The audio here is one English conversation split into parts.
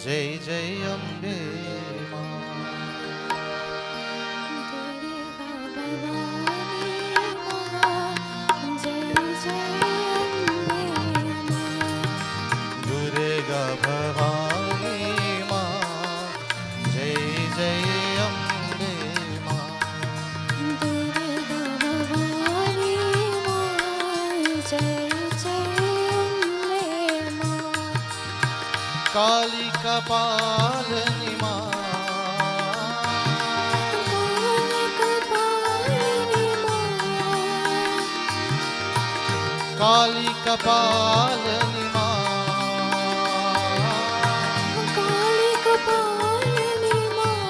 जय जय अम्बे मां। दुर्गा भवानी मां, जय जय अम्बे मां। दुर्गा भवानी मां, जय जय अम्बे मां। काली कपालिनी मां, काली कपालिनी मां, काली कपालिनी मां।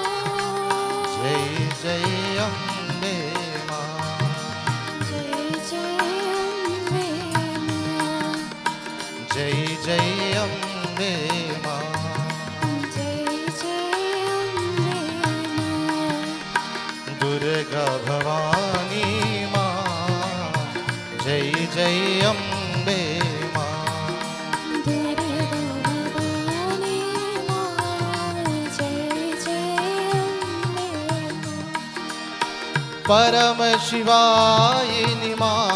जय जय अम्बे मां, जय जय अम्बे मां। जय जय अम्बे मां। जय जय अम्बे मां। दुर्गा भवानी मां, जय जय अम्बे मां। दुर्गा भवानी मां, जय जय अम्बे मां। परम शिवायिनी मां,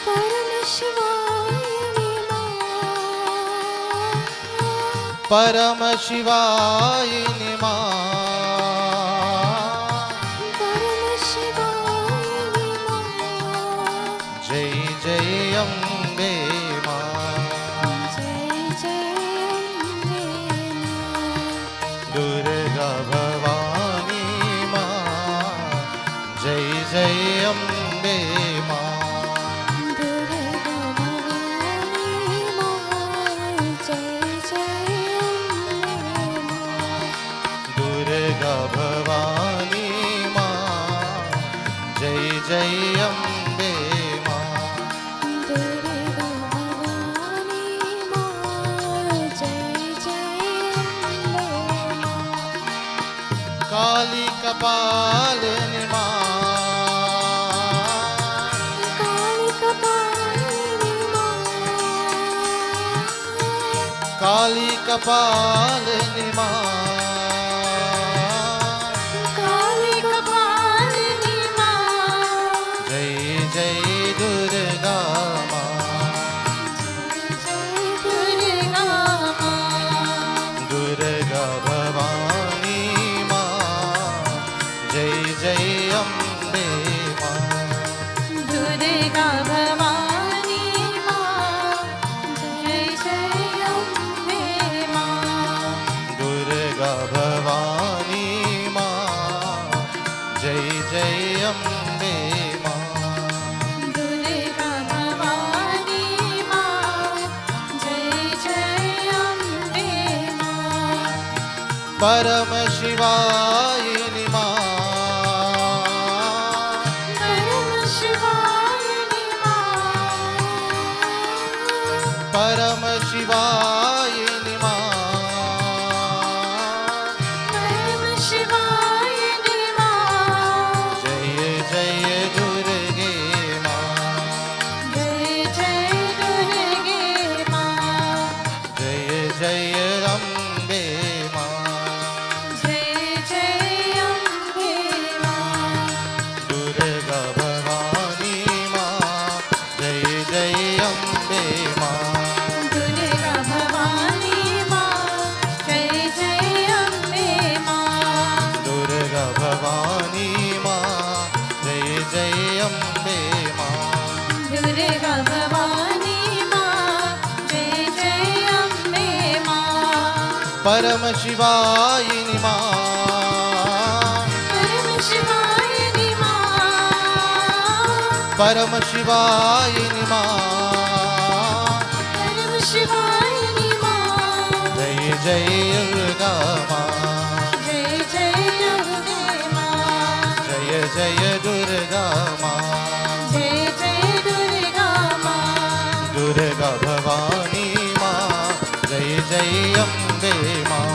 परम शिवायिनी मां। परम शिवायिनी मां। परम शिवायिनी मां। जय जय अम्बे मां। जय जय अम्बे मां। दुर्गा भवानी मां, जय जय अम्बे मां। दुर्गा भवानी मां, जय जय अम्बे मां। दुर्गा भवानी मां, जय जय अम्बे मां। दुर्गा भवानी मां, जय जय अम्बे मां। काली कपालिनी मां, काली कपालिनी मां। काली कपालिनी मां। काली कपालिनी मां। जय जय दुर्गा मां। जय दुर्गा मां। दुर्गा भवानी मां, जय जय अम्बे मां। दुर्गा भवानी मां, जय जय अम्बे मां। दुर्गा भवानी मां, जय जय अम्बे मां। दुर्गा भवानी मां, जय जय अम्बे मां। परम शिवायिनी मां, परम शिवायिनी मां। परम शिवायिनी मां। परम शिवायिनी मां। जय जय दुर्गे मां। जय जय दुर्गे मां। जय जय अम्बे मां। जय जय अम्बे मां। दुर्गा भवानी मां, जय जय अम्बे मां। दुर्गा भवानी मां, जय जय अम्बे मां। दुर्गा भवानी मां, जय जय अम्बे मां। दुर्गा भवानी मां, जय जय अम्बे मां। परम शिवायिनी मां, परम शिवायिनी मां। परम शिवायिनी मां। परम शिवायिनी मां। जय जय दुर्गा मां। जय जय अम्बे मां। जय जय दुर्गा मां। जय जय दुर्गा मां। दुर्गा भवानी मां, जय जय अम्बे मां।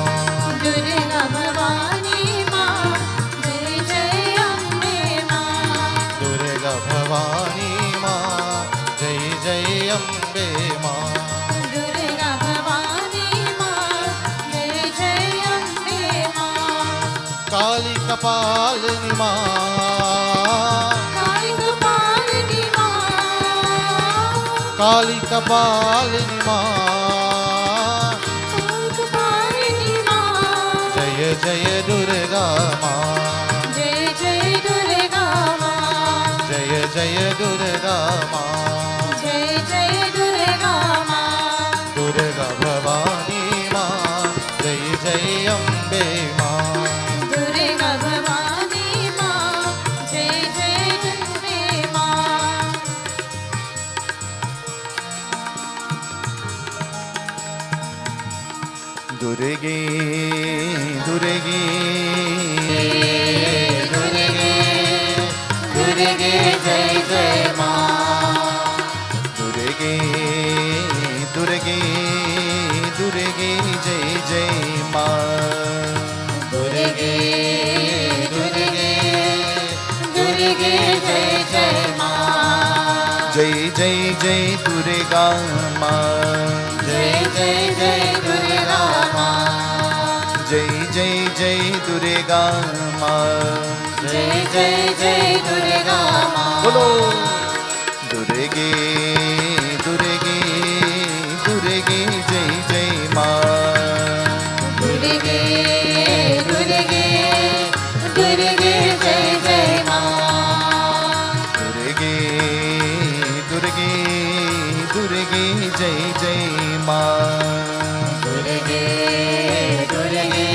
दुर्गा भवानी मां, जय जय अम्बे मां। दुर्गा भवानी मां, जय जय अम्बे मां। दुर्गा भवानी कपालिनी माँ, काली कपालिनी माँ, काली कपालिनी माँ, काली कपालिनी माँ, जय जय दुर्गा माँ, जय जय दुर्गा माँ, जय जय दुर्गा माँ, जय जय दुर्गा माँ, दुर्गा भवानी माँ, जय जय अम्बे माँ, दुर्गा भवानी माँ, जय जय अम्बे माँ, दुर्गे दुर्गे दुर्गे दुर्गे जय जय माँ, दुर्गे दुर्गे दुर्गे जय जय माँ, दुर्गे दुर्गे दुर्गे जय जय माँ, जय जय जय दुर्गा माँ, जय जय जय दुर्गा माँ, जय जय जय दुर्गा माँ, जय जय जय दुर्गा माँ, बोलो दुर्गे दुर्गे दुर्गे जय जय माँ, दुर्गे दुर्गे दुर्गे जय जय माँ, दुर्गे दुर्गे दुर्गे जय जय माँ, दुर्गे दुर्गे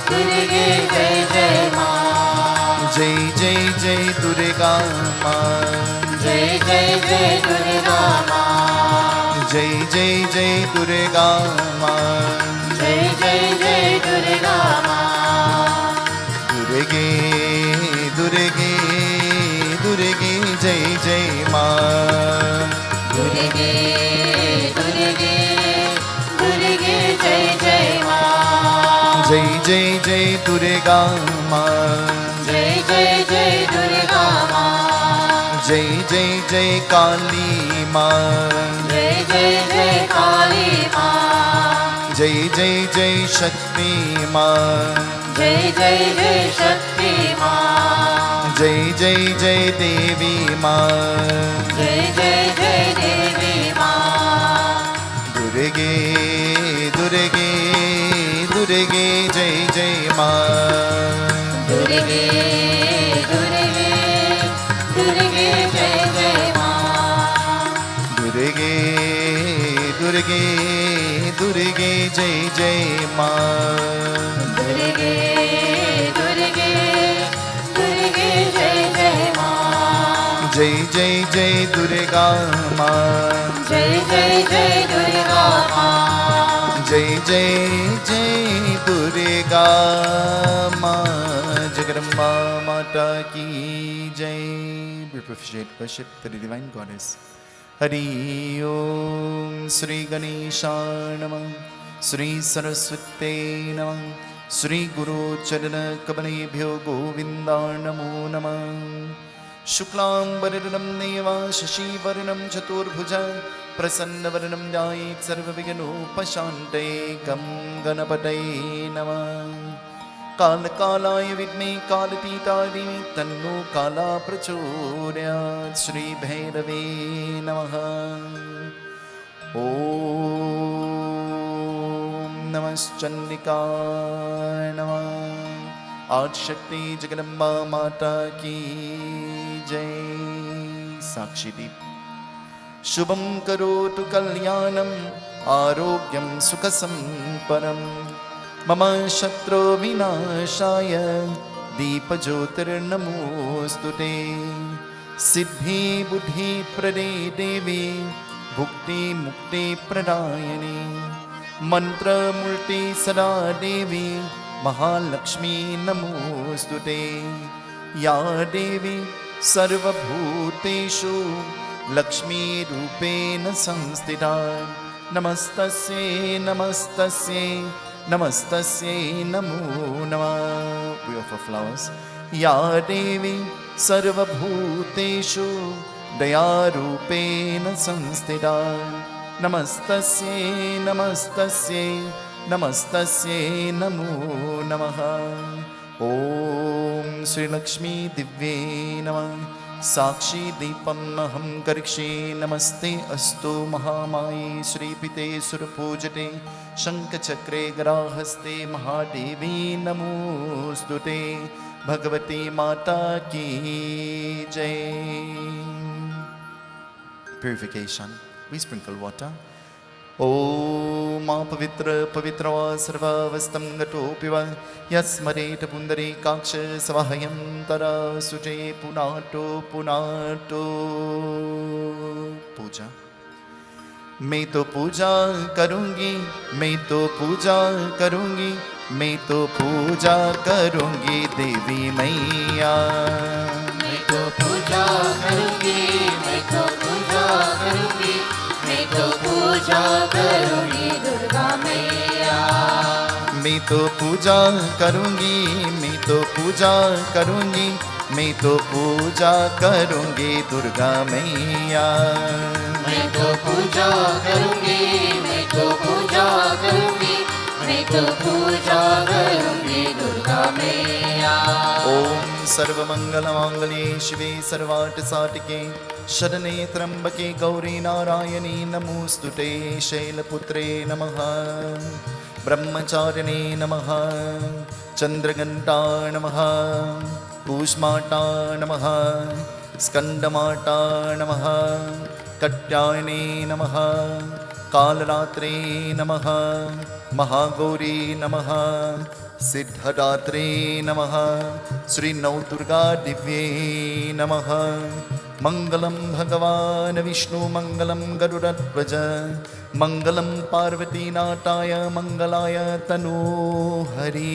दुर्गे जय जय माँ, जय जय जय दुर्गा माँ, जय जय जय दुर्गा माँ, जय जय जय दुर्गा माँ, जय जय जय दुर्गा माँ, दुर्गे दुर्गे दुर्गे जय जय माँ, दुर्गे दुर्गे दुर्गे जय जय माँ, जय जय जय दुर्गा माँ, जय जय जय दुर्गा माँ, जय जय जय काली माँ, जय जय जय काली माँ, जय जय जय शक्ति माँ, जय जय जय शक्ति माँ, जय जय जय देवी माँ, जय जय जय देवी माँ, दुर्गे दुर्गे दुर्गे जय जय माँ, दुर्गे दुर्गे दुर्गे जय जय माँ, दुर्गे दुर्गे दुर्गे जय जय माँ, दुर्गे दुर्गे दुर्गे जय जय माँ, जय जय जय दुर्गा माँ, जय जय जय दुर्गा माँ, जय जय जय दुर्गा माँ, जगदम्बा माता की जय. We appreciate worship to the divine goddess. Hari Om Sri Ganesha Namah, Sri Saraswate Namah, Sri Guru Charana Kabanebhyo Govinda Namo Namah. Shuklam Varanam Neva Shashi Varanam Chaturbhuja Prasanna Varanam Jayet Sarva Vignopashante Gam Ganapate Namah. कालकालाय विद्मे कालतीताय धीमहि तन्नो काला प्रचोदयात्. श्री भैरवे नमः. ओम नमश्चंडिकाय नमः. आदिशक्ति जगदम्बा माता की जय. साक्षी दीप. शुभं करोतु कल्याणं आरोग्यं सुखसंपदम् मम शत्रु विनाशाय दीपज्योतिर्नमोस्तुते. सिद्धि बुद्धि प्रदे देवी भुक्ति मुक्ति प्रदायिनी मंत्र मूर्ति सदा देवी महालक्ष्मी नमोस्तुते. या देवी सर्वभूतेषु लक्ष्मी रूपेण संस्थिता. नमस्तस्यै नमस्तस्यै नमस्तस्यै नमो नमः. We offer flowers. या देवी सर्वभूतेषु दयारूपेण संस्थिता. नमस्तस्यै नमस्तस्यै नमस्तस्यै नमो नमः. ॐ श्रीलक्ष्मी दिव्ये नमः। साक्षी दीपमहं करिष्ये। नमस्ते अस्तु महामाये श्रीपीते सुरपूजिते शङ्खचक्रे गराहस्ते महादेवी नमोऽस्तुते। भगवती माता की जय। Purification. We sprinkle water. ॐ मा पवित्र पवित्र वा सर्वावस्थं गतोऽपि वा यस्मरेत पुण्डरीकाक्ष सवाहयं तरा सुजे पुनाटो पुनाटो। पूजा। मैं तो पूजा करूँगी, मैं तो पूजा करूँगी, मैं तो पूजा करूँगी देवी मैया। मैं तो पूजा करूँगी, मैं तो पूजा करूँगी, मैं तो पूजा करूँगी दुर्गा मैया। मैं तो पूजा करूँगी, मैं तो पूजा करूँगी, मैं तो पूजा करूँगी दुर्गा मैया। मैं तो पूजा करूँगी, मैं तो पूजा करूँगी, मैं तो पूजा करूँगी दुर्गा मैया। ओम सर्वमंगलमांगल्ये शिवे सर्वार्थसाधिके शरणे त्र्यंबके गौरी नारायणी नमोस्तुते। शैलपुत्रे नमः, ब्रह्मचारिणे नमः, चंद्रघंटा नमः, कूष्माटा नमः, स्कंदमाटा नमः, कट्यायने नमः, कालरात्रे नमः, महागौरी नमः, सिद्धदात्रे नमः, श्री नवदुर्गा दिव्ये नमः। मंगलम भगवान विष्णु मंगलम गरुड़ध्वज मंगलम पार्वतीनाथाय मंगलाय तनोहरि।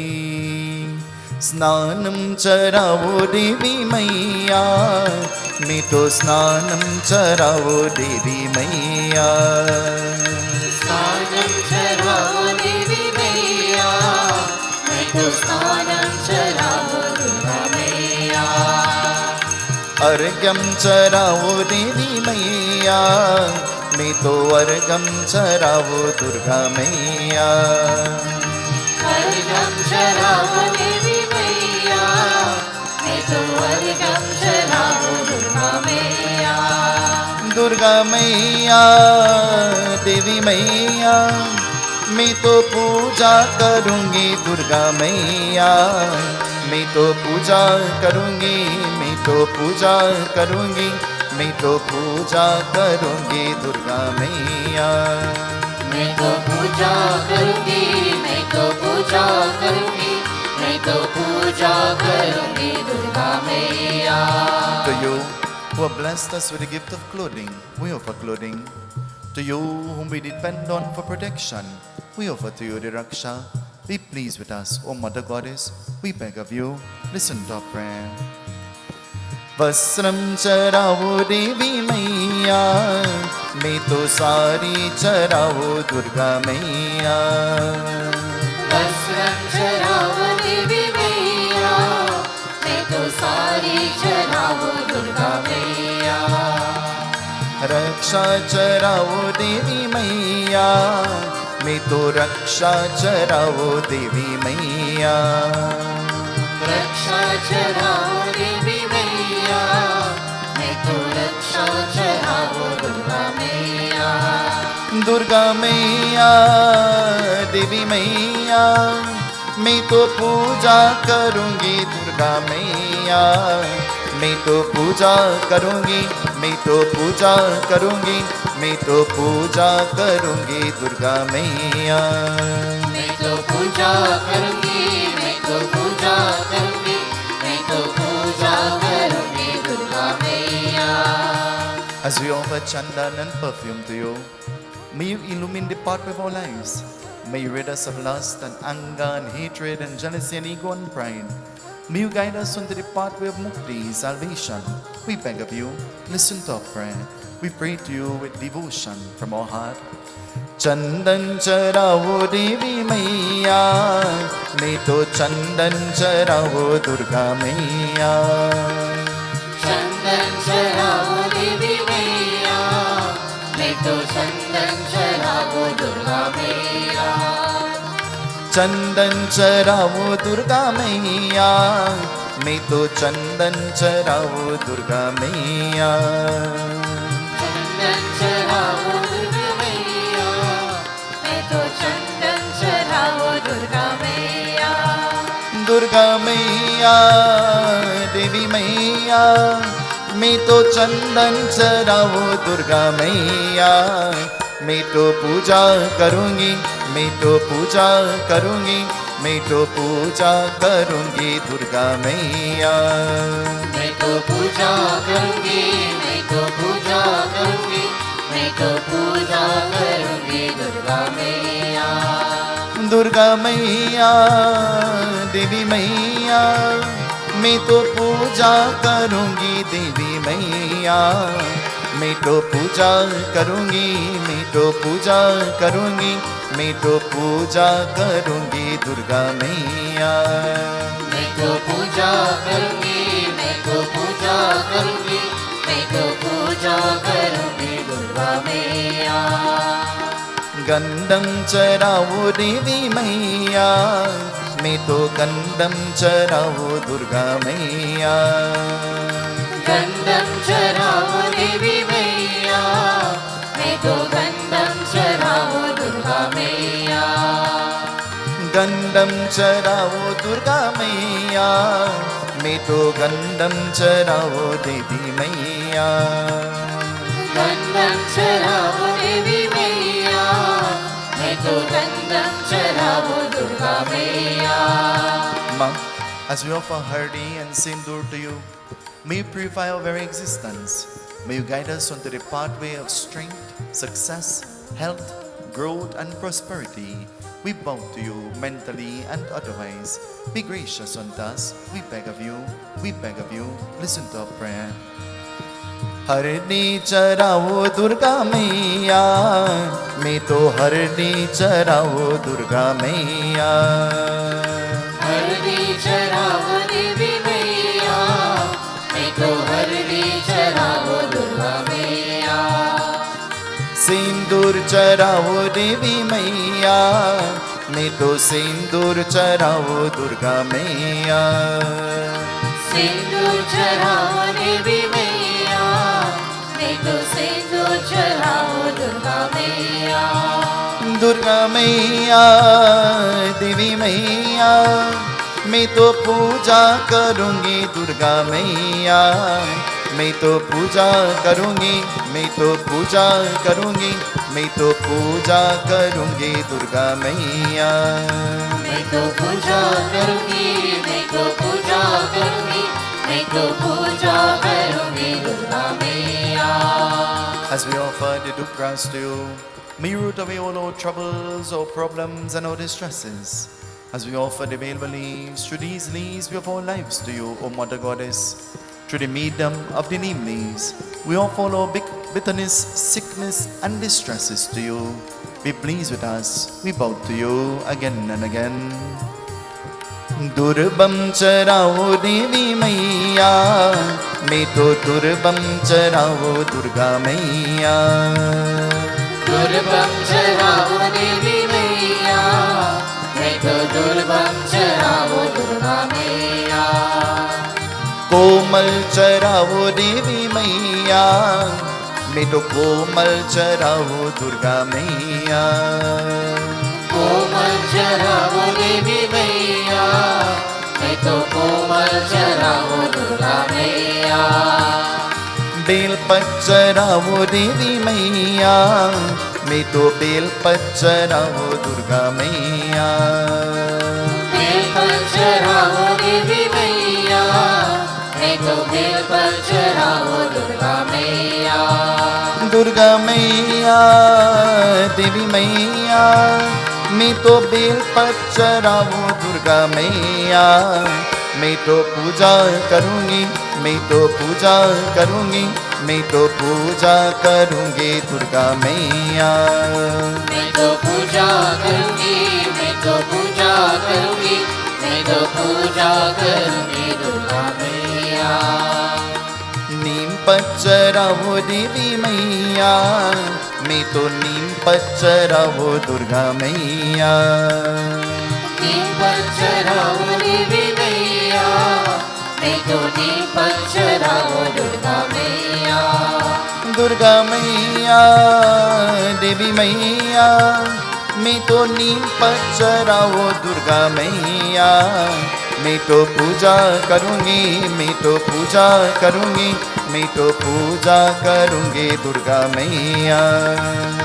स्नानं चरावो देवी मैया, मैं तो स्नानं चरावो देवी मैया। स्नानं चरावो देवी मैया, मैं तो स्नानं चरावो दुर्गा मैया। अर्घ्यं चरावो देवी मैया, मैं तो अर्घ्यं चरावो दुर्गा मैया। अर्घ्यं चरावो देवी मैया, मैं तो अर्घ्यं चरावो दुर्गा मैया। दुर्गा मैया देवी मैया, मैं तो पूजा करूँगी दुर्गा मैया। मैं तो पूजा करूँगी, मैं तो पूजा करूँगी, मैं तो पूजा करूँगी दुर्गा मैया। मैं तो पूजा करूँगी, मैं तो पूजा करूँगी, मैं तो पूजा करूँगी दुर्गा मैया। To you who have blessed us with the gift of clothing, we offer clothing. To you whom we depend on for protection, we offer to you the Raksha. Be pleased with us, O Mother Goddess, we beg of you, listen to our prayer. वस्त्रं चरावो देवी मैया, मैं तो सारी चरावो दुर्गा मैया। वस्त्रं चरावो देवी मैया, मैं तो सारी चरावो दुर्गा मैया। रक्षा चरावो देवी मैया, मैं तो रक्षा चरावो देवी मैया। रक्षा चरावो देवी मैया, मैं तो रक्षा चरावो दुर्गा मैया। दुर्गा मैया देवी मैया, मैं तो पूजा करूँगी दुर्गा मैया। मैं तो पूजा करूँगी, मैं तो पूजा करूँगी, मैं तो पूजा करूँगी दुर्गा मैया। मैं तो पूजा करूँगी, मैं तो पूजा करूँगी, मैं तो पूजा करूँगी दुर्गा मैया। As we offer chandan and perfume to you, may you illumine the path of our lives. May you rid us of lust and anger and hatred and jealousy and ego and pride. May you guide us onto the pathway of mukti, salvation. We beg of you, listen to our prayer. We pray to you with devotion from our heart. चंदन चरावो देवी मैया, मैं तो चंदन चरावो दुर्गा मैया। चंदन चरावो देवी मैया, मैं तो चंदन चरावो दुर्गा मैया। चंदन चढ़ाओ दुर्गा मैया, मैं तो चंदन चढ़ाओ दुर्गा मैया। चंदन चढ़ाओ दुर्गा मैया, मैं तो चंदन चढ़ाओ दुर्गा मैया। दुर्गा मैया देवी मैया, मैं तो चंदन चढ़ाओ दुर्गा मैया। मैं तो पूजा करूँगी, मैं तो पूजा करूँगी, मैं तो पूजा करूँगी दुर्गा मैया। मैं तो पूजा करूँगी, मैं तो पूजा करूँगी, मैं तो पूजा करूँगी दुर्गा मैया। दुर्गा मैया देवी मैया, मैं तो पूजा करूँगी देवी मैया। मैं तो पूजा करूँगी, मैं तो पूजा करूँगी, मैं तो पूजा करूँगी दुर्गा मैया। मैं तो पूजा करूँगी, मैं तो पूजा करूँगी, मैं तो पूजा करूँगी दुर्गा मैया। गंधम चढ़ाओ देवी मैया, मैं तो गंधम चढ़ाओ दुर्गा मैया। गंधम चढ़ाओ देवी मैया, मैं तो गंधम चढ़ाओ दुर्गा मैया। गंधम चढ़ाओ दुर्गा मैया, मैं तो गंधम चढ़ाओ देवी मैया। गंधम चढ़ाओ देवी मैया, मैं तो गंधम चढ़ाओ दुर्गा मैया। Mom, as we offer hardi and sindoor to you, may you purify our very existence. May you guide us onto the pathway of strength, success, health, growth and prosperity. We bow to you mentally and otherwise. Be gracious unto us, we beg of you, we beg of you. Listen to our prayer. हरदी चढ़ाओ दुर्गा मैया, मैं तो हरदी चढ़ाओ दुर्गा मैया। हरदी चढ़ाओ देवी मैया, मैं तो हरदी चढ़ाओ दुर्गा मैया। सिंदूर चढ़ाओ देवी मैया, मैं तो सिंदूर चढ़ाओ दुर्गा मैया। सिंदूर चढ़ाओ देवी मैया, मैं तो सिंदूर चढ़ाओ दुर्गा मैया। दुर्गा मैया देवी मैया, मैं तो पूजा करूँगी दुर्गा मैया। मैं तो पूजा करूँगी, मैं तो पूजा करूँगी, मैं तो पूजा करूँगी दुर्गा मैया। मैं तो पूजा करूँगी, मैं तो पूजा करूँगी, मैं तो पूजा करूँगी दुर्गा मैया। As we offer the dukras to you, may you root away all our troubles, our problems and our distresses. As we offer the available leaves, through these leaves we offer our lives to you, O Mother Goddess. Through the medium of the neem leaves, we offer all our bitterness, sickness and distresses to you. Be pleased with us, we bow to you again and again. दुर्बम चढ़ाओ देवी मैया, मैं तो दुर्बम चढ़ाओ दुर्गा मैया। दुर्बम चढ़ाओ देवी मैया, मैं तो दुर्बम चढ़ाओ दुर्गा मैया। कोमल चढ़ाओ देवी मैया, मैं तो कोमल चढ़ाओ दुर्गा मैया। कोमल चढ़ाओ देवी मैया, मैं तो कोमल चढ़ाओ दुर्गा मैया। बेलपत चढ़ाओ देवी मैया, मैं तो बेलपत चढ़ाओ दुर्गा मैया। बेलपत चढ़ाओ देवी मैया, मैं तो बेलपत चढ़ाओ दुर्गा मैया। दुर्गा मैया देवी मैया, मैं तो बेलपत चढ़ाओ दुर्गा मैया। मैं तो पूजा करूँगी, मैं तो पूजा करूँगी, मैं तो पूजा करूँगी दुर्गा मैया। मैं तो पूजा करूँगी, मैं तो पूजा करूँगी, मैं तो पूजा करूँगी दुर्गा मैया। नीम पत चढ़ाओ देवी मैया, मैं तो नीम पत चढ़ाओ दुर्गा मैया। चरावो देवी मैया, मैं तो नीम पर चरावो दुर्गा मैया। दुर्गा मैया देवी मैया, मैं तो नीम पर चरावो दुर्गा मैया। मैं तो पूजा करूँगी, मैं तो पूजा करूँगी, मैं तो पूजा करूँगी दुर्गा मैया।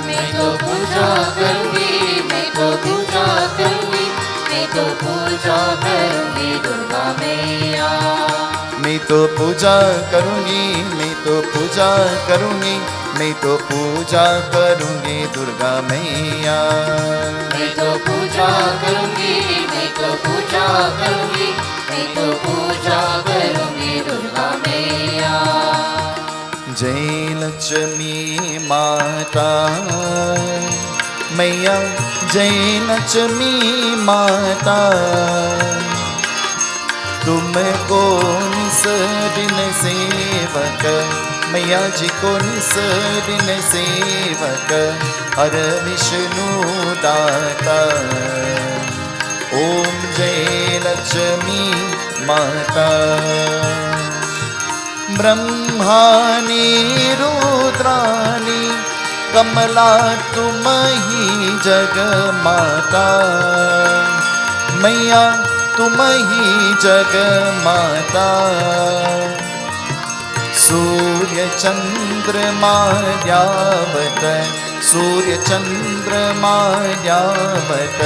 मैं तो पूजा करूँगी, मैं तो पूजा करूँगी, मैं तो पूजा करूँगी दुर्गा मैया। मैं तो पूजा करूँगी, मैं तो पूजा करूँगी, मैं तो पूजा करूँगी दुर्गा मैया। मैं तो पूजा करूँगी, मैं तो पूजा करूँगी, मैं तो पूजा करूँगी दुर्गा मैया। जय लक्ष्मी माता मैया, जय लक्ष्मी माता। तुमको निस दिन सेवक, मैया जी को निस दिन सेवक, हर विष्णु दाता। ओम जय लक्ष्मी माता। ब्रह्मानी रुद्रानी कमला तुम ही जग माता। मैया तुम ही जग माता। सूर्य चंद्रमा यावत, सूर्य चंद्रमा यावत,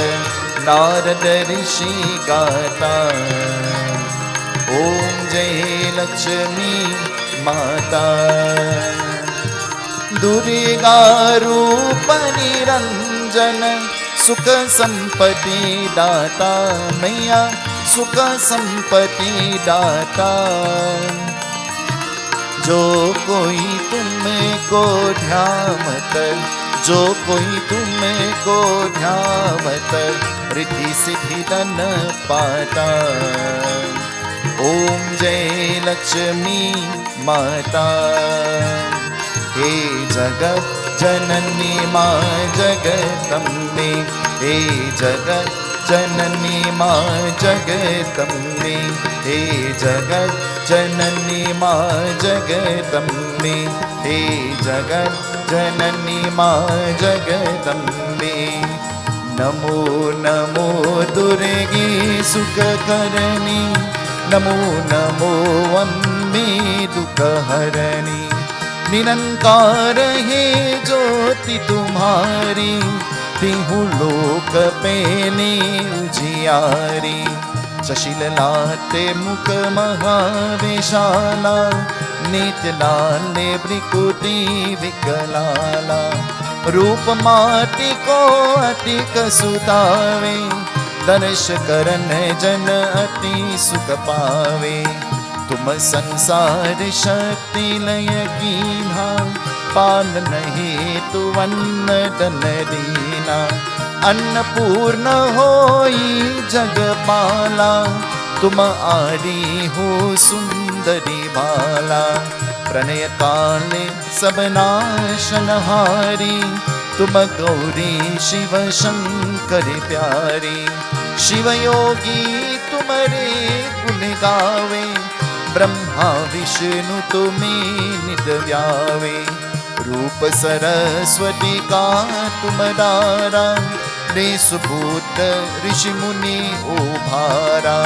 नारद ऋषि गाता। ओम जय लक्ष्मी माता। दुर्गा रूप निरंजन, सुख संपत्ति दाता। मैया सुख संपत्ति दाता। जो कोई तुमको ध्यावत, जो कोई तुमको ध्यावत, रिद्धि सिद्धि धन पाता। ओम जय लक्ष्मी माता। हे जगत जननी माँ जगदम्बे, हे जगत जननी माँ जगदम्बे, हे जगत जननी माँ जगदम्बे, हे जगत जननी माँ जगदम्बे। नमो नमो दुर्गे सुख करणी, नमो नमो अम्बे दुख हरणी। निरंकार है ज्योति तुम्हारी, तिहु लोक पेने उजियारी। शशिललाटे मुख महाविशाला, नेत्र लाले भ्रिकुटी विकलाला। रूप माटी को अतिक सुतावे, दर्श करन जन अति सुख पावे। तुम संसार शक्ति लय कीन्हा, पाल नहीं तु अन्न धन दीना। अन्नपूर्ण होई जगपाला, तुम आड़ी हो सुंदरी बाला। प्रणय काले सब नाशनहारी, तुम गौरी शिव शंकर प्यारी। शिव योगी तुम्हारे गुण गावे, ब्रह्मा विष्णु तुम्हें नित व्यावे। रूप सरस्वती का तुम दारा, देशभूत ऋषि मुनि उभारा।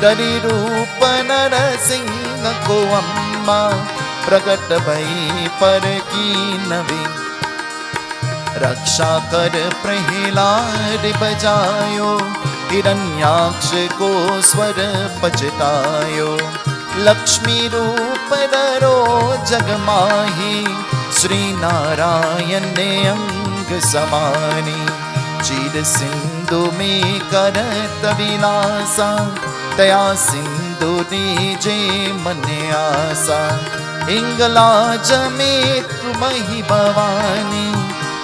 दरि रूप नर सिंह को अम्मा, प्रकट भई पर की नवी। रक्षा कर प्रहलाद बजायो, हिरण्याक्ष को स्वर पचतायो। लक्ष्मी रूप धरो जग माही, श्री नारायण ने अंग समानी। चीर सिंधु में करत विलासा, दया सिंधु दीजे मन आसा। हिंगलाज में तुम ही भवानी,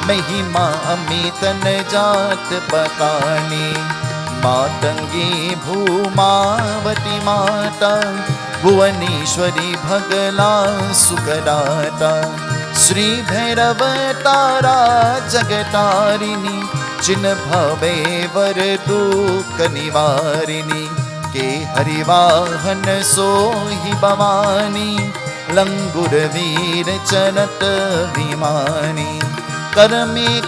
महिमा अमित न जात बतानी। मातंगी भूमावती माता, भुवनेश्वरी भगला सुखदाता। श्री भैरव तारा जगतारिणी, जिन भावे वर दुख निवारिणी के हरिवाहन सोहि भवानी लंगुर वीर चरत विमानी कर में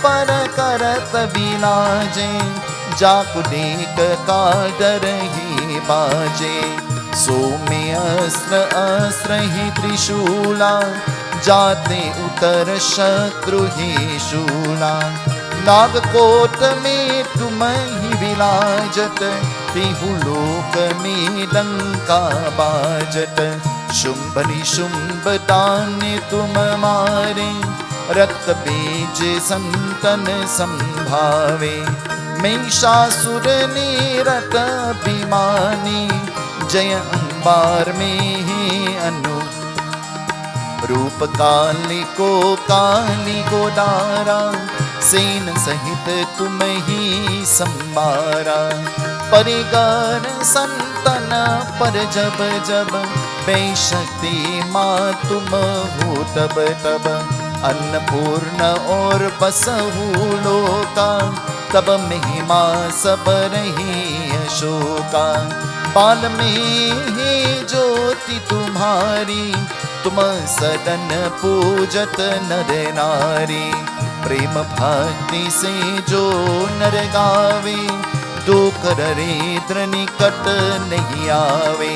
पर करत विलाजे जाकुदेक का डर ही बाजे सोमे अस्त्र अस्त्र ही त्रिशूला जाते उतर शत्रु ही शूला नागकोट में तुम ही विलाजत तिहुलोक में लंका बाजत शुंभ निशुंभ दान्य तुम मारे रक्त बीज संतन संभावे महिषासुर निरत अभिमानी जय अंबार में ही अनु रूप काली को डारा सेन सहित तुम ही संबारा परिगार संतन पर जब जब बेशक्ति माँ तुम हो तब तब अन्नपूर्ण और बसहु लोका तब महिमा सब रही अशोका बाल में ही ज्योति तुम्हारी तुम सदन पूजत नर नारी प्रेम भक्ति से जो नर गावे दुख दरिद्र निकट नहीं आवे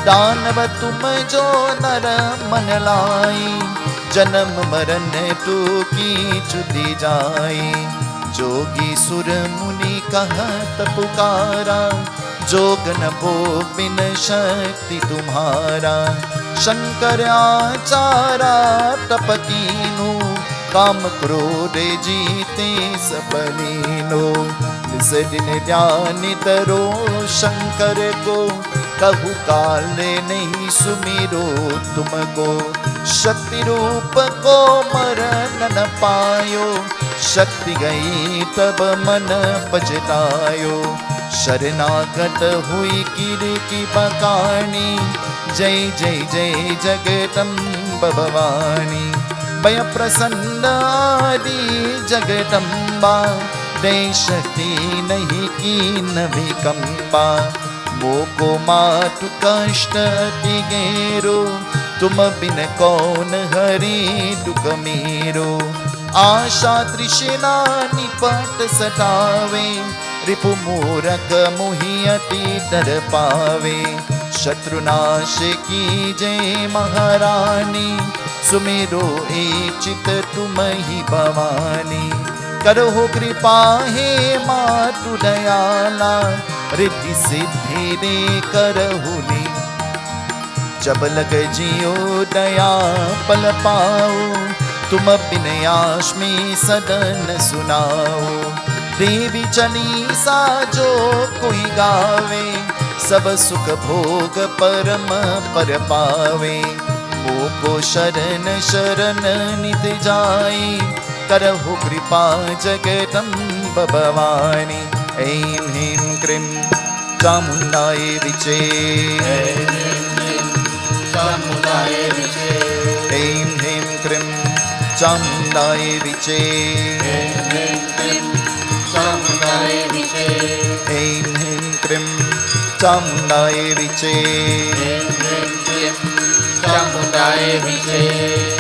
दानव तुम जो नर मन लाई जन्म मरण टूकी चुदी जाए जोगी सुर मुनि कहत पुकारा जोग न भोग बिन शक्ति तुम्हारा शंकर आचारा तपकीनो काम क्रोध जीते सबलीनो इस दिन ध्यान धरो शंकर को कहु काल नहीं सुमिरो तुमको शक्ति रूप को मरण न पायो शक्ति गई तब मन पछतायो शरणागत हुई गिर की बकानी जय जय जय जगदम्ब भवानी भय प्रसन्न आदि जगदम्बा दे शक्ति नहीं की न विकम्पा मोको मातु कष्ट अति गेरो तुम बिन कौन हरि दुख मेरो आशा तृष्णा निपट सतावे रिपु मूरख मोहि अति डर पावे शत्रुनाश की जय महारानी सुमेरो एक चित तुम ही भवानी करो कृपा हे मातु दयाला रिद्धि सिद्धि दे करहुनी जब लग जियो दया पल पाओ तुम बिन आश में सदन सुनाओ देवी चलीसा जो कोई गावे सब सुख भोग परम पर पावे मोको शरण शरण नित जाए करहु कृपा जगदम्ब भवानी ऐं ह्रीं क्रीं चामुण्डाय विचे ऐं ह्रीं क्रीं चामुण्डाय विचे ऐं ह्रीं क्रीं चामुण्डाय विचे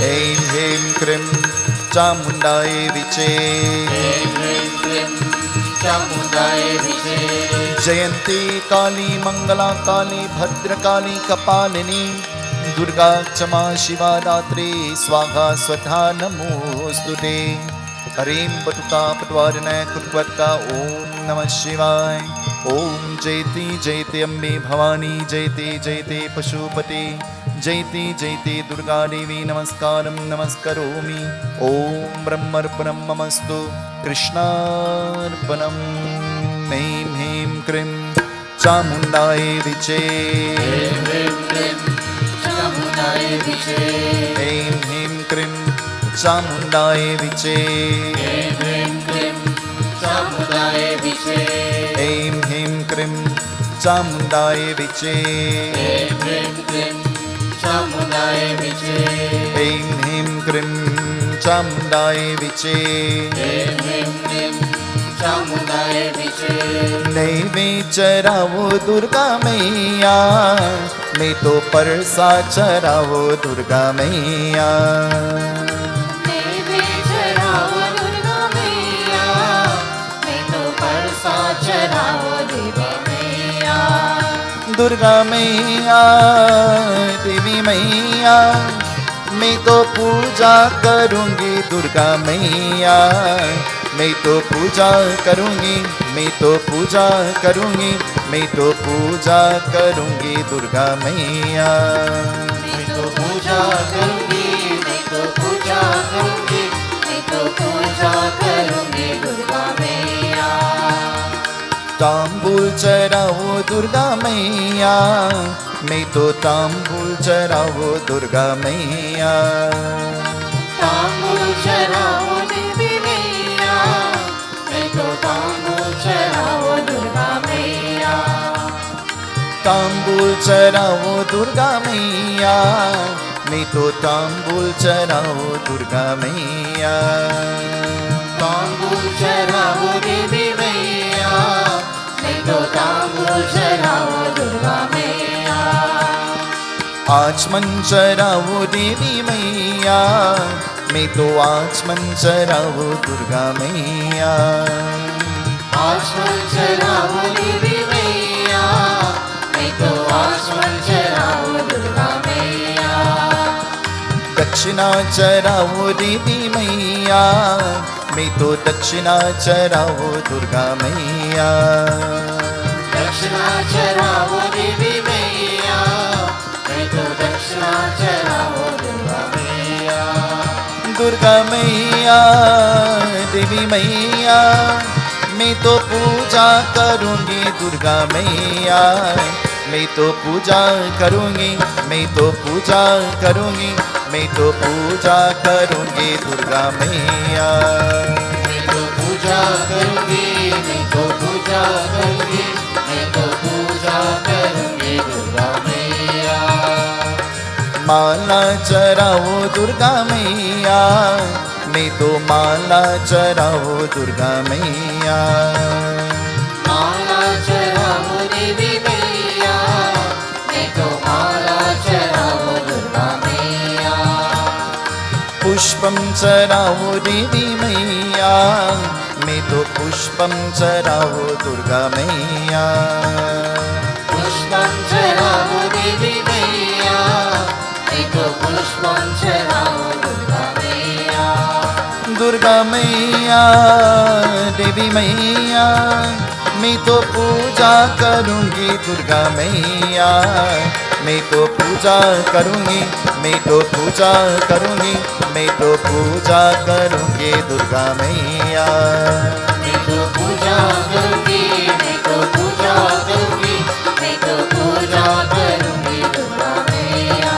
ऐं ह्रीं क्रीं चामुण्डाय विचे जयंती काली मंगला काली भद्रकाली कपालिनी दुर्गा क्षमा शिवा दात्री स्वाहा स्वधा नमोस्तुते हरीं बटुका पटवारिण कुर्वत्ता ओम नमः शिवाय ओम जयति जयति अम्बे भवानी जयति जयति पशुपते जयति जयति दुर्गा देवी नमस्कारं नमस्करोमि ओम ब्रह्मर्पणं ममस्तु कृष्णार्पणम् ऐं ह्रीं क्रीं चामुण्डाय विचे ऐं ह्रीं क्रीं चामुण्डाय विचे ऐं ह्रीं क्रीं चामुण्डाय विचे ऐं ह्रीं क्रीं चामुण्डाय विचे ऐं ह्रीं क्रीं चामुण्डाय विचे ऐं ह्रीं क्रीं चामुण्डाय विचे ऐं ह्रीं क्रीं चामुंडाए बिचे नैवे चरावो दुर्गा मैया मैं तो परसा चरावो दुर्गा मैया देवी चरावो दुर्गा मैया मैं तो परसा चरावो देवी मैया दुर्गा मैया देवी मैया मैं तो पूजा करूंगी दुर्गा मैया मैं तो पूजा करूंगी मैं तो पूजा करूंगी मैं तो पूजा करूंगी दुर्गा मैया मैं तो पूजा करूंगी मैं तो पूजा करूंगी मैं तो पूजा करूंगी दुर्गा मैया तांबूल चढ़ाओ दुर्गा मैया मैं तो तांबूल चढ़ाओ दुर्गा मैया तांबूल चढ़ाओ देवी मैया मैं तो तांबूल चढ़ाओ दुर्गा मैया तांबूल चढ़ाओ दुर्गा मैया मैं तो तांबूल चढ़ाओ दुर्गा मैया तांबूल चढ़ाओ देवी मैया मैं तो तांबूल चढ़ाओ दुर्गा मैया आचमन चढ़ाओ देवी मैया मैं तो आचमन चढ़ाओ दुर्गा मैया आचमन चढ़ाओ देवी मैया मैं तो आचमन चढ़ाओ दुर्गा मैया दक्षिणा चढ़ाओ देवी मैया मैं तो दक्षिणा चढ़ाओ दुर्गा मैया दक्षिणा चढ़ाओ देवी मैया मैं तो दक्षिणा चढ़ाओ दुर्गा मैया दुर्गा मैया देवी मैया मैं तो पूजा करूंगी दुर्गा मैया मैं तो पूजा करूंगी मैं तो पूजा करूंगी मैं तो पूजा करूंगी दुर्गा मैया मैं तो पूजा करूंगी मैं तो पूजा करूंगी मैं तो पूजा करूंगी दुर्गा मैया माला चढ़ाओ दुर्गा मैया मैं तो माला चढ़ाओ दुर्गा मैया माला चढ़ाओ देवी मैया मैं तो माला चढ़ाओ दुर्गा मैया पुष्पम चढ़ाओ देवी मैया मैं तो पुष्पम चढ़ाओ दुर्गा मैया पुष्पं चढ़ाओ देवी मैया मैं तो पुष्पं चढ़ाओ दुर्गा मैया दुर्गा मैया देवी मैया मैं तो पूजा करूंगी दुर्गा मैया मैं तो पूजा करूंगी मैं तो पूजा करूंगी मैं तो पूजा करूंगी दुर्गा मैया मैं तो पूजा करूंगी मैं तो पूजा करूंगी मैं तो पूजा करूंगी दुर्गा मैया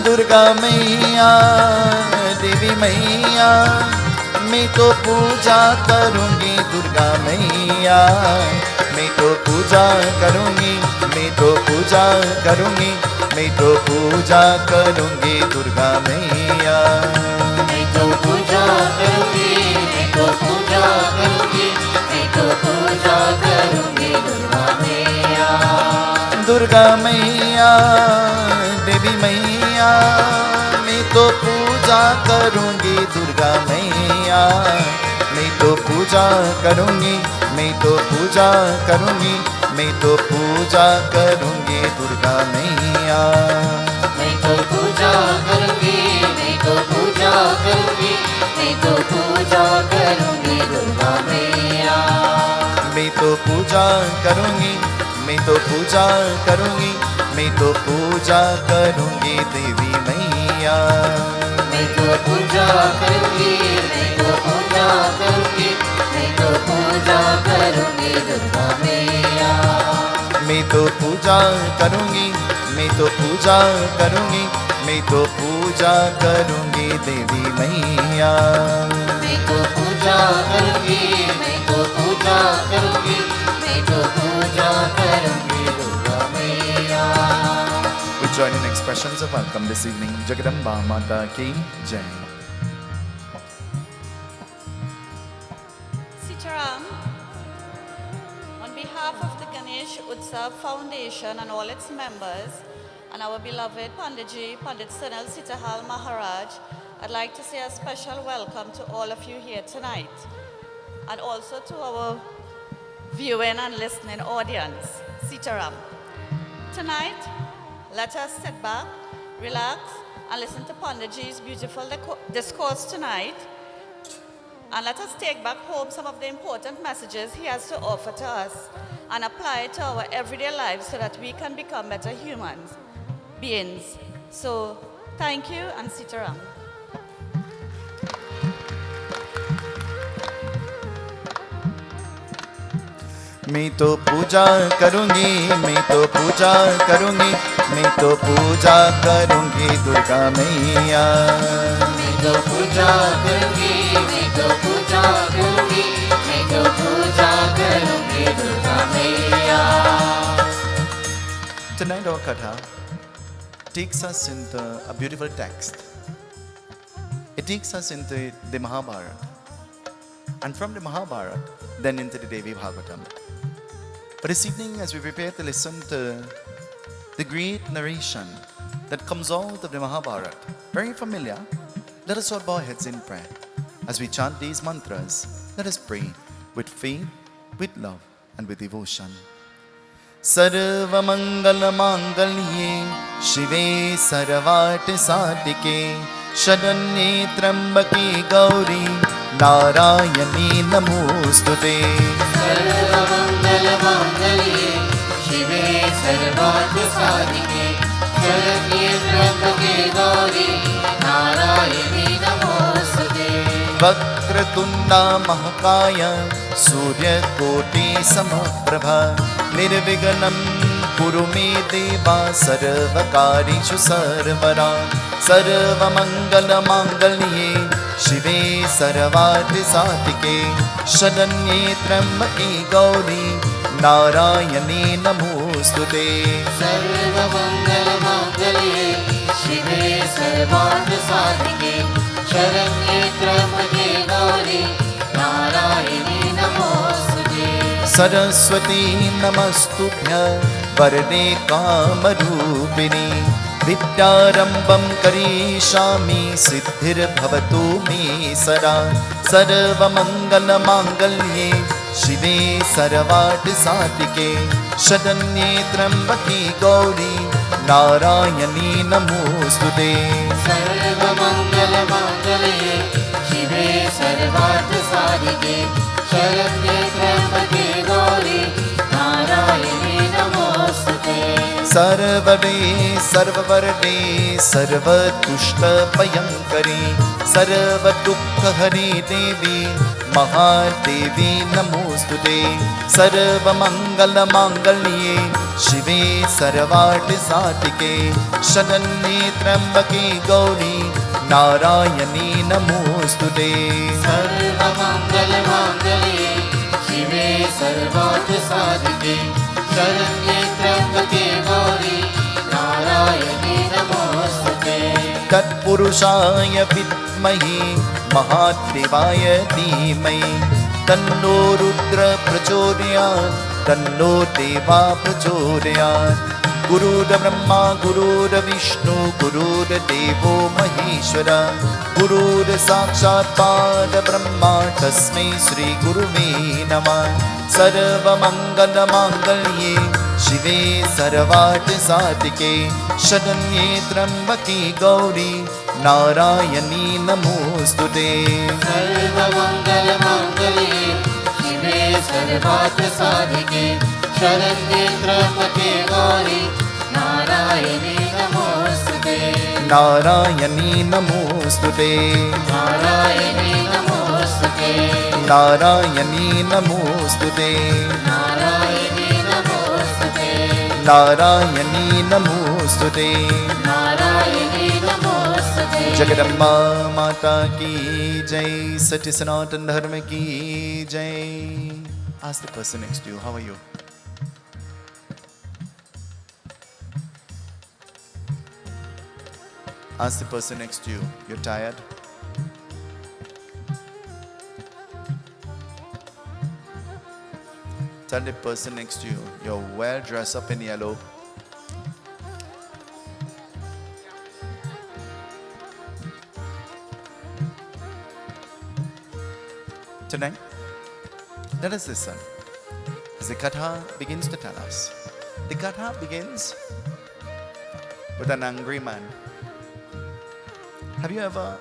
दुर्गा मैया देवी मैया मैं तो पूजा करूंगी दुर्गा मैया मैं तो पूजा करूंगी मैं तो पूजा करूंगी मैं तो पूजा करूंगी दुर्गा मैया मैं तो पूजा करूंगी मैं तो पूजा करूंगी मैं तो पूजा करूंगी दुर्गा मैया दुर्गा मैया देवी मैया मैं तो पूजा करूंगी दुर्गा मैया मैं तो पूजा करूंगी मैं तो पूजा करूंगी मैं तो पूजा करूंगी दुर्गा मैया मैं तो पूजा करूंगी मैं तो पूजा करूंगी मैं तो पूजा करूंगी दुर्गा मैया मैं तो पूजा करूंगी मैं तो पूजा करूंगी मैं तो पूजा करूंगी देवी मैया मैं तो पूजा करूंगी मैं तो पूजा करूंगी मैं तो पूजा करूंगी दुर्गा मैया मैं तो पूजा करूंगी मैं तो पूजा करूंगी मैं तो पूजा करूंगी देवी मैया मैं तो पूजा करूंगी मैं तो पूजा करूंगी मैं तो पूजा करूंगी दुर्गा मैया We join in expressions of welcome this evening. Jagadamba Mata Ki Jai. Sitaram. behalf of the Ganesh Utsav Foundation and all its members, and our beloved Panditji, Pandit Sunil Seetahal Maharaj, I'd like to say a special welcome to all of you here tonight, and also to our viewing and listening audience. Sitaram. Tonight, let us sit back, relax, and listen to Panditji's beautiful discourse tonight. And let us take back home some of the important messages he has to offer to us and apply it to our everyday lives so that we can become better humans, beings. So, thank you and Sitaram. मैं तो पूजा करूंगी, मैं तो पूजा करूंगी, मैं तो पूजा करूंगी दुर्गा मैया। मैं तो पूजा करूंगी, मैं तो पूजा करूंगी, मैं तो पूजा करूंगी दुर्गा मैया। Tonight our Katha takes us into a beautiful text. It takes us into the Mahabharata. And from the Mahabharata, then into the Devi Bhagavatam. But this evening, as we prepare to listen to the great narration that comes out of the Mahabharata, very familiar, let us all bow our heads in prayer. As we chant these mantras, let us pray with faith, with love, and with devotion. Sarva Mangala Mangalye Shive Sarvart Sadike Shadanye Trambake Gauri Narayani Namostute. Sarva Mangala Mangalye Shive Sarvart Sadike Shadanye Trambake Gauri Narayani Namostute. Vakratunda Mahakaya Surya Koti Samaprabha Nirviganam Kuru me Deva Sarvakarishu Sarvara Sarva Mangala Mangalye Shive Sarvati Satike Shadanye Trambake Gauri Narayani Namostute. Sarva Mangala Mangalye Shive Sarvati Satike Shadanye Trambake Gauri Narayani Namostute. Saraswati Namastubhya Varde Kamarupini Vidyarambam Karishami Siddhir Bhavatu Me Sara Sarva Mangala Mangalye Shive Sarvati Satike Shadanye Trambake Gauri Narayani Namostute. Sarva Mangala Mangalye Shive Sarvati Sadike Shadanye Trambake Gauri Narayani Namostute. Sarvade Sarvavarde Sarvatushta Payankari Sarvadukha Hari Devi Mahadevi Namostute. Sarva Mangala Mangalye Shive Sarvati Satike Shadanye Trambake Gauri Narayani Namostute. Sarva Mangala Mangalye Shive Sarvati Sadike Shadanye Trambake Gauri Narayani Namostute. Tatpurushaya Vidmahi Mahadevaya Dhimahi Tanno Rudra Prachodayat Tanno Deva Prachodayat. Guru Brahma Guru Vishnu Guru Devo Maheshwara Guru Sakshat Pada Brahma Tasmai Sri Guruve Namah. Sarva Mangala Mangalye Shive Sarvati Satike Shadanye Trambake Gauri Narayani Namostute. Sarva Mangala Mangalye Shive Sarvati Sadike Shadanye Trambake Gauri Narayani Namostute. Narayani Namostute. Narayani Namostute. Narayani Namostute. Narayani Namostute. Narayani Namostute. Narayani Namostute. Jagadamba Mata Ki Jai, Satya Sanatan Dharma Ki Jai. Ask the person next to you, how are you? Ask the person next to you, you're tired? Tell the person next to you, you're well dressed up in yellow. Tonight, let us listen. As the Katha begins to tell us. The Katha begins with an angry man. Have you ever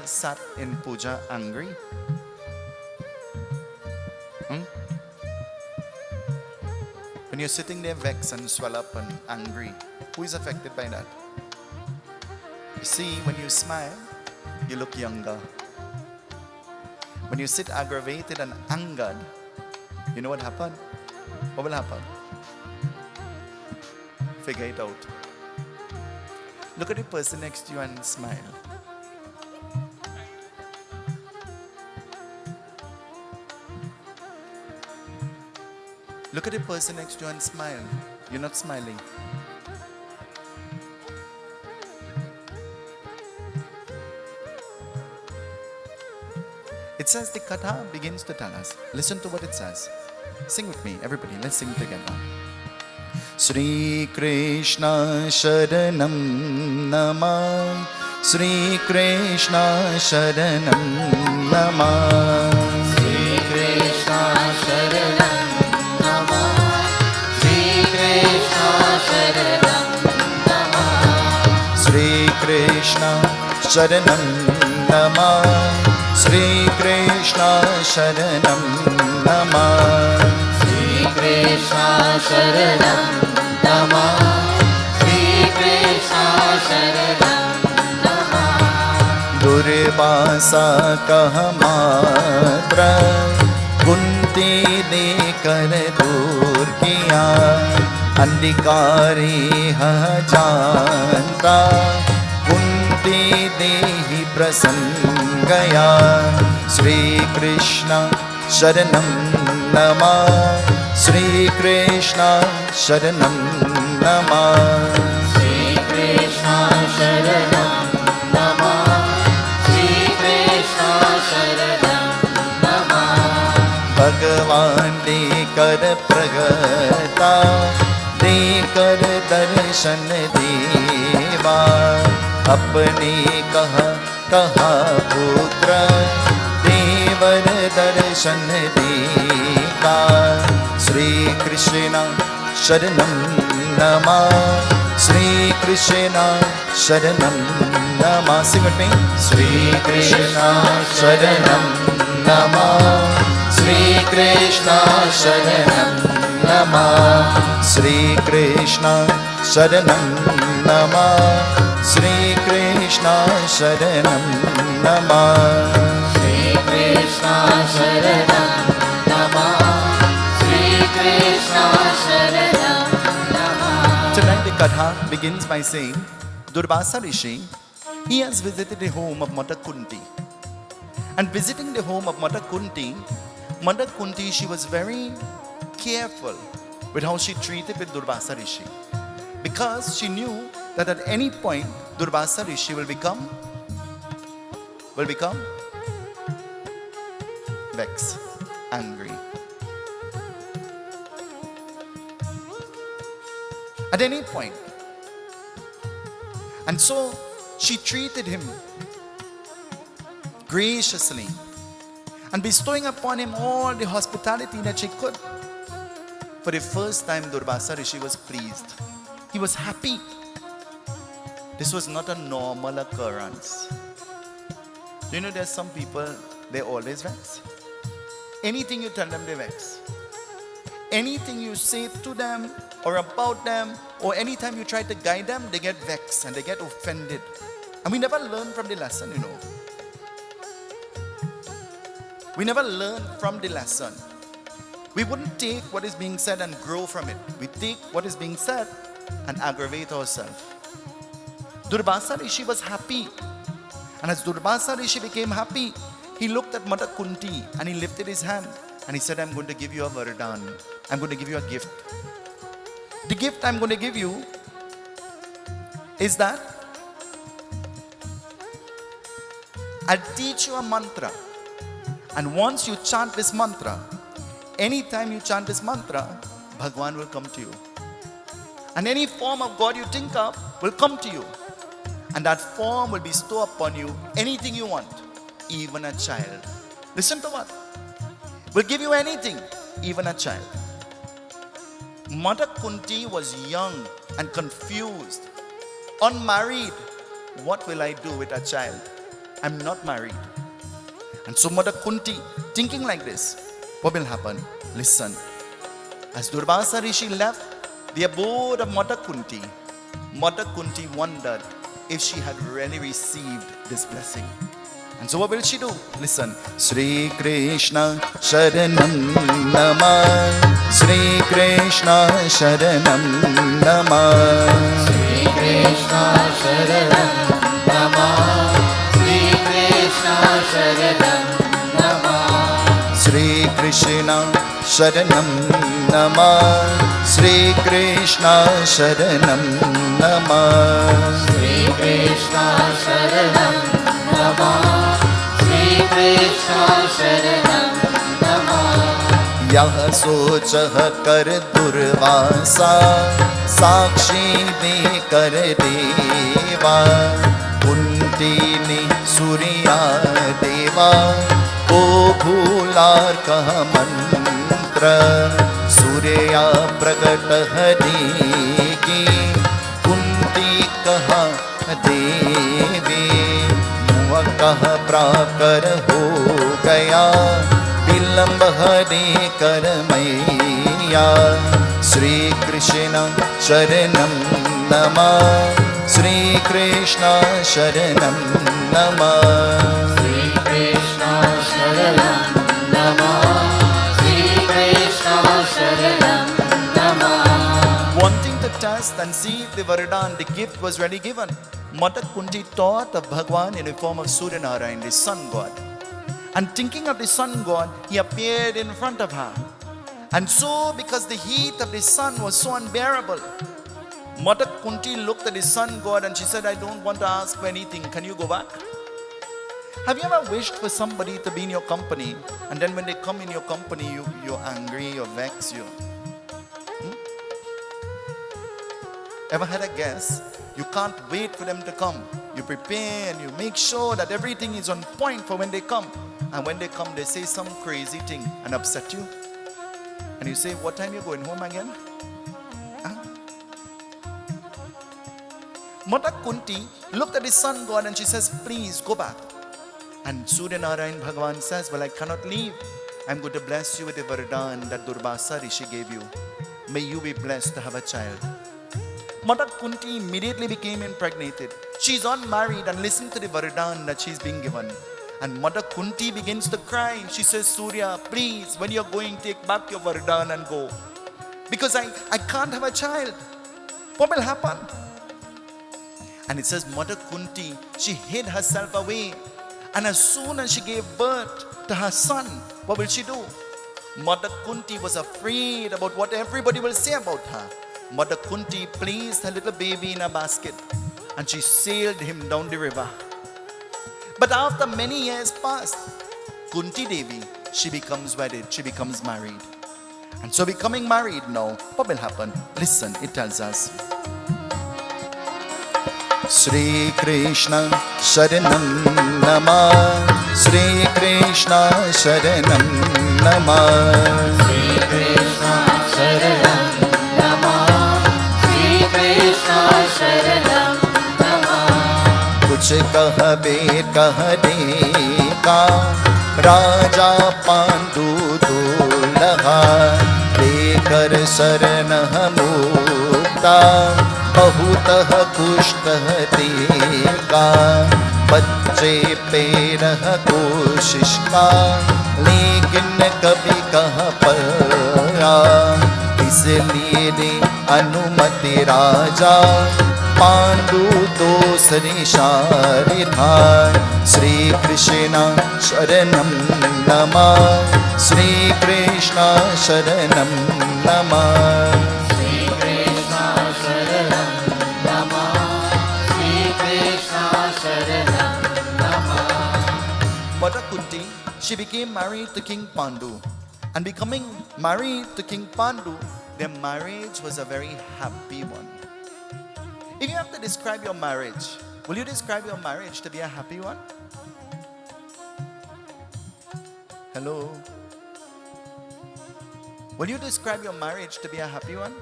sat in puja angry? When you're sitting there vexed and swell up and angry, who is affected by that? You see, when you smile, you look younger. When you sit aggravated and angered, you know what happened? What will happen? Figure it out. Look at the person next to you and smile. Look at the person next to you and smile. You're not smiling. It says the Katha begins to tell us. Listen to what it says. Sing with me, everybody. Let's sing together. Shri Krishna Sharanam Nama. Shri Krishna Sharanam Nama. Shri Krishna Sharanam Nama. Shri Krishna Sharanam Nama. Shri Krishna Sharanam Nama. Shri Krishna Sharanam Nama. Shri Krishna Sharanam Nama. Shri Krishna Sharanam Nama. Durvasa kah matra kunti ne kar dur kiya andhikari ha janta kunti dehi prasangaya. Shri Krishna Sharanam Nama. Shri Krishna Sharanam Nama. Shri Krishna Sharanam Nama. Shri Krishna Sharanam Nama. Bhagavan dekar pragata dekar darshan deva apne kaha putra devar darshan deka. Shri Krishna Sharanam Nama. Shri Krishna Sharanam Nama. Sing with me. Shri Krishna Sharanam Nama. Shri Krishna Sharanam Nama. Shri Krishna Sharanam Nama. Shri Krishna Sharanam Nama. Shri Krishna Sharanam Nama. Shri Krishna Sharanam Nama. Tonight the Katha begins by saying, Durvasa Rishi, he has visited the home of Mother Kunti. And visiting the home of Mother Kunti, she was very careful with how she treated with Durvasa Rishi. Because she knew that at any point, Durvasa Rishi will become vexed, angry. At any point. And so she treated him graciously and bestowing upon him all the hospitality that she could. For the first time, Durvasa Rishi was pleased. He was happy. This was not a normal occurrence. Do you know there's some people, they always vex? Anything you tell them, they vex. Anything you say to them or about them, or anytime you try to guide them, they get vexed and they get offended. And we never learn from the lesson, you know. We never learn from the lesson. We wouldn't take what is being said and grow from it. We take what is being said and aggravate ourselves. Durvasa Rishi was happy. And as Durvasa Rishi became happy, he looked at Mother Kunti and he lifted his hand and he said, I'm going to give you a vardhan. I'm going to give you a gift. The gift I'm going to give you is that I'll teach you a mantra. And once you chant this mantra, anytime you chant this mantra, Bhagwan will come to you. And any form of God you think of will come to you. And that form will bestow upon you anything you want, even a child. Listen to what? Will give you anything, even a child. Mother Kunti was young and confused, unmarried. What will I do with a child? I'm not married. And so Mother Kunti, thinking like this, what will happen? Listen. As Durvasa Rishi left the abode of Mother Kunti wondered if she had really received this blessing. And so what will she do? Listen. Sri Krishna Sharanam Nama, Sri Krishna Sharanam Nama, Sri Krishna Sharanam Nama, Sri Krishna Sharanam Nama, Sri Krishna Sharanam Nama, Sri Krishna Sharanam Nama, Sri Krishna Sharanam Nama, Sri Krishna Sharanam Nama. यह सोच कर दुर्वासा साक्षी दे कर देवा, कुंती ने सूर्या देवा को भूलार कह मंत्र, सूर्या प्रकट हरेगी कुंती कहा देवी, मुँह कह प्राकर हो गया विलंब हरे कर मैया, श्री कृष्ण शरणम नमः, श्री कृष्ण शरणम नमः, Sri Krishna Sharanam Nama, Sri Krishna Sharanam Nama. Wanting to test and see if the Varadan, the gift, was really given, Mother Kunti thought of Bhagwan in the form of Suryanarayan, the sun god. And thinking of the sun god, he appeared in front of her. And so, because the heat of the sun was so unbearable, Mother Kunti looked at the sun god and she said, I don't want to ask for anything. Can you go back? Have you ever wished for somebody to be in your company, and then when they come in your company, you're angry, you're vexed, Ever had a guest? You can't wait for them to come. You prepare and you make sure that everything is on point for when they come. And when they come, they say some crazy thing and upset you. And you say, what time are you going home again? Huh? Mother Kunti looked at the sun god and she says, please go back. And Suryanarayan Bhagavan says, well, I cannot leave. I'm going to bless you with the Varadan that Durvasa Rishi gave you. May you be blessed to have a child. Mother Kunti immediately became impregnated. She's unmarried and listened to the Varadan that she's being given. And Mother Kunti begins to cry. She says, Surya, please, when you're going, take back your Varadan and go. Because I can't have a child. What will happen? And it says, Mother Kunti, she hid herself away. And as soon as she gave birth to her son, what will she do? Mother Kunti was afraid about what everybody will say about her. Mother Kunti placed her little baby in a basket and she sailed him down the river. But after many years passed, Kunti Devi, she becomes wedded, she becomes married. And so becoming married now, what will happen? Listen, it tells us. Sri Krishna Sharanam Nama, Sri Krishna Sharanam Nama, Sri Krishna Sharanam Nama, Sri Krishna Sharanam Nama. कुछ कहबे कह देगा राजा पांडु दूल्हा, लेकर शरण मुक्ता बहुत कुष्ठ देगा, बच्चे पे रह कोशिश का लेकिन कभी कह पड़ा, इसलिए दे अनुमति राजा पांडु दूसरे शारिधार, श्री कृष्ण शरणम नमः, श्री कृष्ण शरणम नमः, Sri Krishna Sharanam Nama, Sri Krishna Sharanam Nama. Mother Kunti, she became married to King Pandu. And becoming married to King Pandu, their marriage was a very happy one. If you have to describe your marriage, will you describe your marriage to be a happy one? Hello? Will you describe your marriage to be a happy one?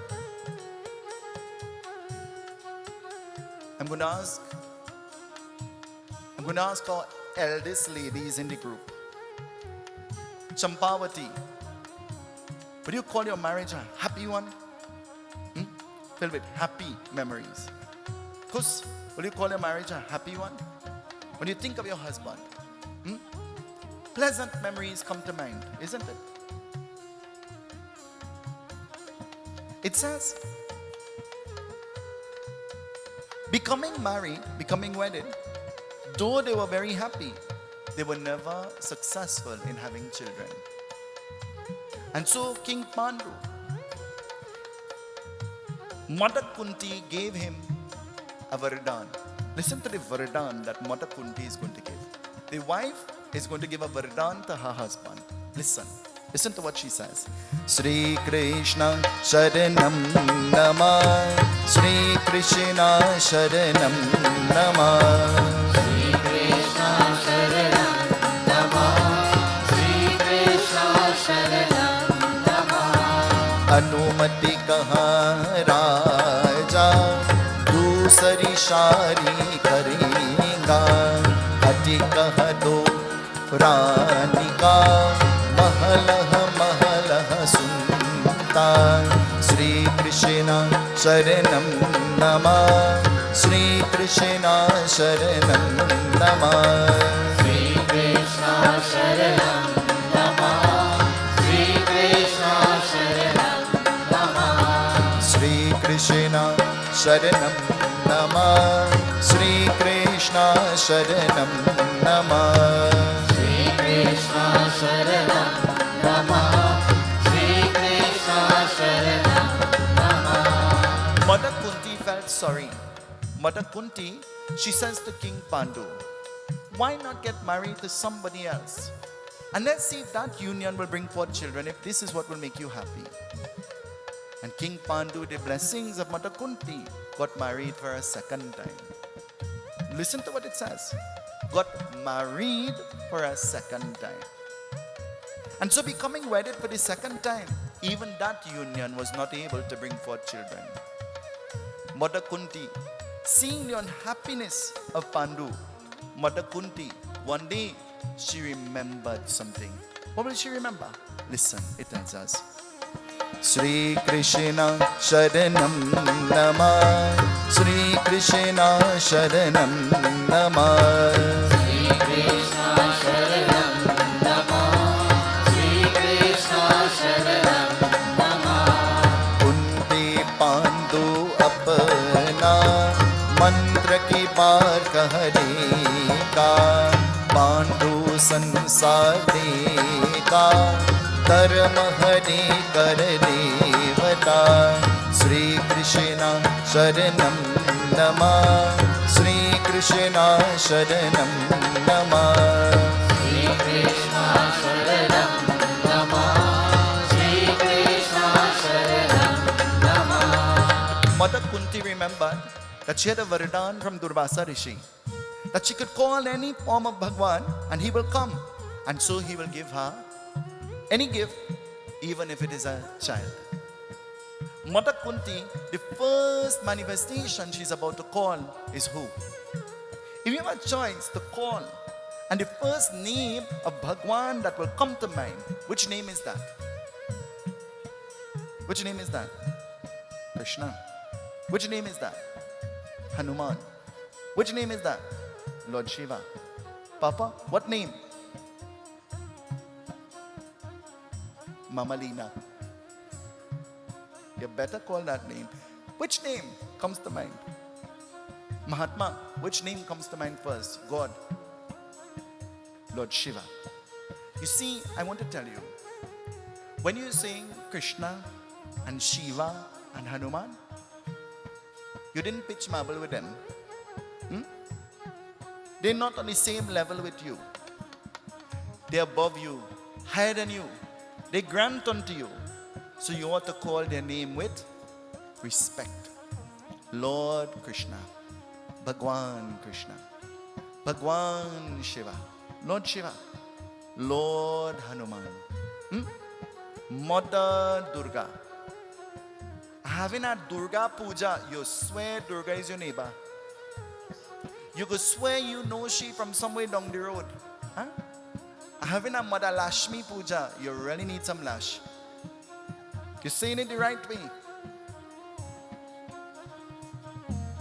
I'm going to ask our eldest ladies in the group. Champavati, would you call your marriage a happy one? Filled with happy memories. Kus, will you call your marriage a happy one? When you think of your husband, pleasant memories come to mind, isn't it? It says, becoming married, becoming wedded, though they were very happy, they were never successful in having children. And so King Pandu, Mother Kunti gave him a Varadan. Listen to the Varadan that Mother Kunti is going to give. The wife is going to give a Varadan to her husband. Listen to what she says. Sri Krishna Sharanam Nama, Sri Krishna Sharanam Nama, Sri Krishna Sharanam Nama, Sri Krishna Sharanam Nama. अनुमति कहाँ राजा दूसरी शादी करेगा, अति कह दो रानी का महलह महलह सुनता. श्री कृष्ण शरणम नमः, श्री कृष्ण शरणम नमः. Sri Krishna Sharanam Nama, Sri Krishna Sharanam Nama. Sri Krishna Sharanam Nama, Sri Krishna Sharanam Nama. Sri Krishna Sharanam Nama, Sri Krishna Sharanam Nama. Mother Kunti felt sorry. Mother Kunti, she says to King Pandu, why not get married to somebody else? And let's see if that union will bring forth children, if this is what will make you happy. And King Pandu, with the blessings of Mother Kunti, got married for a second time. Listen to what it says. Got married for a second time. And so becoming wedded for the second time, even that union was not able to bring forth children. Mother Kunti, seeing the unhappiness of Pandu, Mother Kunti, one day she remembered something. What will she remember? Listen, it tells us. Sri Krishna Sharanam Nama, Sri Krishna Sharanam Nama, Sri Krishna Sharanam Nama, Sri Krishna Sharanam Nama. Kunti Pandu apna mantra ki baar kahega, Pandu sansar dega, धर्म हरे कर देवता. श्री कृष्ण शरणम नमः, श्री कृष्ण शरणम नमः. Sri Krishna Sharanam Nama, Sri Krishna Sharanam Nama. Mother Kunti remembered that she had a Varadan from Durvasa Rishi, that she could call any form of Bhagwan and he will come. And so he will give her any gift, even if it is a child. Mother Kunti, the first manifestation she's about to call is who? If you have a choice to call, and the first name of Bhagwan that will come to mind, which name is that? Which name is that? Krishna. Which name is that? Hanuman. Which name is that? Lord Shiva. Papa, what name? Mamalina. You better call that name. Which name comes to mind? Mahatma. Which name comes to mind first? God. Lord Shiva. You see, I want to tell you, when you sing Krishna and Shiva and Hanuman, you didn't pitch marble with them. They're not on the same level with you. They're above you, higher than you. they grant unto you. So you ought to call their name with respect. Lord Krishna, Bhagwan Krishna, Bhagwan Shiva, Lord Shiva, Lord Hanuman, Mother Durga. Having a Durga Puja, you swear Durga is your neighbor. You could swear you know she from somewhere down the road. Huh? Having a Mother Lashmi Puja, you really need some lash. You're saying it the right way.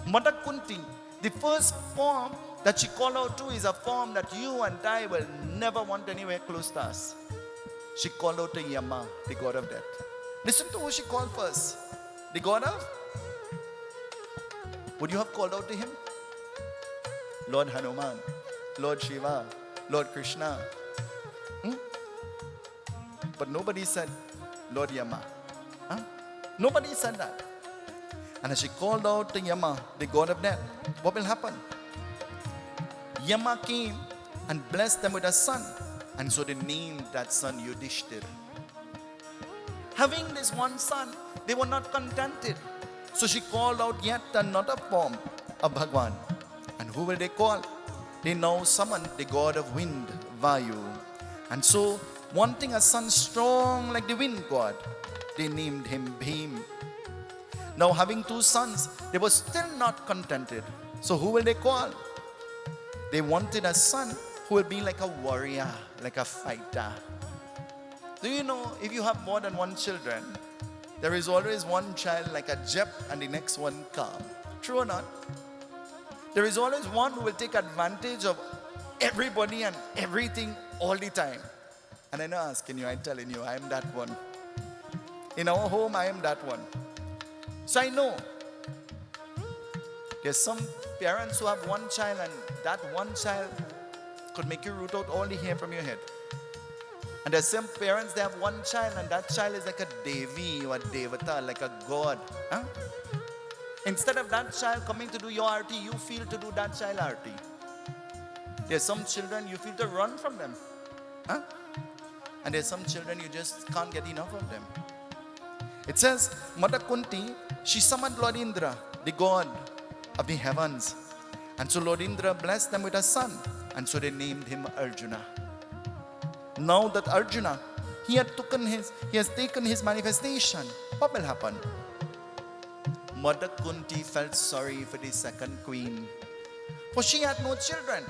Mother Kunti, the first form that she called out to is a form that you and I will never want anywhere close to us. She called out to Yama, the god of death. Listen to who she called first. The god of? Would you have called out to him? Lord Hanuman, Lord Shiva, Lord Krishna. But nobody said Lord Yama. Huh? Nobody said that. And as she called out to Yama, the god of death, what will happen? Yama came and blessed them with a son. And so they named that son Yudhishthir. Having this one son, they were not contented. So she called out yet another form of Bhagwan. And who will they call? They now summoned the god of wind, Vayu. And so, wanting a son strong like the wind god, they named him Bhim. Now having two sons, they were still not contented. So who will they call? They wanted a son who will be like a warrior, like a fighter. Do you know, if you have more than one children, there is always one child like a Jep and the next one calm. True or not? There is always one who will take advantage of everybody and everything all the time. And I'm not asking you, I'm telling you, I am that one. In our home, I am that one. So I know there's some parents who have one child and that one child could make you root out all the hair from your head. And there's some parents, they have one child and that child is like a Devi or a Devata, like a god. Huh? Instead of that child coming to do your arti, you feel to do that child arti. There's some children you feel to run from them. Huh? And there's some children you just can't get enough of them. It says, Mata Kunti, she summoned Lord Indra, the god of the heavens. And so Lord Indra blessed them with a son. And so they named him Arjuna. Now that Arjuna, he has taken his manifestation, what will happen? Mother Kunti felt sorry for the second queen, for she had no children.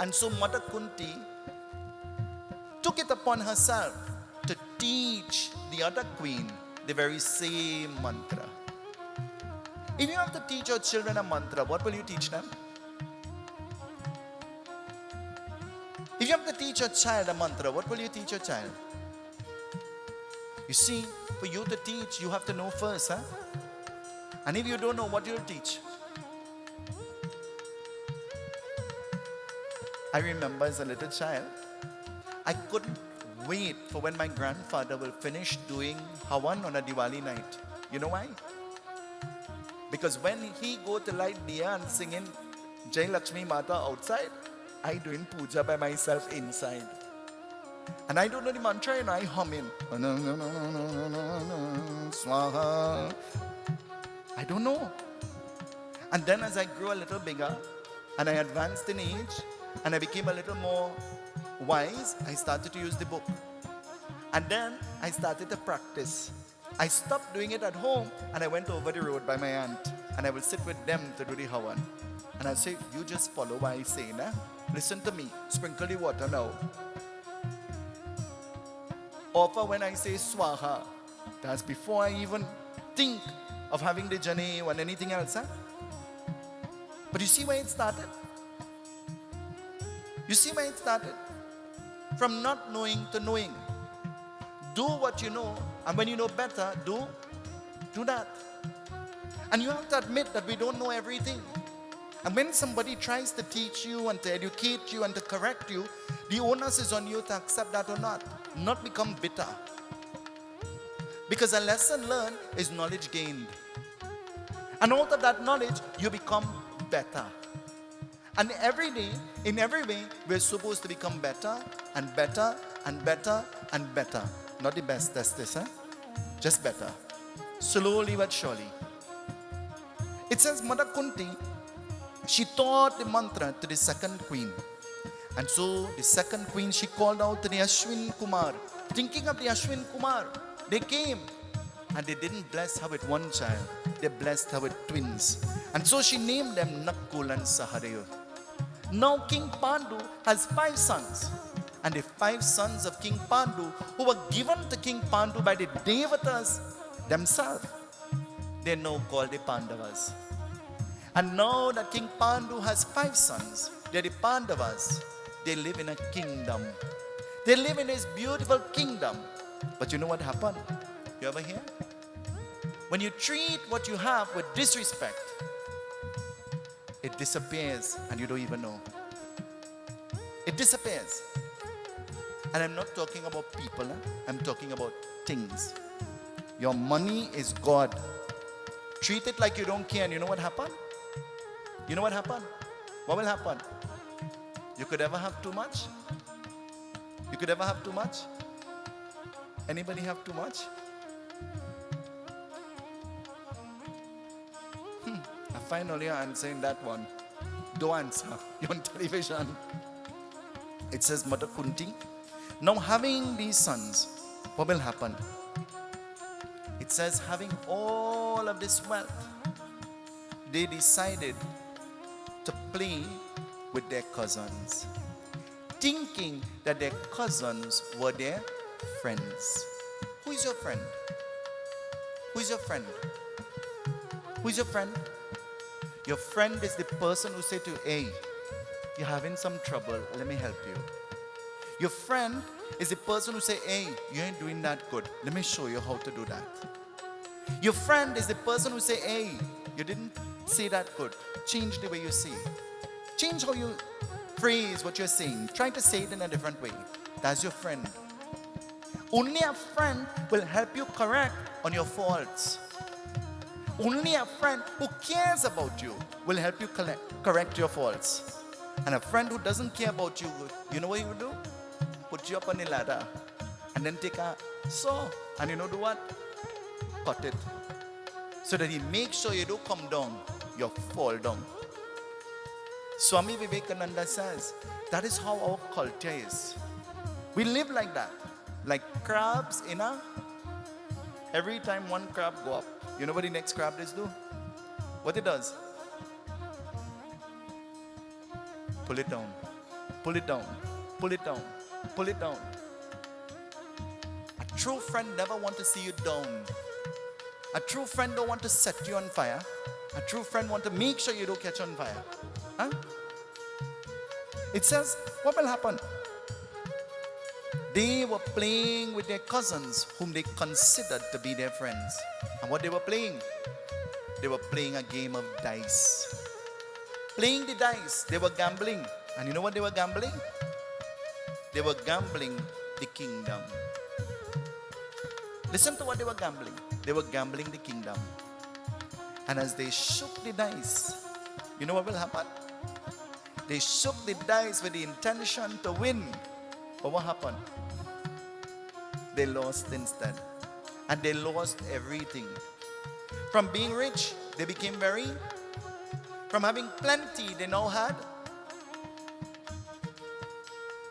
And so Mother Kunti took it upon herself to teach the other queen the very same mantra. If you have to teach your children a mantra, what will you teach them? If you have to teach your child a mantra, what will you teach your child? You see, for you to teach, you have to know first, huh? And if you don't know, what you'll teach? I remember as a little child, I couldn't wait for when my grandfather will finish doing Havan on a Diwali night. You know why? Because when he go to light diya and singing Jai Lakshmi Mata outside, I doing puja by myself inside. And I don't know the mantra and I hum in. Swaha. I don't know. And then as I grew a little bigger and I advanced in age and I became a little more wise, I started to use the book. And then I started to practice. I stopped doing it at home and I went over the road by my aunt and I will sit with them to do the Havan. And I'll say, you just follow what I say, nah? Listen to me. Sprinkle the water now. Offer when I say Swaha. That's before I even think of having the Jane or anything else, huh? But you see where it started? You see where it started? From not knowing to knowing. Do what you know, and when you know better, do that. And you have to admit that we don't know everything. And when somebody tries to teach you and to educate you and to correct you, the onus is on you to accept that or not become bitter. Because a lesson learned is knowledge gained. And out of that knowledge, you become better. And every day, in every way, we're supposed to become better and better and better and better. Not the best, that's this, huh? Just better. Slowly but surely. It says Mother Kunti, she taught the mantra to the second queen. And so the second queen, she called out to the Ashwin Kumar. Thinking of the Ashwin Kumar, they came. And they didn't bless her with one child. They blessed her with twins. And so she named them Nakul and Sahadev. Now King Pandu has 5 sons. And the 5 sons of King Pandu, who were given to King Pandu by the Devatas themselves, they are now called the Pandavas. And now that King Pandu has 5 sons, they are the Pandavas. They live in a kingdom. They live in this beautiful kingdom. But you know what happened? You ever hear? When you treat what you have with disrespect, it disappears and you don't even know. It disappears. And I'm not talking about people, I'm talking about things. Your money is God. Treat it like you don't care, and you know what happened? You know what happened? What will happen? You could ever have too much? You could ever have too much? Anybody have too much? Finally, I'm answering that one. Don't answer. You're on television. It says Mother Kunti. Now having these sons, what will happen? It says having all of this wealth, they decided to play with their cousins, thinking that their cousins were their friends. Who is your friend? Who is your friend? Who is your friend? Your friend is the person who said to you, hey, you're having some trouble, let me help you. Your friend is the person who say, hey, you ain't doing that good, let me show you how to do that. Your friend is the person who say, hey, you didn't say that good, change the way you say. Change how you phrase what you're saying. Try to say it in a different way. That's your friend. Only a friend will help you correct on your faults. Only a friend who cares about you will help you correct your faults. And a friend who doesn't care about you, you know what he would do? Put you up on the ladder and then take a saw and you know do what? Cut it. So that he makes sure you don't come down, you fall down. Swami Vivekananda says, that is how our culture is. We live like that. Like crabs in a... Every time one crab go up, you know what the next crab does do? What it does? Pull it down. Pull it down. Pull it down. Pull it down. A true friend never wants to see you down. A true friend don't want to set you on fire. A true friend wants to make sure you don't catch on fire. Huh? It says, what will happen? They were playing with their cousins whom they considered to be their friends. And what they were playing? They were playing a game of dice. Playing the dice, they were gambling. And you know what they were gambling? They were gambling the kingdom. Listen to what they were gambling. They were gambling the kingdom. And as they shook the dice, you know what will happen? They shook the dice with the intention to win. But what happened? They lost instead. And they lost everything. From being rich, they became very... From having plenty, they now had...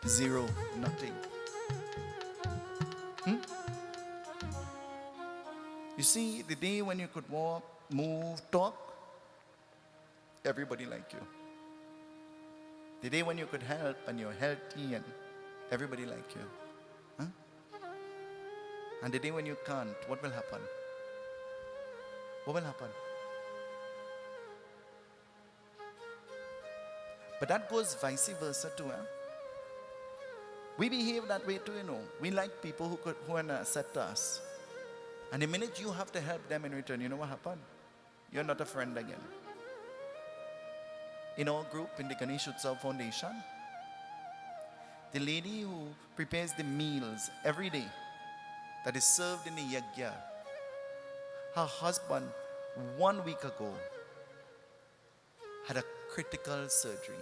zero, nothing. You see, the day when you could walk, move, talk, everybody liked you. The day when you could help and you're healthy and everybody liked you. Huh? And the day when you can't, what will happen? What will happen? But that goes vice versa too. Huh? We behave that way too, you know. We like people who are an asset to us. And the minute you have to help them in return, you know what happened? You're not a friend again. In our group, in the Ganesh Utsav Foundation, the lady who prepares the meals every day that is served in the yagya, her husband 1 week ago had a critical surgery.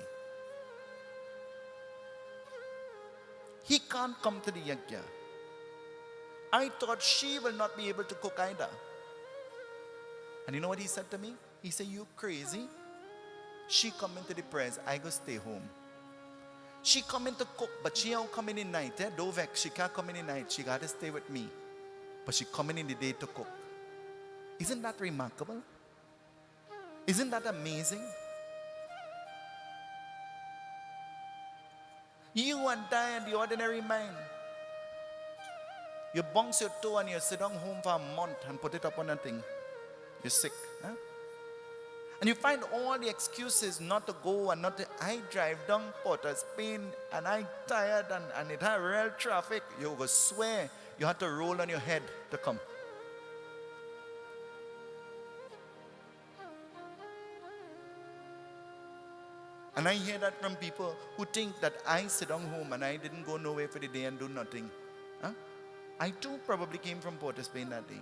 He can't come to the yagya. I thought she will not be able to cook either. And you know what he said to me? He said, you crazy? She come into the prayers, I go stay home. She come in to cook, but she don't come in the night. Don't vex, she can't come in the night. She got to stay with me. But she come in the day to cook. Isn't that remarkable? Isn't that amazing? You and I and the ordinary mind. You bounce your toe and you sit down home for a month and put it up on a thing. You're sick. Huh? And you find all the excuses not to go and not to. I drive down Port of Spain and I'm tired and it had real traffic. You will swear you had to roll on your head to come. And I hear that from people who think that I sit down home and I didn't go nowhere for the day and do nothing. Huh? I too probably came from Port of Spain that day.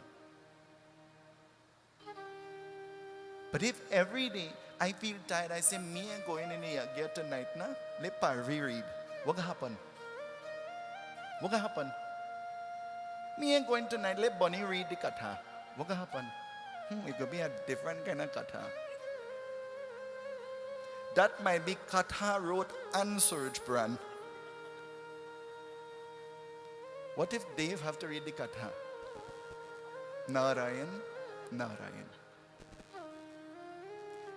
But if every day I feel tired, I say, me and going in the Yagna tonight, na? Let Parvi read. What will happen? What will happen? Me and going tonight, let Bonnie read the katha. What will happen? It could be a different kind of katha. That might be Katha wrote and Suraj Puran. What if Dave have to read the Katha? Narayan, Narayan.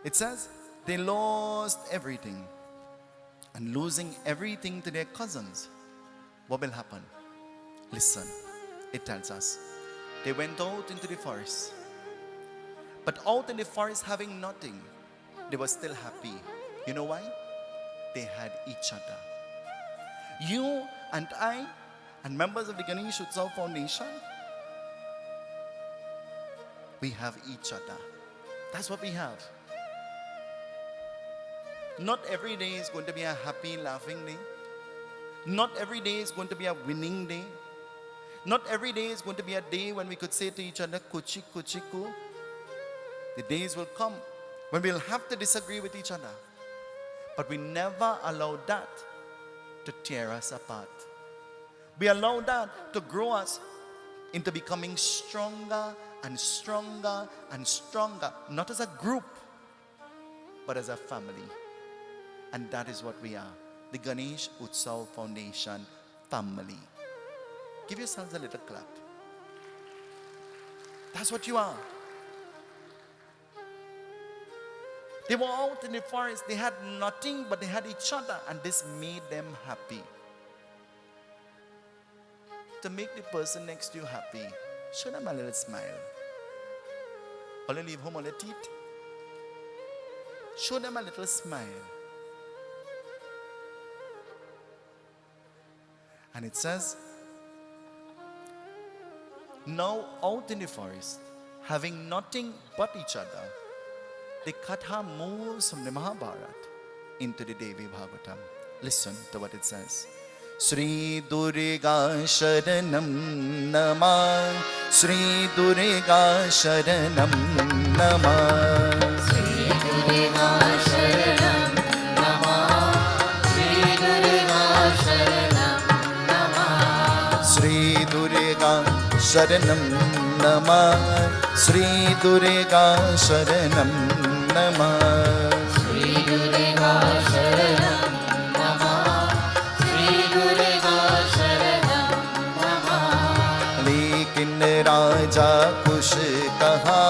It says they lost everything. And losing everything to their cousins, what will happen? Listen, it tells us. They went out into the forest. But out in the forest having nothing, they were still happy. You know why? They had each other. You and I and members of the Ganesh Utsav Foundation, we have each other. That's what we have. Not every day is going to be a happy, laughing day. Not every day is going to be a winning day. Not every day is going to be a day when we could say to each other, kuchi, kuchi, ku. The days will come when we'll have to disagree with each other. But we never allow that to tear us apart. We allow that to grow us into becoming stronger and stronger and stronger. Not as a group, but as a family. And that is what we are. The Ganesh Utsav Foundation family. Give yourselves a little clap. That's what you are. They were out in the forest. They had nothing, but they had each other. And this made them happy. To make the person next to you happy, show them a little smile. Or leave home on the teeth. Show them a little smile. And it says, now out in the forest, having nothing but each other, the Katha moves from the Mahabharata into the Devi Bhagavatam. Listen to what it says. Sri Durga Sharanam Nama, Sri Durga Sharanam Nama, Sri Durga Sharanam Nama, Sri Durga Sharanam Nama, Sri Durga Sharanam Nama, Sri Durga Sharanam Nama, Sri Durga Sharanam Nama, Sri Durga Sharanam Nama. लेकिन राजा कुश कहा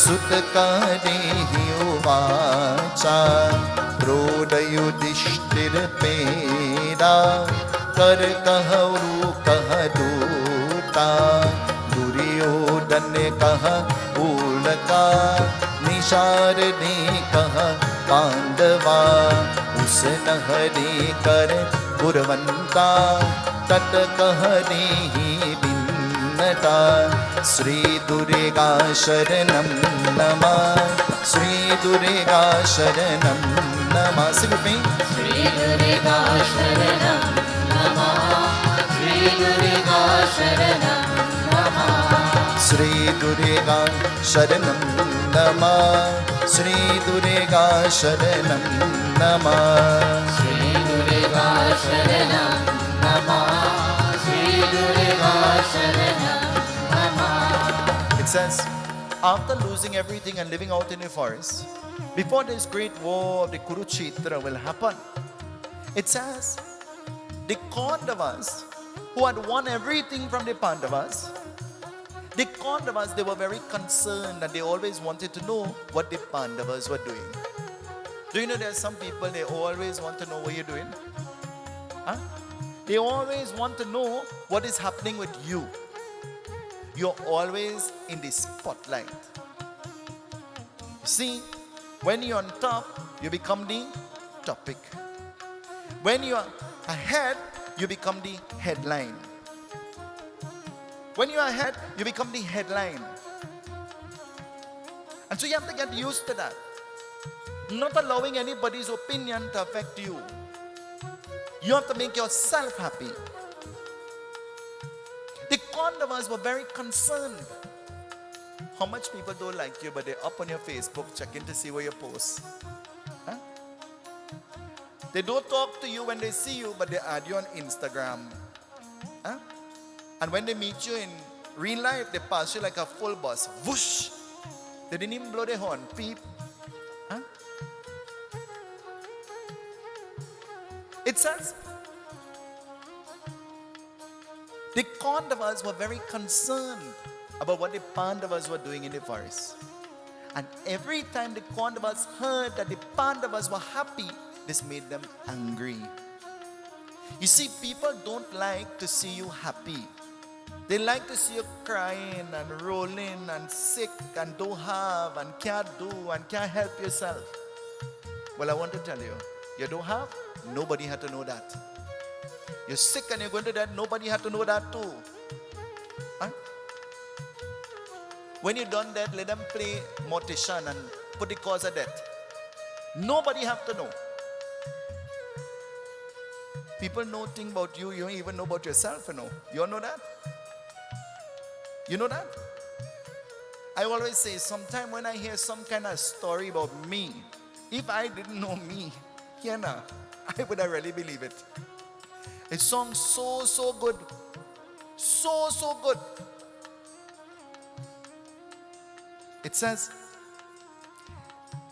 सुत का देहि उवाचा क्रोध युधिष्ठिर पेरा कर कहरु कह दूता दुर्योधन कह उलका निशार ने कह पांडवा उस नहरे कर गुरवंता तट कहरे ही बिन्नता श्री दुर्गा शरणम नमः श्री दुर्गा शरणम नमः सिर्फ Sri Durga Sharanam Nama, Sri Durga Sharanam Nama, Shri Durga शरणम नमः श्री दुर्गा शरणम नमः Sri Durga Sharanam Nama, Sri Durga Sharanam says, after losing everything and living out in the forest, before this great war of the Kurukshetra will happen, it says, the Pandavas, who had won everything from the Pandavas, they were very concerned and they always wanted to know what the Pandavas were doing. Do you know there are some people, they always want to know what you're doing? Huh? They always want to know what is happening with you. You're always in the spotlight. You see, when you're on top, you become the topic. When you're ahead, you become the headline. When you're ahead, you become the headline. And so you have to get used to that. Not allowing anybody's opinion to affect you. You have to make yourself happy. The Pandavas were very concerned. How much people don't like you, but they're up on your Facebook checking to see where you post. Huh? They don't talk to you when they see you, but they add you on Instagram. Huh? And when they meet you in real life, they pass you like a full bus. Whoosh! They didn't even blow their horn. Peep. Huh? It says, the Pandavas were very concerned about what the Pandavas were doing in the forest. And every time the Pandavas heard that the Pandavas were happy, this made them angry. You see, people don't like to see you happy. They like to see you crying and rolling and sick and don't have and can't do and can't help yourself. Well, I want to tell you, you don't have, nobody had to know that. You're sick and you're going to die, nobody had to know that too. Huh? When you're done that, let them play mortician and put the cause of death. Nobody have to know. People know things about you, you don't even know about yourself, you know. You all know that? You know that? I always say, sometime when I hear some kind of story about me, if I didn't know me, I would have really believe it. It sounds so good. So good. It says,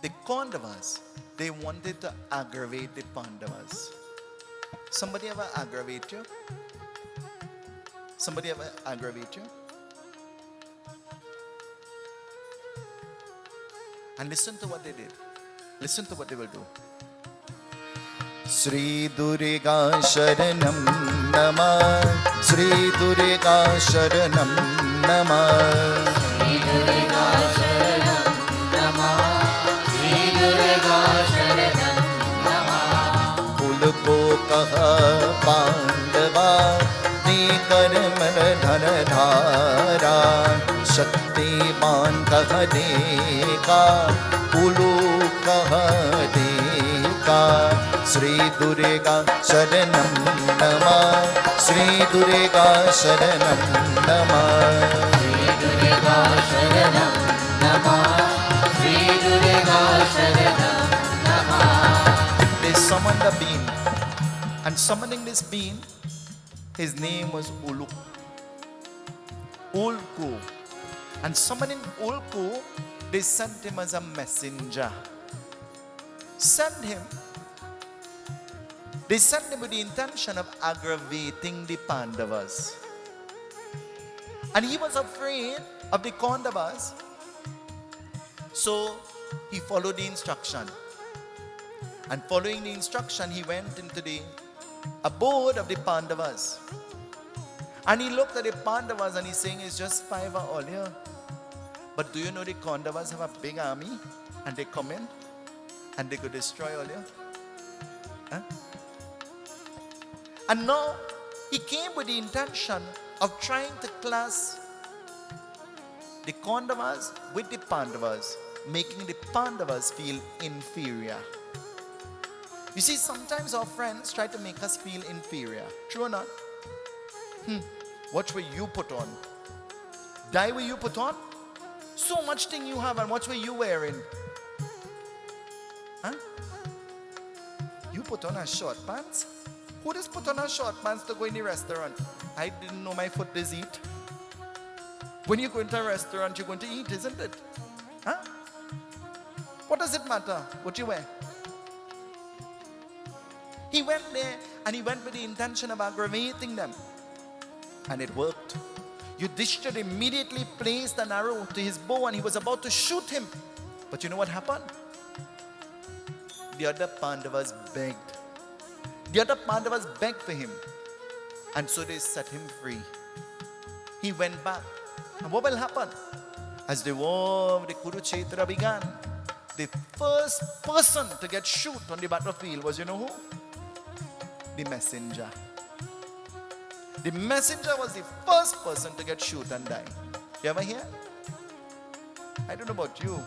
the Pandavas, they wanted to aggravate the Pandavas. Somebody ever aggravate you? Somebody ever aggravate you? And listen to what they did. Listen to what they will do. Sri Durga Sharanam Namah, Sri Durga Sharanam Namah, Sri Durga Sharanam Namah, Sri Durga Sharanam Namah. Kul ko kaha Pandava, Ni karmal dhan dhara, Shaktiman kaha deka, Kulu kaha deka. Sri Durga Sharanam Namah, Sri Durga Sharanam Namah, Sri Durga Sharanam Namah, Sri Durga Sharanam Namah. They summoned a being, and summoning this being, his name was Ulku. And summoning Ulku, they sent him as a messenger. They sent him with the intention of aggravating the Pandavas. And he was afraid of the Pandavas. So he followed the instruction. And following the instruction, he went into the abode of the Pandavas. And he looked at the Pandavas and he's saying, it's just 5 are all here. But do you know the Pandavas have a big army? And they come in and they could destroy all here. Huh? And now he came with the intention of trying to class the Pandavas with the Pandavas, making the Pandavas feel inferior. You see, sometimes our friends try to make us feel inferior. True or not? Watch what you put on. Die what you put on. So much thing you have and watch what you wearing. Huh? You put on a short pants? Who just put on a short pants to go in the restaurant? I didn't know my foot is eat. When you go into a restaurant, you're going to eat, isn't it? Huh? What does it matter what you wear? He went there and he went with the intention of aggravating them. And it worked. Yudhishthira immediately placed an arrow to his bow and he was about to shoot him. But you know what happened? The other Pandavas begged. The other Pandavas begged for him. And so they set him free. He went back. And what will happen? As the war of the Kurukshetra began, the first person to get shot on the battlefield was, you know who? The messenger. The messenger was the first person to get shot and die. You ever hear? I don't know about you.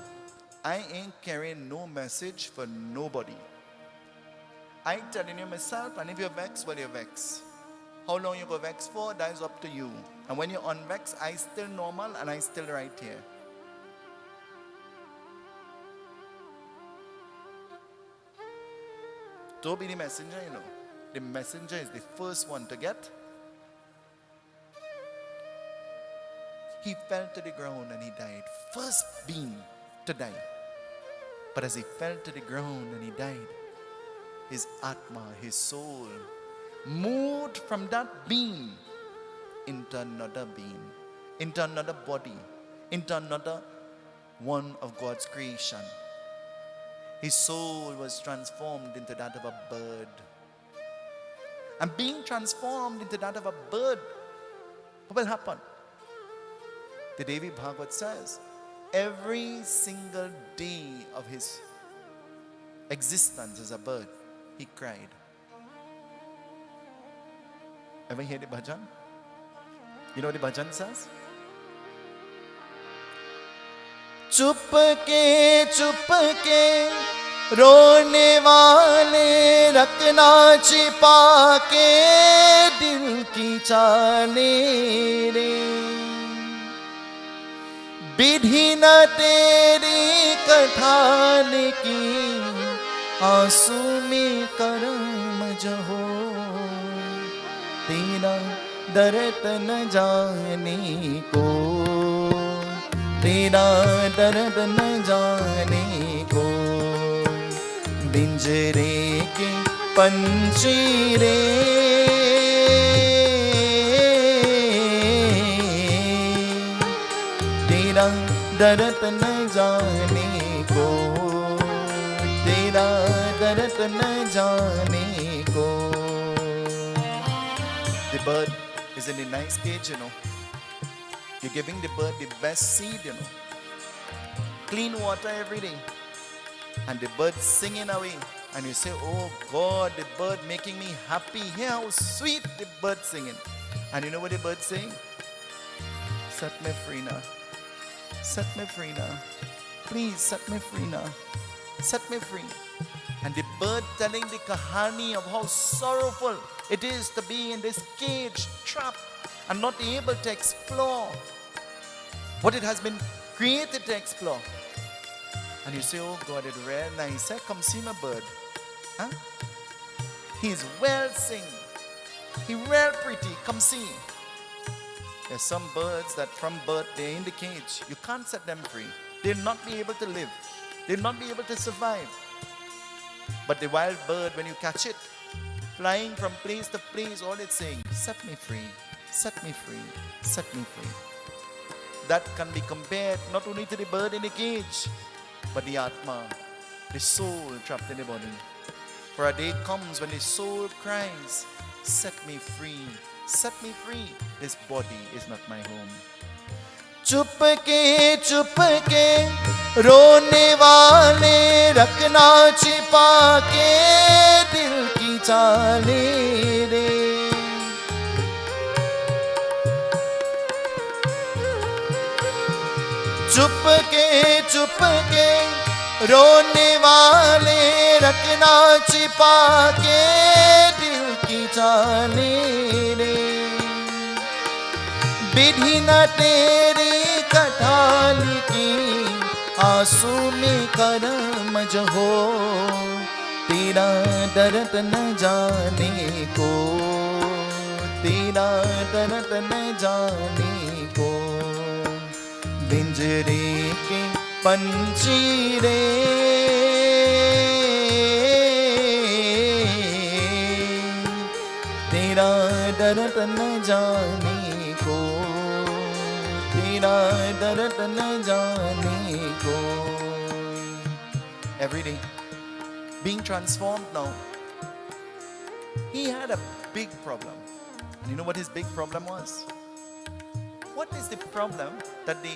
I ain't carrying no message for nobody. I ain't telling you myself, and if you're vexed, well, you're vexed. How long you go vex for, that is up to you. And when you're unvexed, I still normal and I still right here. Don't be the messenger, you know. The messenger is the first one to get. He fell to the ground and he died. First being to die. But as he fell to the ground and he died, his Atma, his soul, moved from that being into another being, into another body, into another one of God's creation. His soul was transformed into that of a bird. And being transformed into that of a bird, what will happen? The Devi Bhagavad says, every single day of his existence as a bird, he cried. Ever hear the bhajan? You know what the bhajan says? Chupke, chupke, रोने वाले रखना छिपा के दिल की चाले रे विधि न तेरी कठाल की आंसू में करम जहो तेरा दर्द न जाने को तेरा दर्द न जाने को बिंजरे के पंछी रे तेरा दर्द न जाने को तेरा दर्द न जाने को. The bird is in a nice cage, you know. You're giving the bird the best seed, you know. Clean water every day. And the bird singing away. And you say, oh God, the bird making me happy. Hear how sweet the bird singing. And you know what the bird saying? Set me free now. Set me free now. Please set me free now. Set me free. And the bird telling the kahani of how sorrowful it is to be in this cage, trapped, and not able to explore what it has been created to explore. And you say, oh God, it's real nice. Come see my bird. Huh? He's well sing. He real pretty. Come see. There's some birds that from birth they're in the cage. You can't set them free. They'll not be able to live. They'll not be able to survive. But the wild bird, when you catch it, flying from place to place, all it's saying, set me free, set me free, set me free. That can be compared not only to the bird in the cage, but the Atma, the soul trapped in the body. For a day comes when the soul cries, set me free, set me free. This body is not my home. Chupke Chupke रोने वाले रखना छिपा के दिल की चाले रे चुपके चुपके रोने वाले रखना छिपा के दिल की चाले रे विधि न तेरी कठाल की आंसू में करम जहो तेरा दर्द न जाने को तेरा दर्द न जाने को पिंजरे के पंछी रे तेरा दर्द न जाने को, तेरा दर्द न जाने को. Every day being transformed now. He had a big problem. And you know what his big problem was? What is the problem that the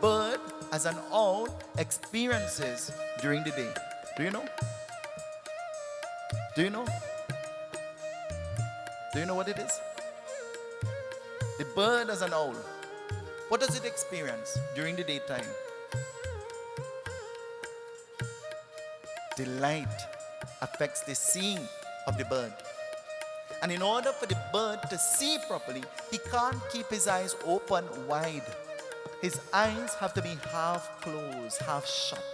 bird as an owl experiences during the day? Do you know? Do you know? Do you know what it is? The bird as an owl. What does it experience during the daytime? The light affects the seeing of the bird. And in order for the bird to see properly, he can't keep his eyes open wide. His eyes have to be half closed, half shut.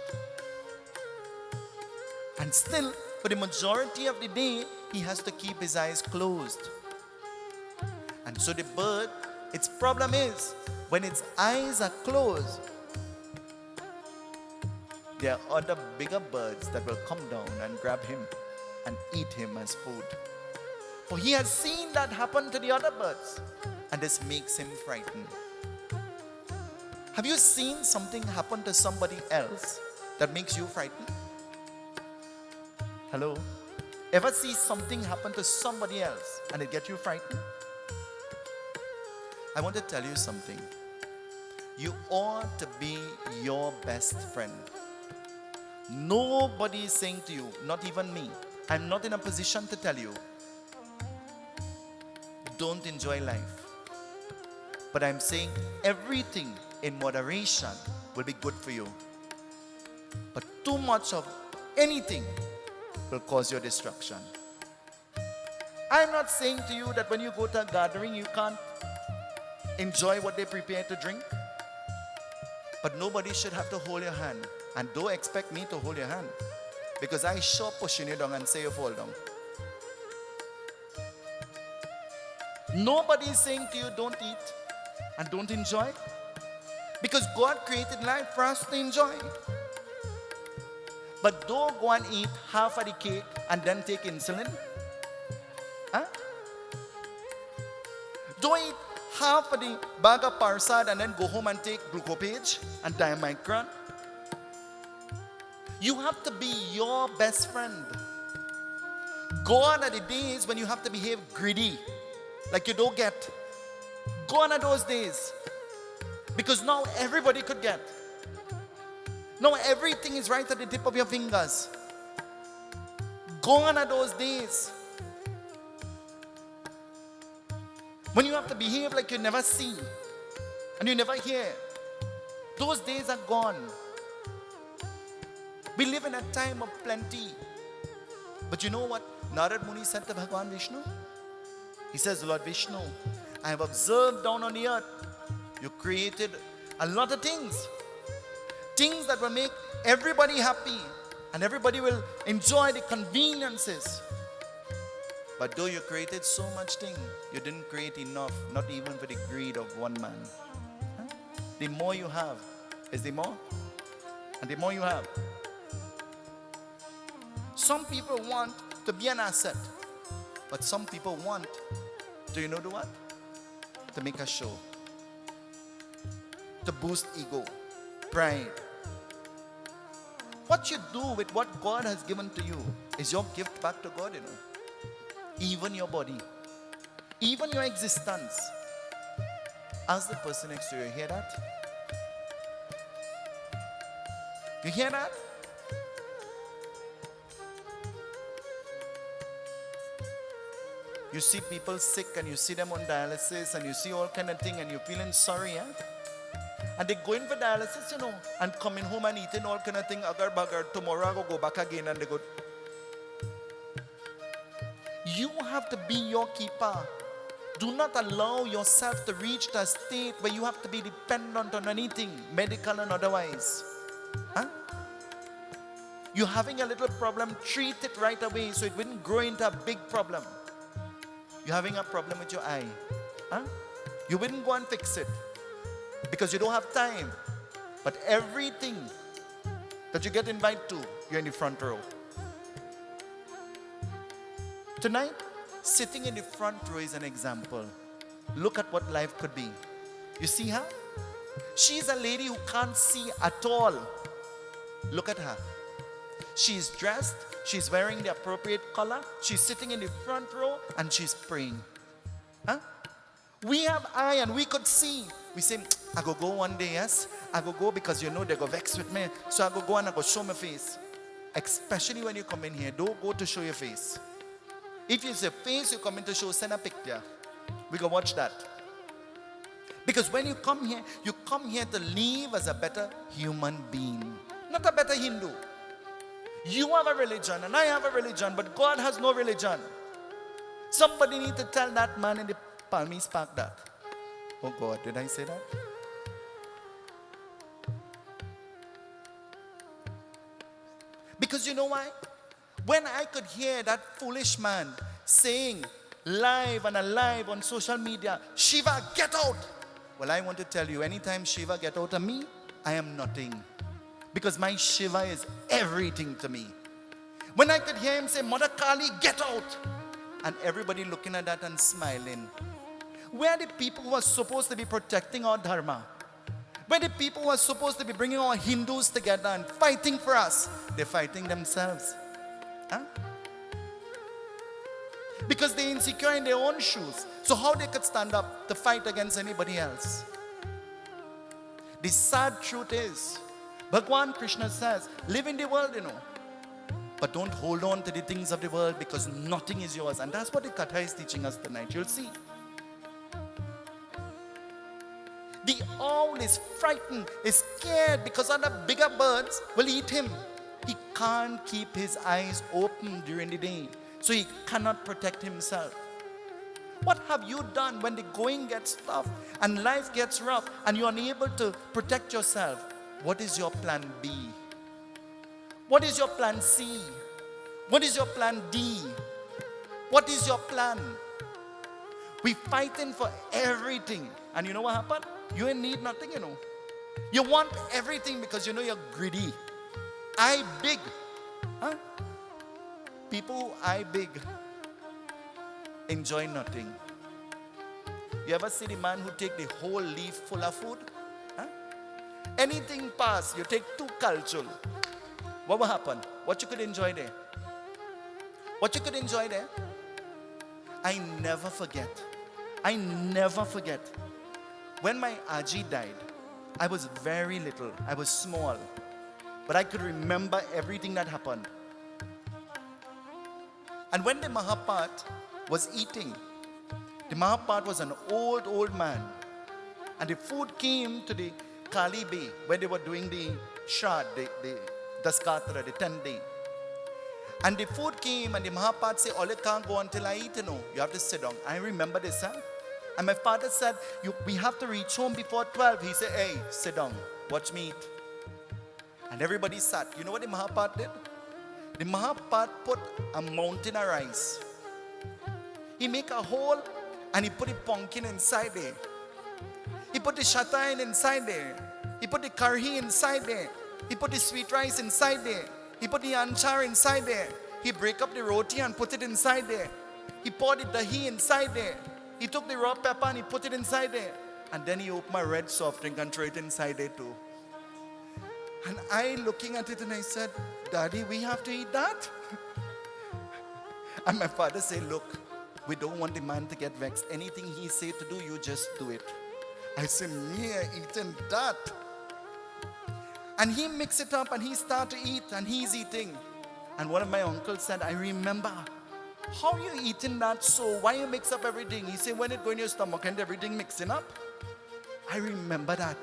And still, for the majority of the day, he has to keep his eyes closed. And so the bird, its problem is, when its eyes are closed, there are other bigger birds that will come down and grab him and eat him as food. For he has seen that happen to the other birds, and this makes him frightened. Have you seen something happen to somebody else that makes you frightened? Hello? Ever see something happen to somebody else and it gets you frightened? I want to tell you something. You ought to be your best friend. Nobody is saying to you, not even me, I'm not in a position to tell you, don't enjoy life. But I'm saying everything in moderation will be good for you. But too much of anything will cause your destruction. I'm not saying to you that when you go to a gathering, you can't enjoy what they prepare to drink. But nobody should have to hold your hand. And don't expect me to hold your hand, because I sure pushing you down and say you fall down. Nobody is saying to you don't eat and don't enjoy, because God created life for us to enjoy. But don't go and eat half of the cake and then take insulin. Huh? Don't eat half of the bag of parsad and then go home and take glucopage and diamicron. You have to be your best friend. Gone are the days when you have to behave greedy, like you don't get. Gone are those days. Because now everybody could get. Now everything is right at the tip of your fingers. Gone are those days when you have to behave like you never see and you never hear. Those days are gone. We live in a time of plenty. But you know what Narad Muni said to Bhagavan Vishnu? He says, Lord Vishnu, I have observed down on the earth, you created a lot of things. Things that will make everybody happy and everybody will enjoy the conveniences. But though you created so much thing, you didn't create enough, not even for the greed of one man. Huh? The more you have is the more, and the more you have. Some people want to be an asset, but some people want, do you know the what? To make a show, to boost ego, pride. What you do with what God has given to you is your gift back to God, you know. Even your body, even your existence. Ask the person next to you, you hear that? You hear that? You see people sick and you see them on dialysis and you see all kind of thing and you're feeling sorry, eh? And they go in for dialysis, you know, and coming home and eating all kind of thing, agar bagar, tomorrow I go back again and they go. You have to be your keeper. Do not allow yourself to reach a state where you have to be dependent on anything, medical and otherwise. Huh? You're having a little problem, treat it right away so it wouldn't grow into a big problem. You're having a problem with your eye. Huh? You wouldn't go and fix it. because you don't have time. But everything that you get invited to, you're in the front row. Tonight, sitting in the front row is an example. Look at what life could be. You see her? She's a lady who can't see at all. Look at her. She's dressed, she's wearing the appropriate color, she's sitting in the front row and she's praying. Huh? We have eye and we could see. We say, I go one day, yes? I go because you know they go vex with me. So I go and I go show my face. Especially when you come in here, don't go to show your face. If you say face, you come in to show, send a picture. We go watch that. Because when you come here to live as a better human being, not a better Hindu. You have a religion and I have a religion, but God has no religion. Somebody need to tell that man in the Palmies Park that. Oh God, did I say that? Because you know why? When I could hear that foolish man saying live and alive on social media, Shiva, get out. Well, I want to tell you, anytime Shiva get out of me, I am nothing. Because my Shiva is everything to me. When I could hear him say, Mother Kali, get out. And everybody looking at that and smiling. Where are the people who are supposed to be protecting our dharma? Where are the people who are supposed to be bringing our Hindus together and fighting for us? They're fighting themselves. Huh? Because they're insecure in their own shoes. So how they could stand up to fight against anybody else? The sad truth is, Bhagwan Krishna says, live in the world, but don't hold on to the things of the world because nothing is yours. And that's what the Katha is teaching us tonight. You'll see. The owl is frightened, is scared because other bigger birds will eat him. He can't keep his eyes open during the day, so he cannot protect himself. What have you done when the going gets tough and life gets rough and you're unable to protect yourself? What is your plan B? What is your plan C? What is your plan D? What is your plan? We're fighting for everything. And you know what happened? You ain't need nothing, You want everything because you know you're greedy. I big. Huh? People who I big enjoy nothing. You ever see the man who take the whole leaf full of food? Huh? Anything pass, you take 2 culture. What will happen? What you could enjoy there? What you could enjoy there? I never forget. When my Aji died, I was very little. I was small. But I could remember everything that happened. And when the Mahapat was eating, the Mahapat was an old man. And the food came to the Kali Bay where they were doing the Shad, the Daskatra, the 10th day. And the food came and the Mahapat said, "Ole can't go until I eat, You have to sit down." I remember this, And my father said, we have to reach home before 12. He said, "Hey, sit down. Watch me eat." And everybody sat. You know what the Mahapat did? The Mahapat put a mountain of rice. He make a hole and he put the pumpkin inside there. He put the shatain inside there. He put the curry inside there. He put the sweet rice inside there. He put the anchar inside there. He break up the roti and put it inside there. He poured the dahi inside there. He took the raw pepper and he put it inside there. And then he opened my red soft drink and threw it inside there too. And I looking at it and I said, "Daddy, we have to eat that?" And my father said, "Look, we don't want the man to get vexed. Anything he say to do, you just do it." I said, "Me, I eating that." And he mixed it up and he started to eat and he's eating. And one of my uncles said, "I remember, how you eating that so? Why you mix up everything?" He said, "When it go in your stomach and everything mixing up." I remember that.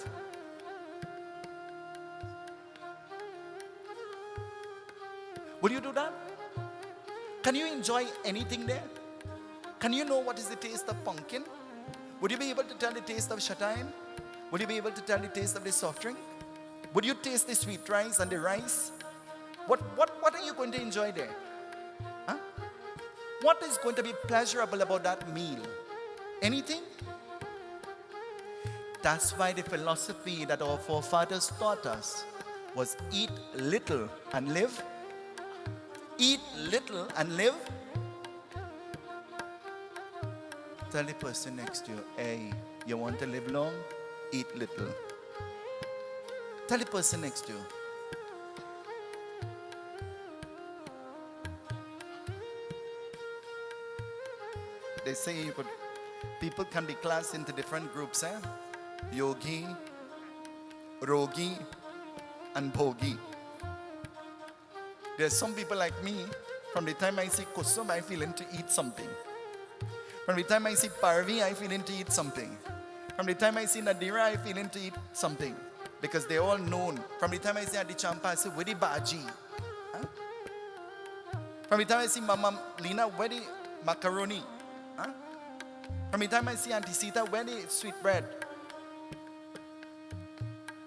Would you do that? Can you enjoy anything there? Can you know what is the taste of pumpkin? Would you be able to tell the taste of shatain? Would you be able to tell the taste of the soft drink? Would you taste the sweet rice and the rice? What are you going to enjoy there? Huh? What is going to be pleasurable about that meal? Anything? That's why the philosophy that our forefathers taught us was eat little and live. Eat little and live. Tell the person next to you, hey, you want to live long? Eat little. Tell the person next to you. They say people can be classed into different groups, eh? Yogi, Rogi, and Bhogi. There's some people like me, from the time I see Kusum, I feel to eat something. From the time I see Parvi, I feel to eat something. From the time I see Nadira, I feel to eat something. Because they're all known. From the time I see Adi Champa, I say, where the Baji? Huh? From the time I see Mama Lina, where the macaroni? Huh? From the time I see Auntie Sita, where the sweet bread?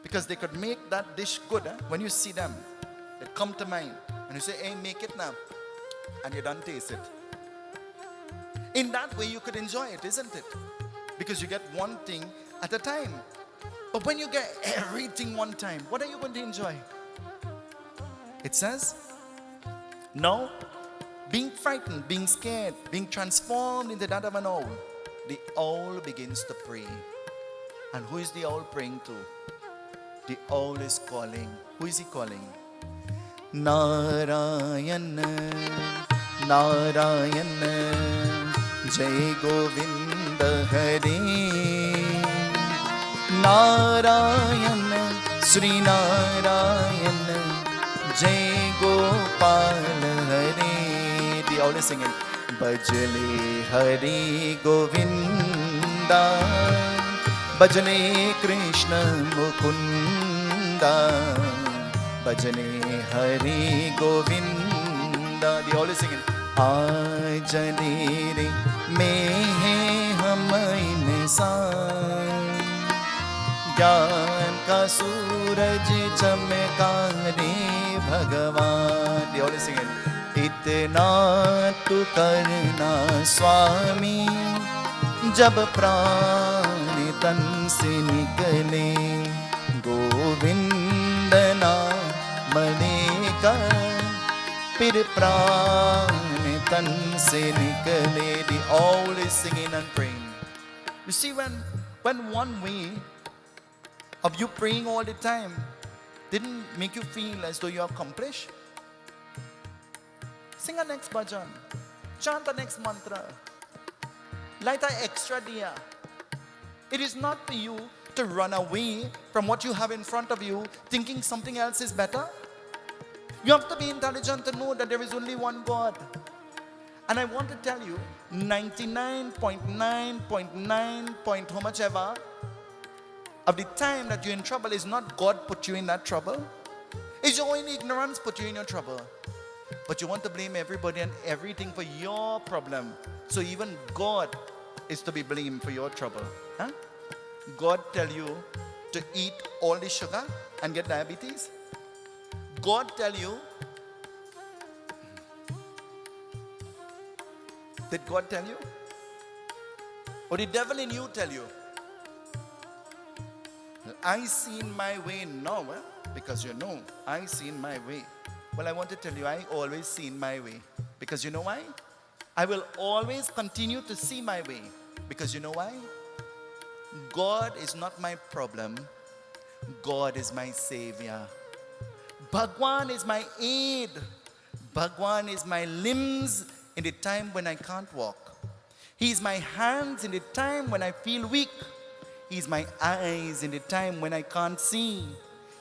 Because they could make that dish good. Huh? When you see them, they come to mind. And you say, hey, make it now. And you don't taste it. In that way, you could enjoy it, isn't it? Because you get one thing at a time. But when you get everything one time, what are you going to enjoy? It says, no, being frightened, being scared, being transformed into that of an owl, the owl begins to pray. And who is the owl praying to? The owl is calling. Who is he calling? Narayana, Narayana, Jai Govinda Hare. Narayana, Sri Narayana, Jai Gopal Hare. The owl is singing, Bhajale Hari Govinda, Bhajale Krishna Mukunda, Bhajane Hari Govinda. The owl is singing, Aaj Anere mein hai hum insan, Gyan ka suraj chamka re Bhagavan. The owl is singing, Itna tu karna Swami, jab praan tan se nikale, Govinda naam leka, pir praan tan se nikale. The owl is singing and praying. You see, when one way of you praying all the time didn't make you feel as though you accomplished, sing a next bhajan, chant the next mantra, light an extra diya. It is not for you to run away from what you have in front of you, thinking something else is better. You have to be intelligent to know that there is only one God. And I want to tell you, 99.9 how much ever of the time that you're in trouble is not God put you in that trouble. It's your own ignorance put you in your trouble. But you want to blame everybody and everything for your problem. So even God is to be blamed for your trouble. Huh? God tell you to eat all the sugar and get diabetes? God tell you? Did God tell you? Or the devil in you tell you? I seen my way now, because you know, I seen my way. Well, I want to tell you, I always seen my way. Because you know why? I will always continue to see my way. Because you know why? God is not my problem. God is my savior. Bhagwan is my aid. Bhagwan is my limbs in the time when I can't walk. He is my hands in the time when I feel weak. He is my eyes in the time when I can't see.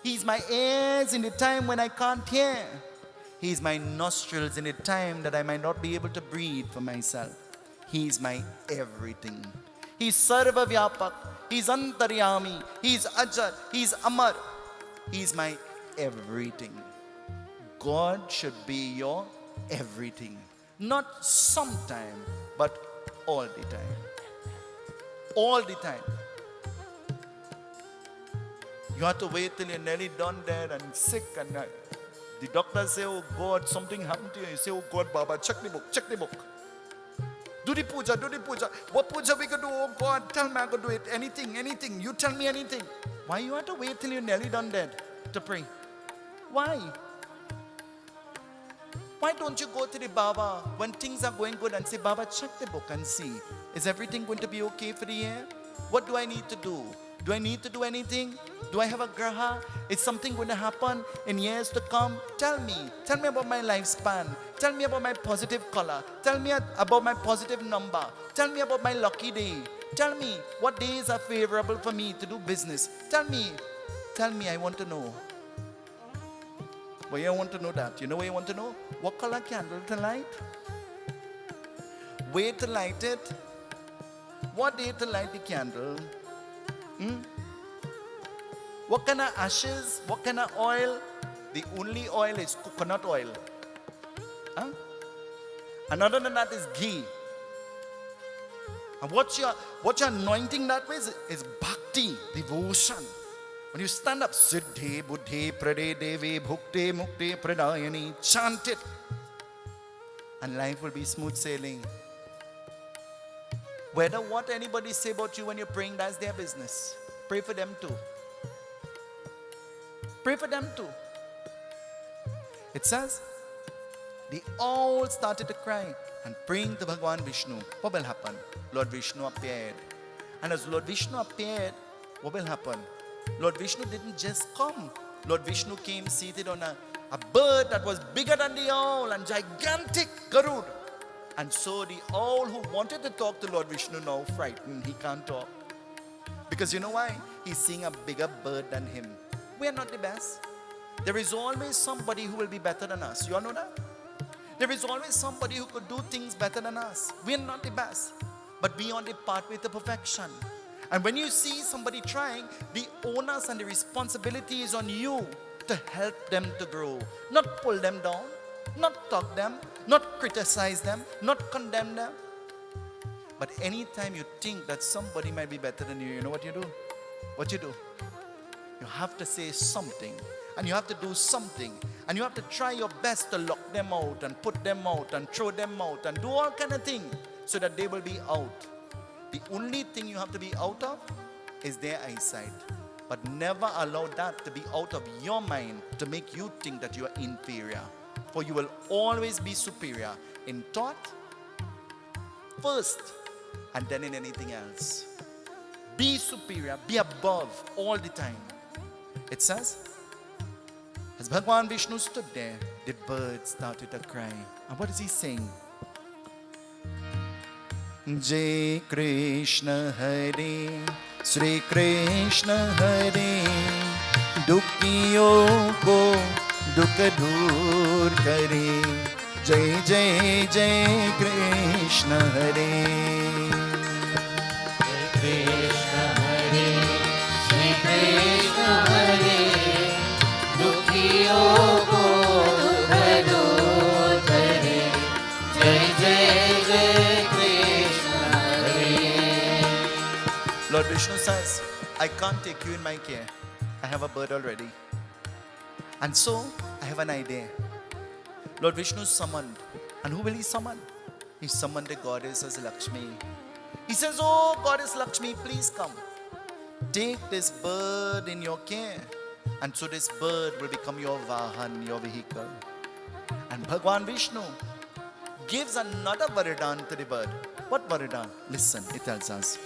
He is my ears in the time when I can't hear. He is my nostrils in the time that I might not be able to breathe for myself. He is my everything. He is Sarva Vyapak. He is Antaryami. He is Ajar. He is Amar. He is my everything. God should be your everything. Not sometime, but all the time. All the time. You have to wait till you're nearly done there and sick and the doctor say, oh God, something happened to you. You say, oh God, Baba, check the book, check the book. Do the puja, do the puja. What puja we could do? Oh God, tell me I could do it. Anything, anything. You tell me anything. Why you have to wait till you're nearly done dead to pray? Why? Why don't you go to the Baba when things are going good and say, Baba, check the book and see. Is everything going to be okay for the year? What do I need to do? Do I need to do anything? Do I have a graha? Is something going to happen in years to come? Tell me. Tell me about my lifespan. Tell me about my positive color. Tell me about my positive number. Tell me about my lucky day. Tell me what days are favorable for me to do business. Tell me, I want to know. Why you want to know that? You know why you want to know? What color candle to light? Where to light it? What day to light the candle? What kind of ashes? What kind of oil? The only oil is coconut oil. Huh? And other than that is ghee. And what you're anointing that with is bhakti, devotion. When you stand up, Siddhi, Buddhi, Prade, Devi, Bhukti, Mukti, Pradayani, chant it. And life will be smooth sailing. Whether what anybody say about you when you're praying, that's their business. Pray for them too. Pray for them too. It says, they all started to cry and praying to Bhagwan Vishnu. What will happen? Lord Vishnu appeared. And as Lord Vishnu appeared, what will happen? Lord Vishnu didn't just come. Lord Vishnu came seated on a bird that was bigger than the owl and gigantic, Garud. And so the owl who wanted to talk to Lord Vishnu now frightened. He can't talk. Because you know why? He's seeing a bigger bird than him. We are not the best. There is always somebody who will be better than us. You all know that? There is always somebody who could do things better than us. We are not the best. But we are on the pathway to perfection. And when you see somebody trying, the onus and the responsibility is on you to help them to grow. Not pull them down, not talk them, not criticize them, not condemn them. But anytime you think that somebody might be better than you, you know what you do? What you do? You have to say something. And you have to do something. And you have to try your best to lock them out and put them out and throw them out and do all kind of things so that they will be out. The only thing you have to be out of is their eyesight. But never allow that to be out of your mind to make you think that you are inferior. For you will always be superior in thought first and then in anything else. Be superior, be above all the time. It says, as Bhagwan Vishnu stood there, the bird started to cry. And what is he saying? Jai Krishna Hare, Sri Krishna Hare, Dukhiyon ko dukh dur kare. Jai Jai Jai Krishna Hare. Krishna Hare, Shri Krishna Hare, Dukhiyon ko dukh dur kare. Jai Jai Jai Krishna Hare. Lord Vishnu says, I can't take you in my care. I have a bird already. And so, I have an idea. Lord Vishnu summoned. And who will he summon? He summoned the goddess as Lakshmi. He says, oh, goddess Lakshmi, please come. Take this bird in your care. And so this bird will become your vahan, your vehicle. And Bhagwan Vishnu gives another Varadan to the bird. What Varadan? Listen, it tells us.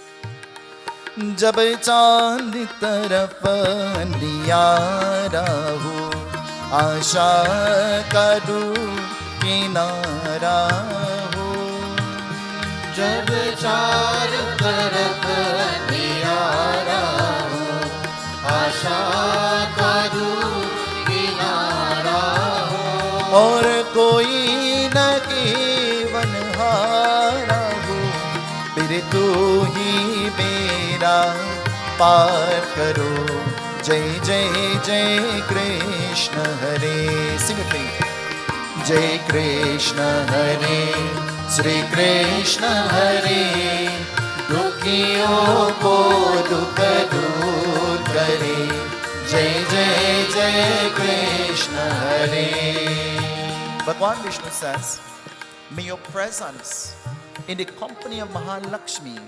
जब चांद तरफ अंधियारा हो आशा करूं किनारा हो जब चार तरफ अंधियारा हो आशा का दूर किनारा हो और कोई न केवन हारा हो फिर तू ही मेरा पार करो जय जय जय कृष्ण हरे सिंग इट जय कृष्ण हरे श्री कृष्ण हरे दुखियों को दुख दूर करे जय जय जय कृष्ण हरे. Bhagwan Vishnu says, may your presence In the company of Mahalakshmi,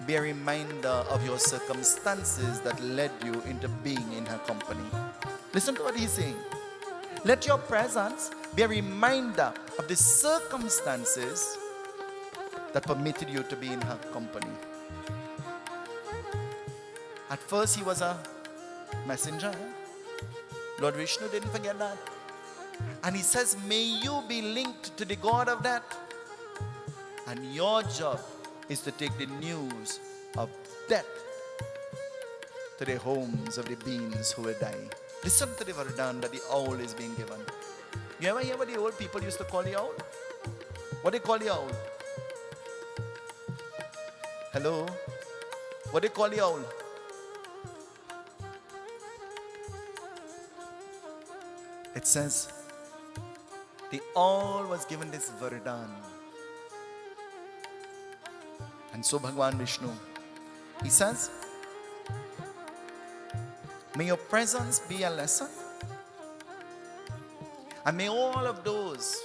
be a reminder of your circumstances that led you into being in her company. Listen to what he's saying. Let your presence be a reminder of the circumstances that permitted you to be in her company. At first, he was a messenger. Lord Vishnu didn't forget that. And he says, may you be linked to the God of that. And your job is to take the news of death to the homes of the beings who will die. Listen to the Vardhan that the owl is being given. You ever hear what the old people used to call the owl? What do they call the owl? Hello? What do they call the owl? It says, the owl was given this Vardhan. And so Bhagwan Vishnu, he says, may your presence be a lesson. And may all of those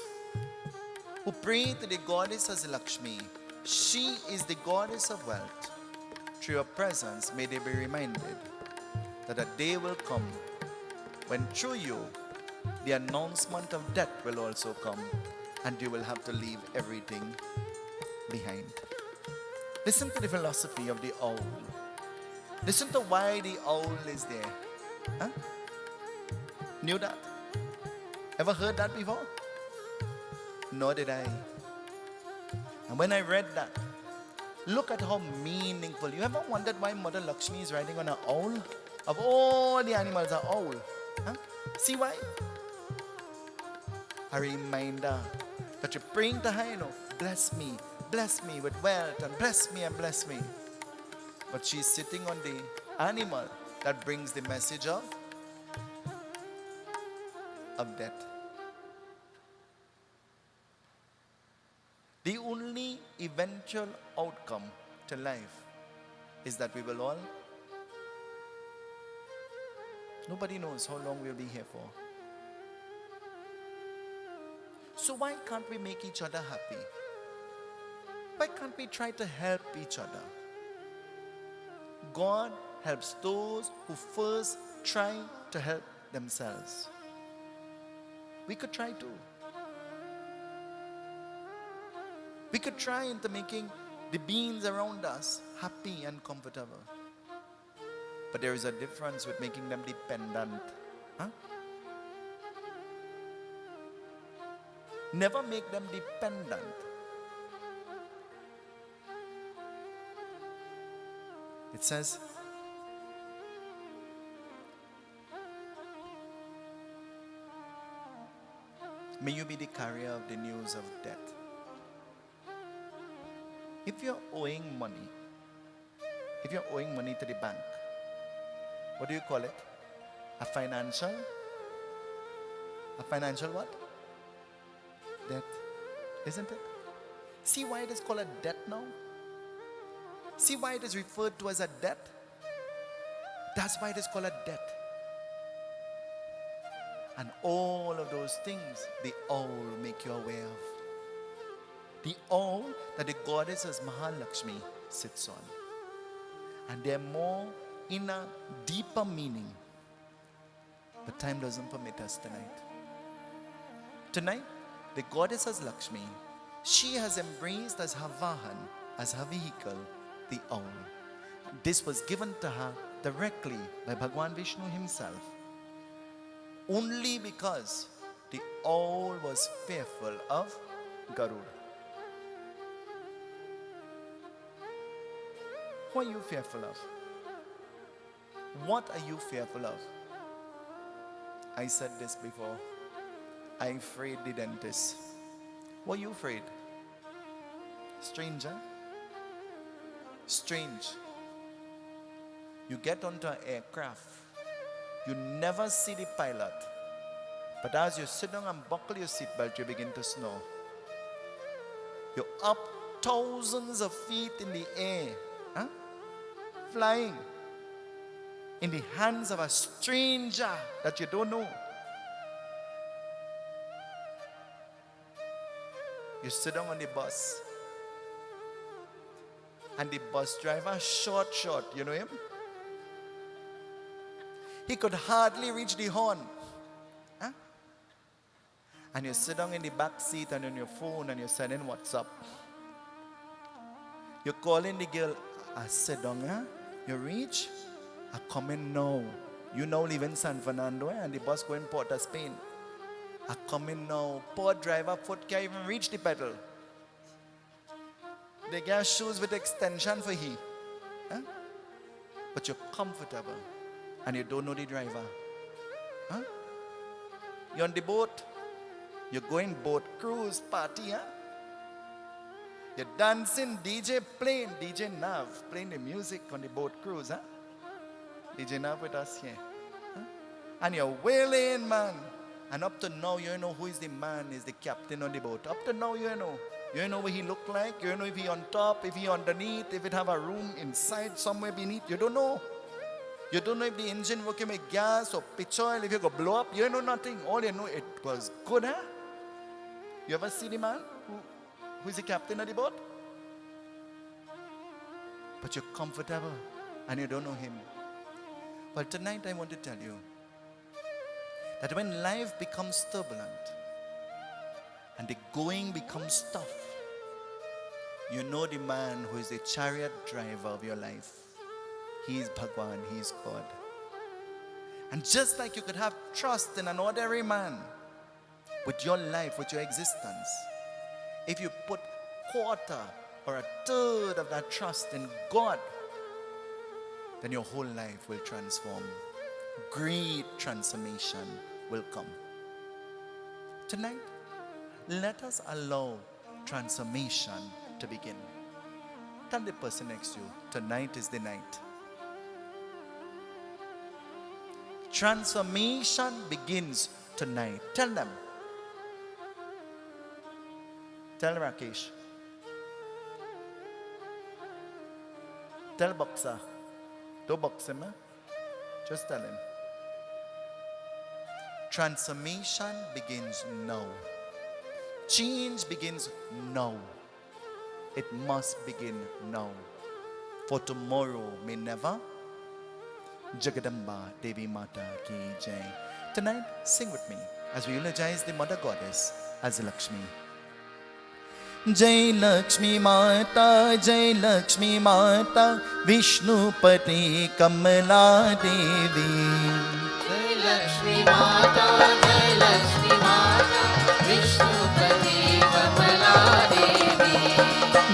who pray to the goddess as Lakshmi, she is the goddess of wealth. Through your presence, may they be reminded that a day will come when through you, the announcement of death will also come, and you will have to leave everything behind. Listen to the philosophy of the owl. Listen to why the owl is there. Huh? Knew that? Ever heard that before? Nor did I. And when I read that, look at how meaningful. You ever wondered why Mother Lakshmi is riding on an owl? Of all the animals, an owl. Huh? See why? A reminder that you're praying to her, bless me with wealth, and bless me. But she's sitting on the animal that brings the message of death. The only eventual outcome to life is that we will all, nobody knows how long we'll be here for. So why can't we make each other happy? Why can't we try to help each other? God helps those who first try to help themselves. We could try too. We could try into making the beings around us happy and comfortable. But there is a difference with making them dependent. Huh? Never make them dependent. It says, may you be the carrier of the news of death. If you're owing money to the bank, what do you call it? A financial what? Debt, isn't it? See why it is called a debt now? See why it is referred to as a debt? That's why it is called a debt. And all of those things, the owl will make you aware of. The owl that the goddess as Mahalakshmi sits on. And they're more in a deeper meaning. But time doesn't permit us tonight. Tonight, the goddess as Lakshmi, she has embraced as her Vahan, as her vehicle, the owl. This was given to her directly by Bhagwan Vishnu himself. Only because the owl was fearful of Garuda. What are you fearful of? What are you fearful of? I said this before. I'm afraid the dentist. What are you afraid? Stranger? Strange. You get onto an aircraft. You never see the pilot. But as you sit down and buckle your seatbelt, you begin to snore. You're up thousands of feet in the air. Huh? Flying. In the hands of a stranger that you don't know. You sit down on the bus. And the bus driver, short, you know him? He could hardly reach the horn. Huh? And you sit down in the back seat and on your phone and you're sending WhatsApp. You're calling the girl, I sit down, huh? You reach? I come in now. You now live in San Fernando and the bus going Port of Spain. I come in now. Poor driver foot can't even reach the pedal. They get shoes with extension for he. Huh? But you're comfortable and you don't know the driver. Huh? You're on the boat. You're going boat cruise party. Huh? You're dancing, DJ playing, DJ Nav playing the music on the boat cruise. Huh? DJ Nav with us here. Huh? And you're wailing, man. And up to now, you don't know who is the man, is the captain on the boat. Up to now, you don't know. You don't know what he look like. You don't know if he on top, if he underneath, if it have a room inside, somewhere beneath. You don't know. You don't know if the engine working with gas or pitch oil, if you go blow up. You don't know nothing. All you know, it was good, huh? You ever see the man who is the captain of the boat? But you're comfortable and you don't know him. Well, tonight I want to tell you that when life becomes turbulent and the going becomes tough, you know the man who is the chariot driver of your life. He is Bhagwan, he is God. And just like you could have trust in an ordinary man with your life, with your existence, if you put quarter or a third of that trust in God, then your whole life will transform. Great transformation will come. Tonight, let us allow transformation to begin. Tell the person next to you, tonight is the night. Transformation begins tonight. Tell them. Tell Rakesh. Tell Boxer. Don't box him, just tell him. Transformation begins now. Change begins now. It must begin now. For tomorrow may never. Jagadamba Devi Mata Ki Jai. Tonight, sing with me as we eulogize the Mother Goddess as Lakshmi. Jai Lakshmi Mata, Jai Lakshmi Mata, Vishnupati Kamala Devi. Jai Lakshmi Mata, Jai Lakshmi Mata, Vishnupati Kamala Devi.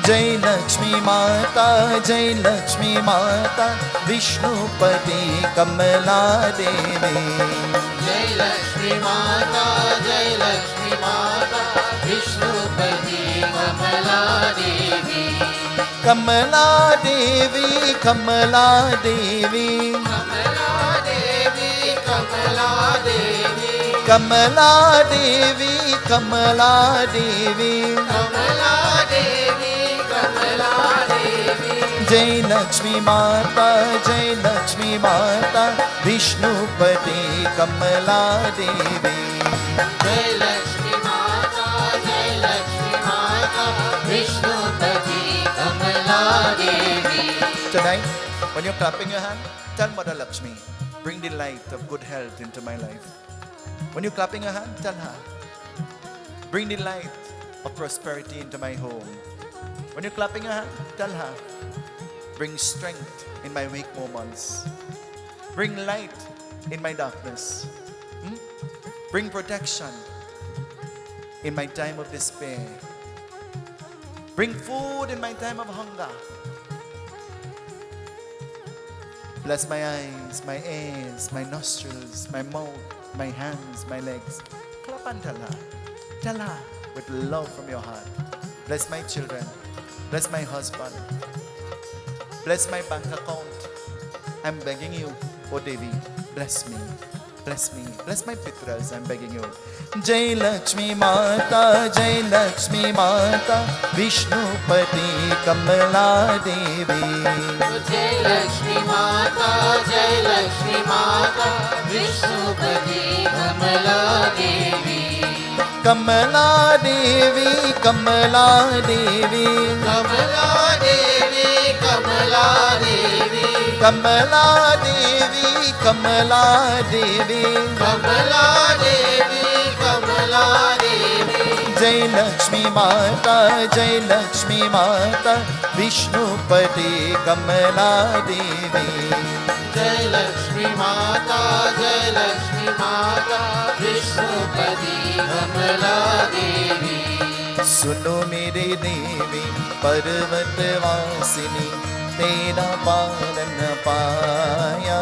Jai Lakshmi Mata, Jai Lakshmi Mata, Vishnupati Kamala Devi. Jai Lakshmi Mata, Jai Lakshmi Mata, Vishnupati Kamala Devi. Kamala Devi, Kamala Devi. Kamala Devi, Kamala Devi. Kamala Devi, Kamala Devi. Kamala Devi, Kamala Devi. Jai Lakshmi Mata, Jai Lakshmi Mata, Vishnupati Kamala Devi. Jai Lakshmi Mata, Jai Lakshmi Mata, Vishnupati Kamala Devi. Tonight, when you're clapping your hand, tell Mother Lakshmi, bring the light of good health into my life. When you're clapping your hand, tell her, bring the light of prosperity into my home. When you're clapping your hand, tell her, bring strength in my weak moments. Bring light in my darkness. Bring protection in my time of despair. Bring food in my time of hunger. Bless my eyes, my ears, my nostrils, my mouth, my hands, my legs. Clap and tell her. Tell her with love from your heart. Bless my children. Bless my husband. Bless my bank account. I'm begging you, oh Devi, bless me. Bless me. Bless my pitras, I'm begging you. Jai Lakshmi Mata, Jai Lakshmi Mata, Vishnupati Kamala Devi. Jai Lakshmi Mata, Jai Lakshmi Mata, Vishnupati Kamala Devi. Kamala Devi, Kamala Devi. Kamala Devi, Kamala Devi, Kamala Devi, Kamala Devi, Kamala Devi. Jai Lakshmi Mata, Jai Lakshmi Mata, Vishnupati Kamala Devi. Jai Lakshmi Mata, Jai Lakshmi Mata, Vishnupati Kamala Devi. सुनो मेरे देवी पर्वत वासिनी तेरा पारन पाया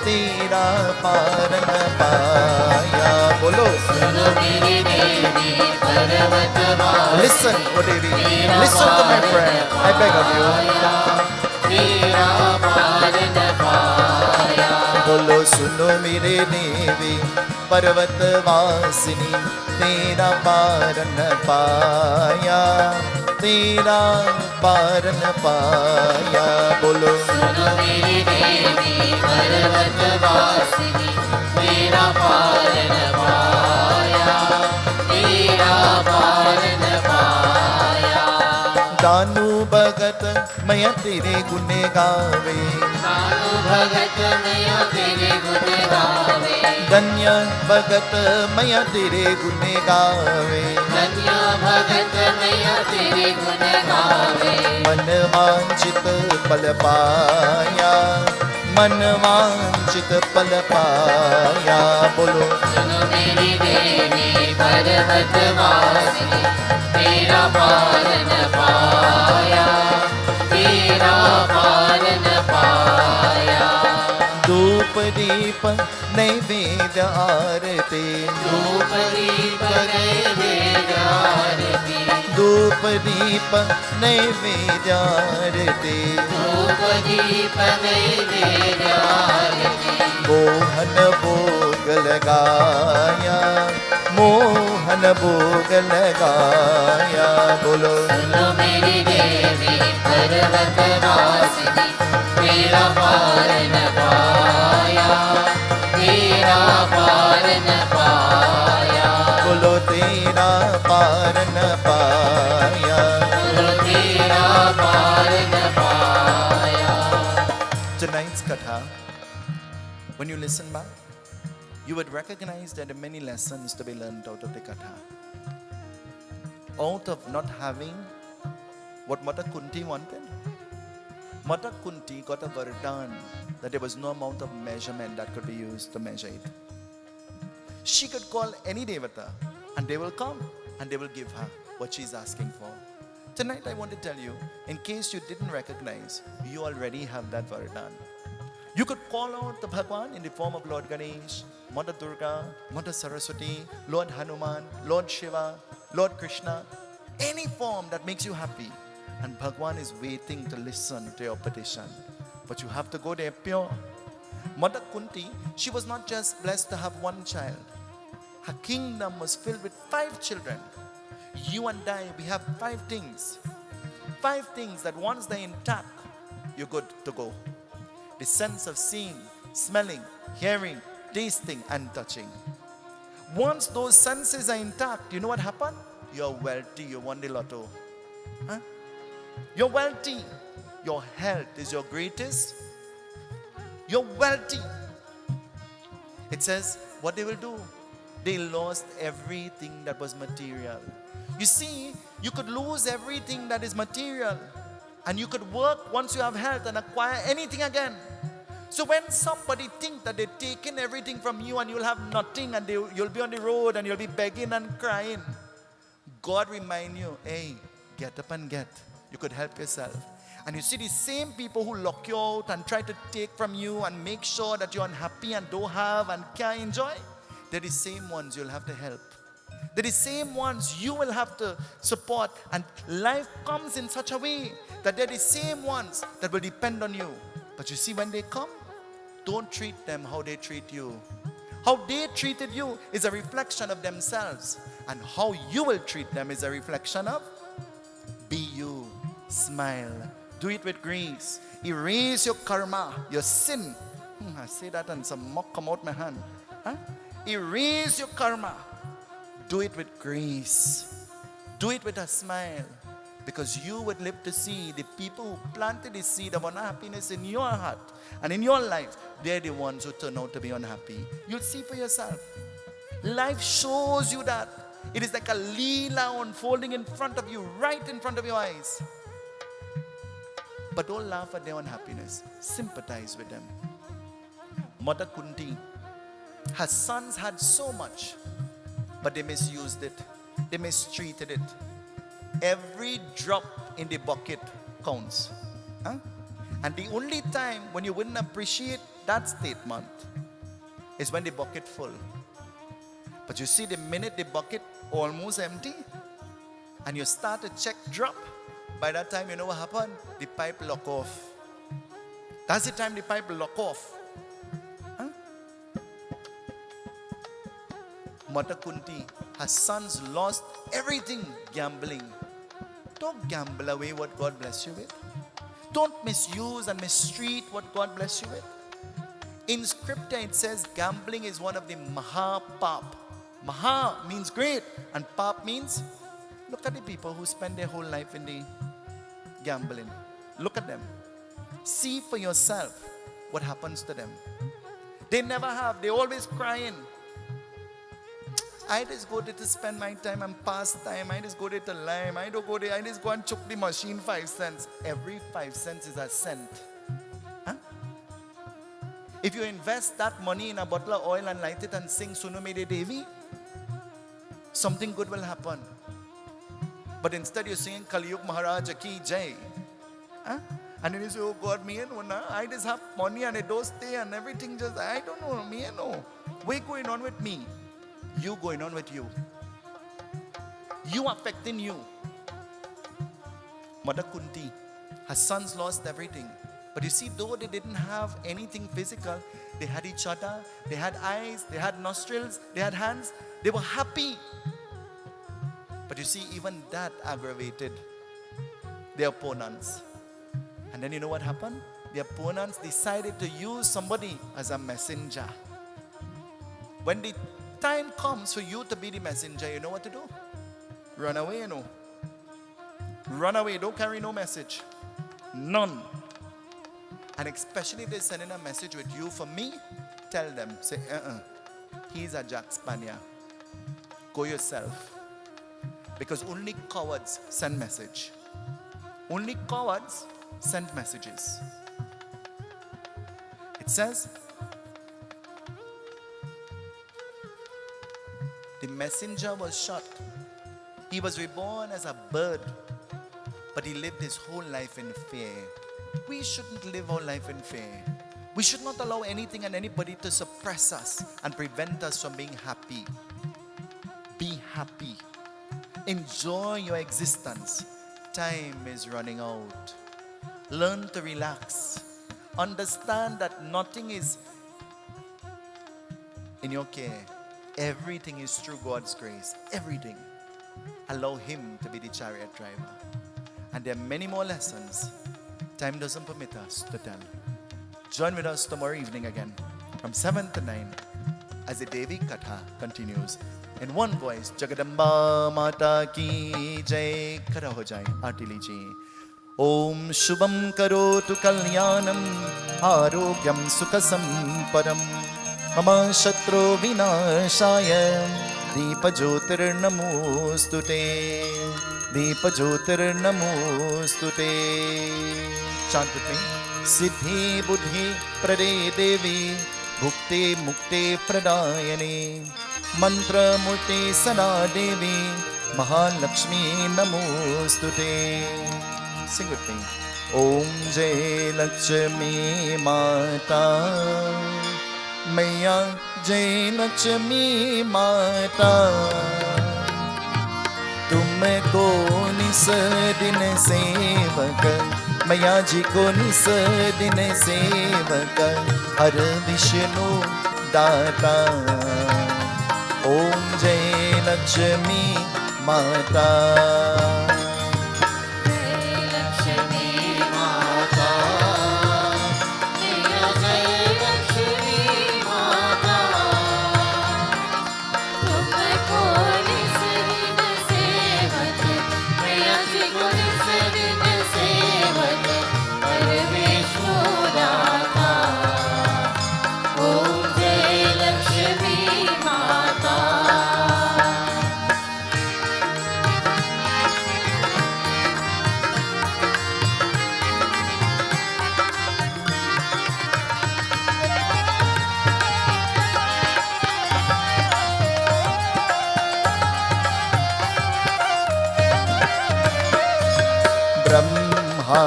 तेरा पारन पाया बोलो सुनो मेरी देवी पर्वतवासिनी listen oh Devi listen to my prayer I beg of you तेरा पारन पाया बोलो सुनो मेरे देवी पर्वत वासिनी तेरा पारन पाया तेरा पारन पाया बोलो सुनो मेरी देवी पर्वतवासिनी तेरा पारन पाया तेरा पारन पाया दानु भगत मैं तेरे गुण गावे नानु भगत मैं तेरे गुण गावे धन्य भगत मैं तेरे गुण गावे धन्य भगत मैं तेरे गुण गावे मन वांछित पल पाया मन वांछित पल पाया बोलो सुनो मेरी देवी पर्वतवासिनी तेरा पारन पाया तेरा पारन पाया धूप दीप नैवेद्य आरती धूप दीप नैवेद्य आरती धूप दीप नैवेद्य आरती धूप दीप नैवेद्य आरती मोहन भोग लगाया मोहन भोग लगाया बोलो सुनो मेरी देवी पर्वतवासिनी तेरा पारन पाया तेरा पारन पाया बोलो तेरा पारन पाया बोलो तेरा पारन पाया Tonight's katha, when you listen back, you would recognize that there are many lessons to be learned out of the katha. Out of not having what Mata Kunti wanted, Mata Kunti got a vardhan that there was no amount of measurement that could be used to measure it. She could call any devata and they will come and they will give her what she's asking for. Tonight I want to tell you, in case you didn't recognize, you already have that vardhan. You could call out the Bhagwan in the form of Lord Ganesh, Mother Durga, Mother Saraswati, Lord Hanuman, Lord Shiva, Lord Krishna, any form that makes you happy. And Bhagwan is waiting to listen to your petition. But you have to go there pure. Mother Kunti, she was not just blessed to have one child. Her kingdom was filled with 5 children. You and I, we have 5 things. 5 things that once they're intact, you're good to go. The sense of seeing, smelling, hearing, tasting, and touching. Once those senses are intact, you know what happened? You're wealthy, you won the lotto. Huh? You're wealthy. Your health is your greatest. You're wealthy. It says, what they will do? They lost everything that was material. You see, you could lose everything that is material. And you could work once you have health and acquire anything again. So when somebody thinks that they've taken everything from you and you'll have nothing and you'll be on the road and you'll be begging and crying, God remind you, hey, get up and get. You could help yourself. And you see the same people who lock you out and try to take from you and make sure that you're unhappy and don't have and can't enjoy, they're the same ones you'll have to help. They're the same ones you will have to support. And life comes in such a way that they're the same ones that will depend on you. But you see, when they come, don't treat them how they treat you. How they treated you is a reflection of themselves. And how you will treat them is a reflection of be you. Smile. Do it with grace. Erase your karma, your sin. I say that and some mock come out my hand. Huh? Erase your karma. Do it with grace. Do it with a smile. Because you would live to see the people who planted the seed of unhappiness in your heart and in your life, they're the ones who turn out to be unhappy. You'll see for yourself. Life shows you that. It is like a leela unfolding in front of you, right in front of your eyes. But don't laugh at their unhappiness. Sympathize with them. Mother Kunti, her sons had so much, but they misused it. They mistreated it. Every drop in the bucket counts. Huh? And the only time when you wouldn't appreciate that statement is when the bucket full. But you see, the minute the bucket almost empty and you start to check drop, by that time you know what happened? The pipe lock off. That's the time the pipe lock off. Huh? Mata Kunti, her sons lost everything gambling. Don't gamble away what God bless you with. Don't misuse and mistreat what God bless you with. In scripture it says gambling is one of the maha pap. Maha means great and pap means, look at the people who spend their whole life in the gambling. Look at them. See for yourself what happens to them. They never have. They always crying. I just go there to spend my time and pass time. I just go there to lime. I don't go there. I just go and chuck the machine 5 cents. Every 5 cents is a cent. Huh? If you invest that money in a bottle of oil and light it and sing Sunumede Devi, something good will happen. But instead you're singing Kaliyug Maharaj Ki Jai. Huh? And then you say, oh God, me and no, I just have money and I don't stay and everything just, I don't know, me and no. What's going on with me? You going on with you. You affecting you. Mother Kunti, her sons lost everything. But you see, though they didn't have anything physical, they had each other, they had eyes, they had nostrils, they had hands, they were happy. But you see, even that aggravated their opponents. And then you know what happened? The opponents decided to use somebody as a messenger. When the time comes for you to be the messenger, you know what to do? Run away, you know. Run away, don't carry no message. None. And especially if they're sending a message with you for me, tell them, say, he's a Jack Spanier. Go yourself. Because only cowards send message. Only cowards send messages. It says, the messenger was shot. He was reborn as a bird, but he lived his whole life in fear. We shouldn't live our life in fear. We should not allow anything and anybody to suppress us and prevent us from being happy. Be happy. Enjoy your existence. Time is running out. Learn to relax. Understand that nothing is in your care. Everything is through God's grace. Everything. Allow Him to be the chariot driver. And there are many more lessons time doesn't permit us to tell. Join with us tomorrow evening again from 7 to 9 as the Devi Katha continues. In one voice, Jagadamba Mata Ki Jai. Khada ho jaye, aarti lijiye. Om Shubham Karotu Kalyanam Arogyam Sukha Sampadam Mama Shatru Vinashaya Deepa Jyotir Namostute Deepa Jyotir Namostute. Chant with me. Siddhi Buddhi Prade Devi Bhukte Mukte Pradayane Mantra Murte Sada Devi Mahalakshmi Namostute. Sing with me. Om Jai Lakshmi Mata Maya Jai Lakshmi Mata Tumko निस दिन सेवक मैया जी को निस दिन सेवक हर विष्णु दाता. ओम जय लक्ष्मी माता. Go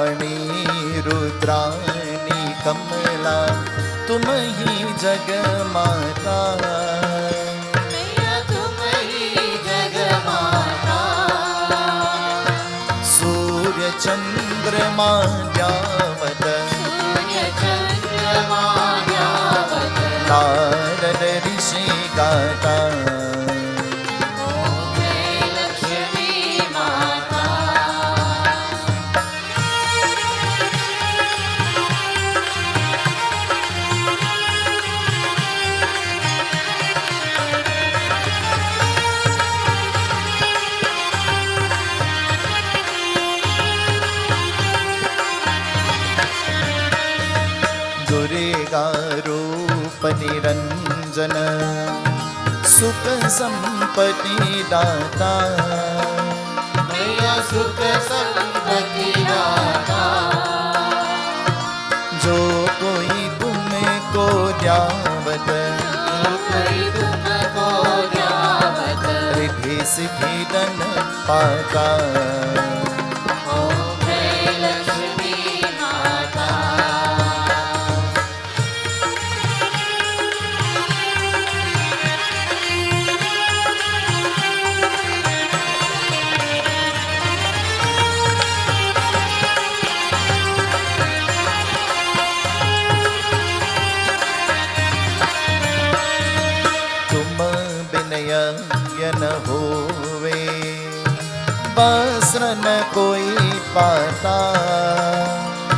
वाणी रुद्राणी कमला तुम ही जग माता। मैया तुम ही जग माता। सूर्य चंद्रमा द्यावत सूर्य चंद्रमा द्यावत नारद ऋषि गाता। ओम जय लक्ष्मी माता। दुर्गा रूप निरंजन सुख संपत्ति दाता। मैया सुख संपत्ति दाता। जो कोई तुमको ध्यावत जो कोई तुमको ध्यावत रिद्धि सिद्धि धन पाता। ओम जय लक्ष्मी माता। तुम बिन यज्ञ न होवे वस्त्र न कोई पाता।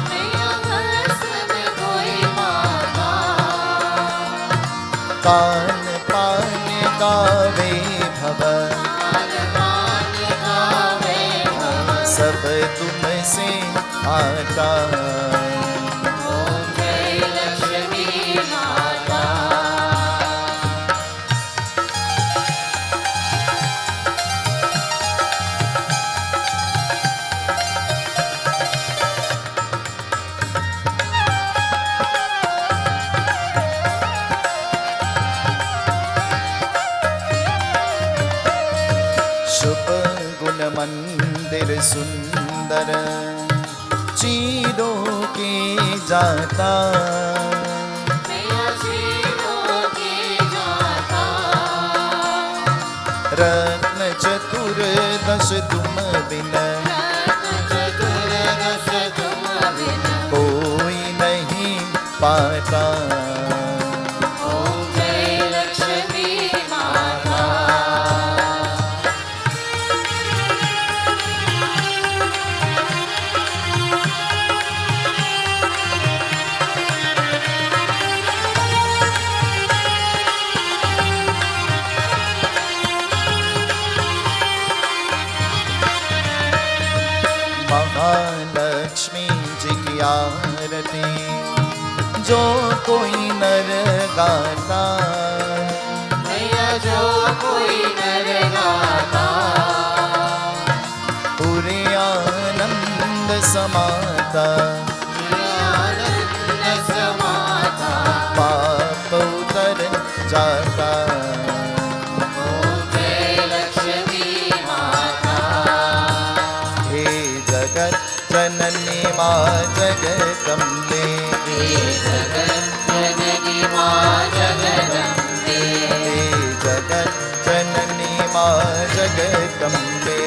मैया भस्म में कोई माता। कान पान गावे भव कान पान गावे भव सब तुमसे आता। ओम जय लक्ष्मी माता। शुभ गुण मंदिर सुंदर चीरों के जाता। मैया चीरों के जाता। रत्न चतुर्दश तुम बिन रत्न चतुर्दश तुम बिन कोई नहीं पाता। ओम जय लक्ष्मी माता। महालक्ष्मी जी की आरती जो कोई नर गाता। मैया जो कोई नर गाता। पूरे आनंद समाता। आनंद समाता। पाप उतर जाता। ओम जय लक्ष्मी माता। हे जगत जननी माँ जगदम्बे। हे जगत जननी माँ जगदम्बे। हे जगत जननी माँ जगदम्बे।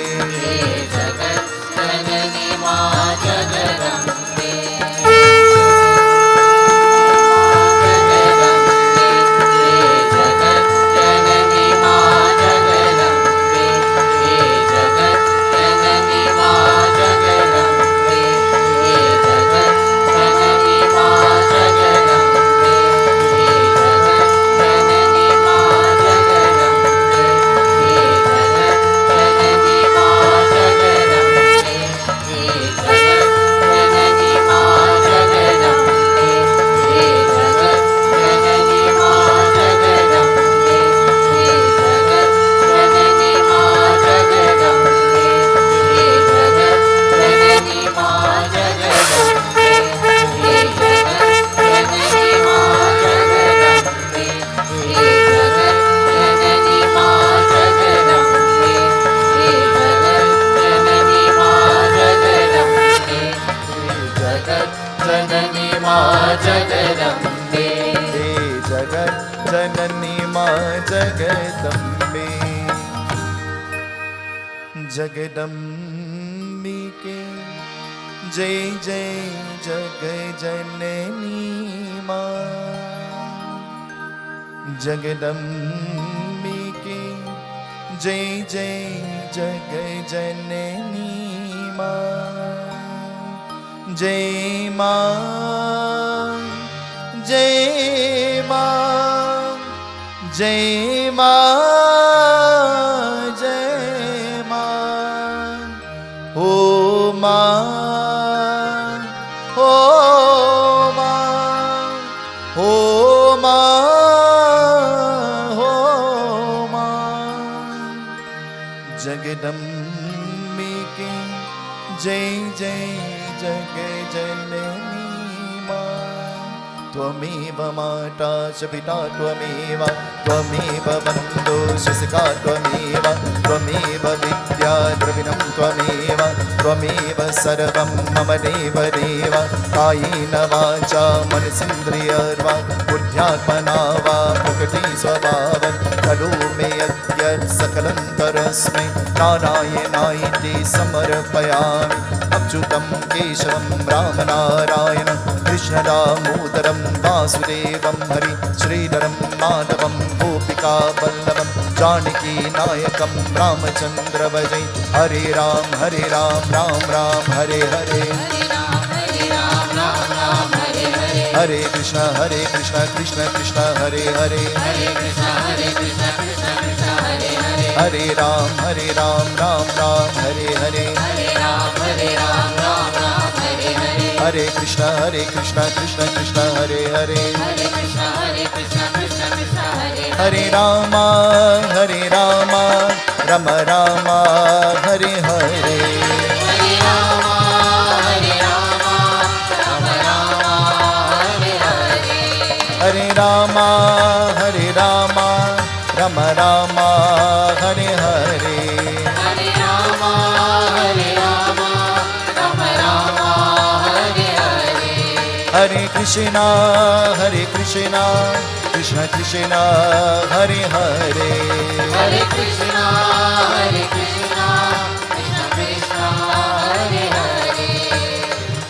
हे जगत जननी माँ जगदम्बे। जगदम्बे जगदम्बिके जय जय जग जननी माँ जगदम्बिके जय जय जग जननी माँ जय माँ जय माँ जय माँ जय माँ ओ माँ ओ माँ ओ माँ ओ माँ जगदम्बिके जय जय जग जननी माँ त्वमेव माता च पिता त्वमेव त्वमेव बन्धो शिशिका त्वमेव त्वमेव विद्या द्रविणं त्वमेव त्वमेव सर्वं मम देव देव कायेन वाचा मनसीन्द्रियर्वा बुद्ध्यात्मना वा प्रकृति स्वभावं करोमि यद्यत् सकलं परस्मै नारायणायते समर्पयामि अच्युतं केशवं रामनारायण कृष्णदामोदरं वासुदेवं हरि श्रीधरं माधवं गोपिकावल्लभं जानकीनायकं रामचन्द्र भजे हरे Ram Ram Ram Hare Hare Hare Krishna Krishna Krishna Hare Hare Hare Ram Ram Ram Hare Hare Hare Krishna Krishna Krishna Hare Hare Hare Ram Ram Ram Hare Hare Hare Ram Ram Ram Hare Hare Hare Krishna Krishna Krishna Hare Hare Hare Krishna Krishna Krishna Hare Hare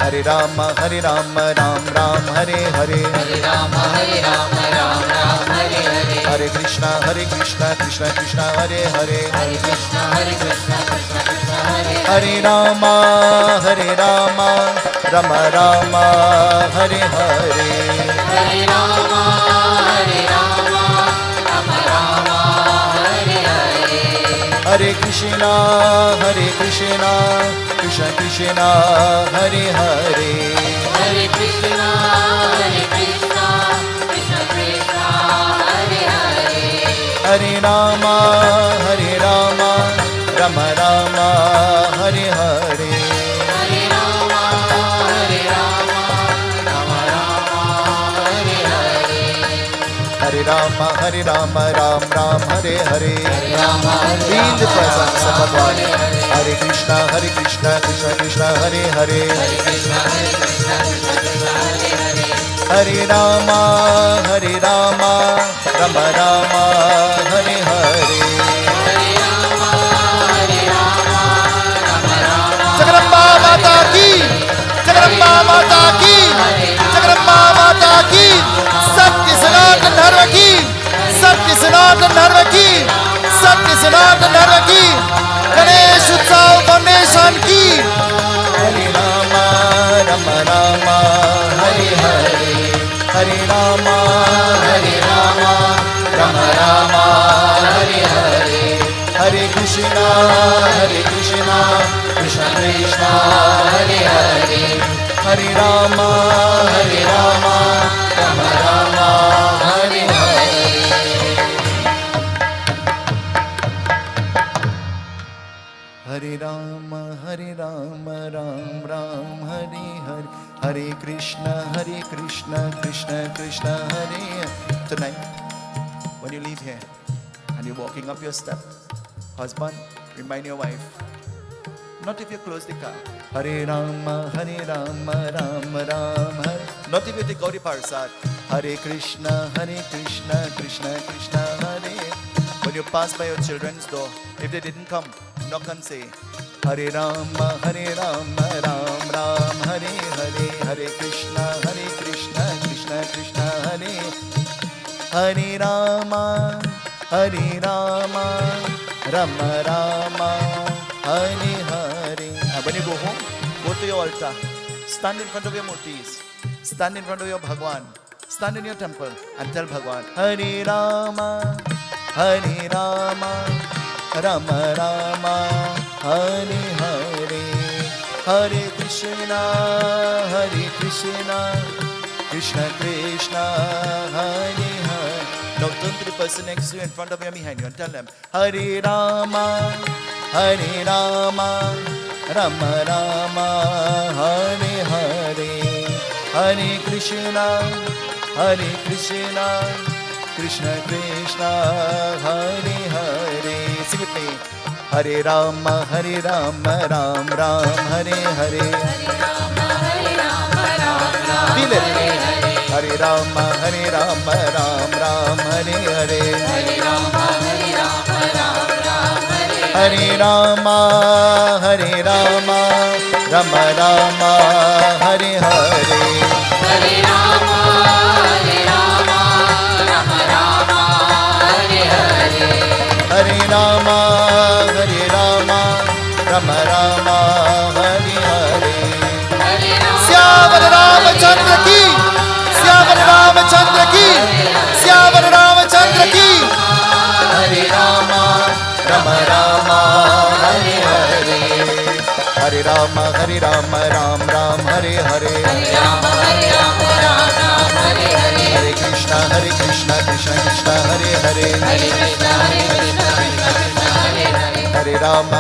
Hare Ram Ram Ram Hare Hare Hare Ram Ram Ram Hare Hare Hare Krishna Krishna Krishna Hare Hare Hare Krishna Krishna Krishna Hare Hare Ram Ram Ram Hare Hare Hare Ram Ram Ram Hare Hare Hare Krishna Krishna Krishna Hare Hare Hare Krishna Krishna Krishna Hare Hare Hare Ram Ram Ram Hare Hare Hare Ram Ram Hare Hare Hare Ram Ram Hare Hare Ram Feel the presence of God. Hare Krishna Krishna Krishna Hare Hare Hare Krishna Krishna Krishna Hare Hare Hare Ram Ram Ram Hare Hare Hare Ram Ram Jagdamba माता की जगदम्बा माता की जगदम्बा माता की सत्य सनातन धर्म की सत्य सनातन धर्म की सत्य सनातन धर्म की गणेश उत्सव फाउंडेशन की हरे राम राम हरे हरे हरे राम राम राम हरे हरे हरे कृष्ण कृष्ण कृष्ण हरे हरे हरे राम राम राम हरे हरे हरे राम राम राम हरे हरे हरे कृष्ण कृष्ण कृष्ण हरे Tonight, when you leave here and you're walking up your step, husband, remind your wife, not if you close the car, Hare Rama Rama Hare, not if you take out the parsad, Hare Krishna Krishna Krishna Hare. When When you pass by your children's door, if they didn't come, knock and say, Hare Rama, Ram Ram, Hare Hare, Hare Krishna, Krishna Krishna, Hare Rama, Rama Rama, Hare Hare. And when you go home, go to your altar, stand in front of your murtis, stand in front of your Bhagwan, stand in your temple and tell Bhagwan, Hare Rama, Rama Rama, Hare Hare, Hare Krishna, Krishna Krishna, Hare Hare. Now turn to the person next to you, in front of you and behind you, and tell them, Hare Rama, Rama Rama, Hare Hare, Hare Krishna, Krishna Krishna, Hare Hare. Sing with me. Hare Rama, Ram Ram, Hare Hare. Feel it. Hare Rama, Ram Ram, Hare Hare. Hare Rama, Rama Rama, Hare Hare. Hare Rama, Rama Rama, Hare Hare. Hare Rama, Rama Rama, Hare Hare. Syavar Ramachandra ki, Syavar Ramachandra ki, Syavar Ramachandra ki. Hare Rama, Rama Rama, Hare Hare. Hare Rama, Ram Ram, Hare Hare. Hare Rama, Ram Ram, Hare Hare. Hare Krishna, Krishna Krishna, Hare Hare. Hare Krishna, Krishna Krishna, Hare Hare. Hare Rama,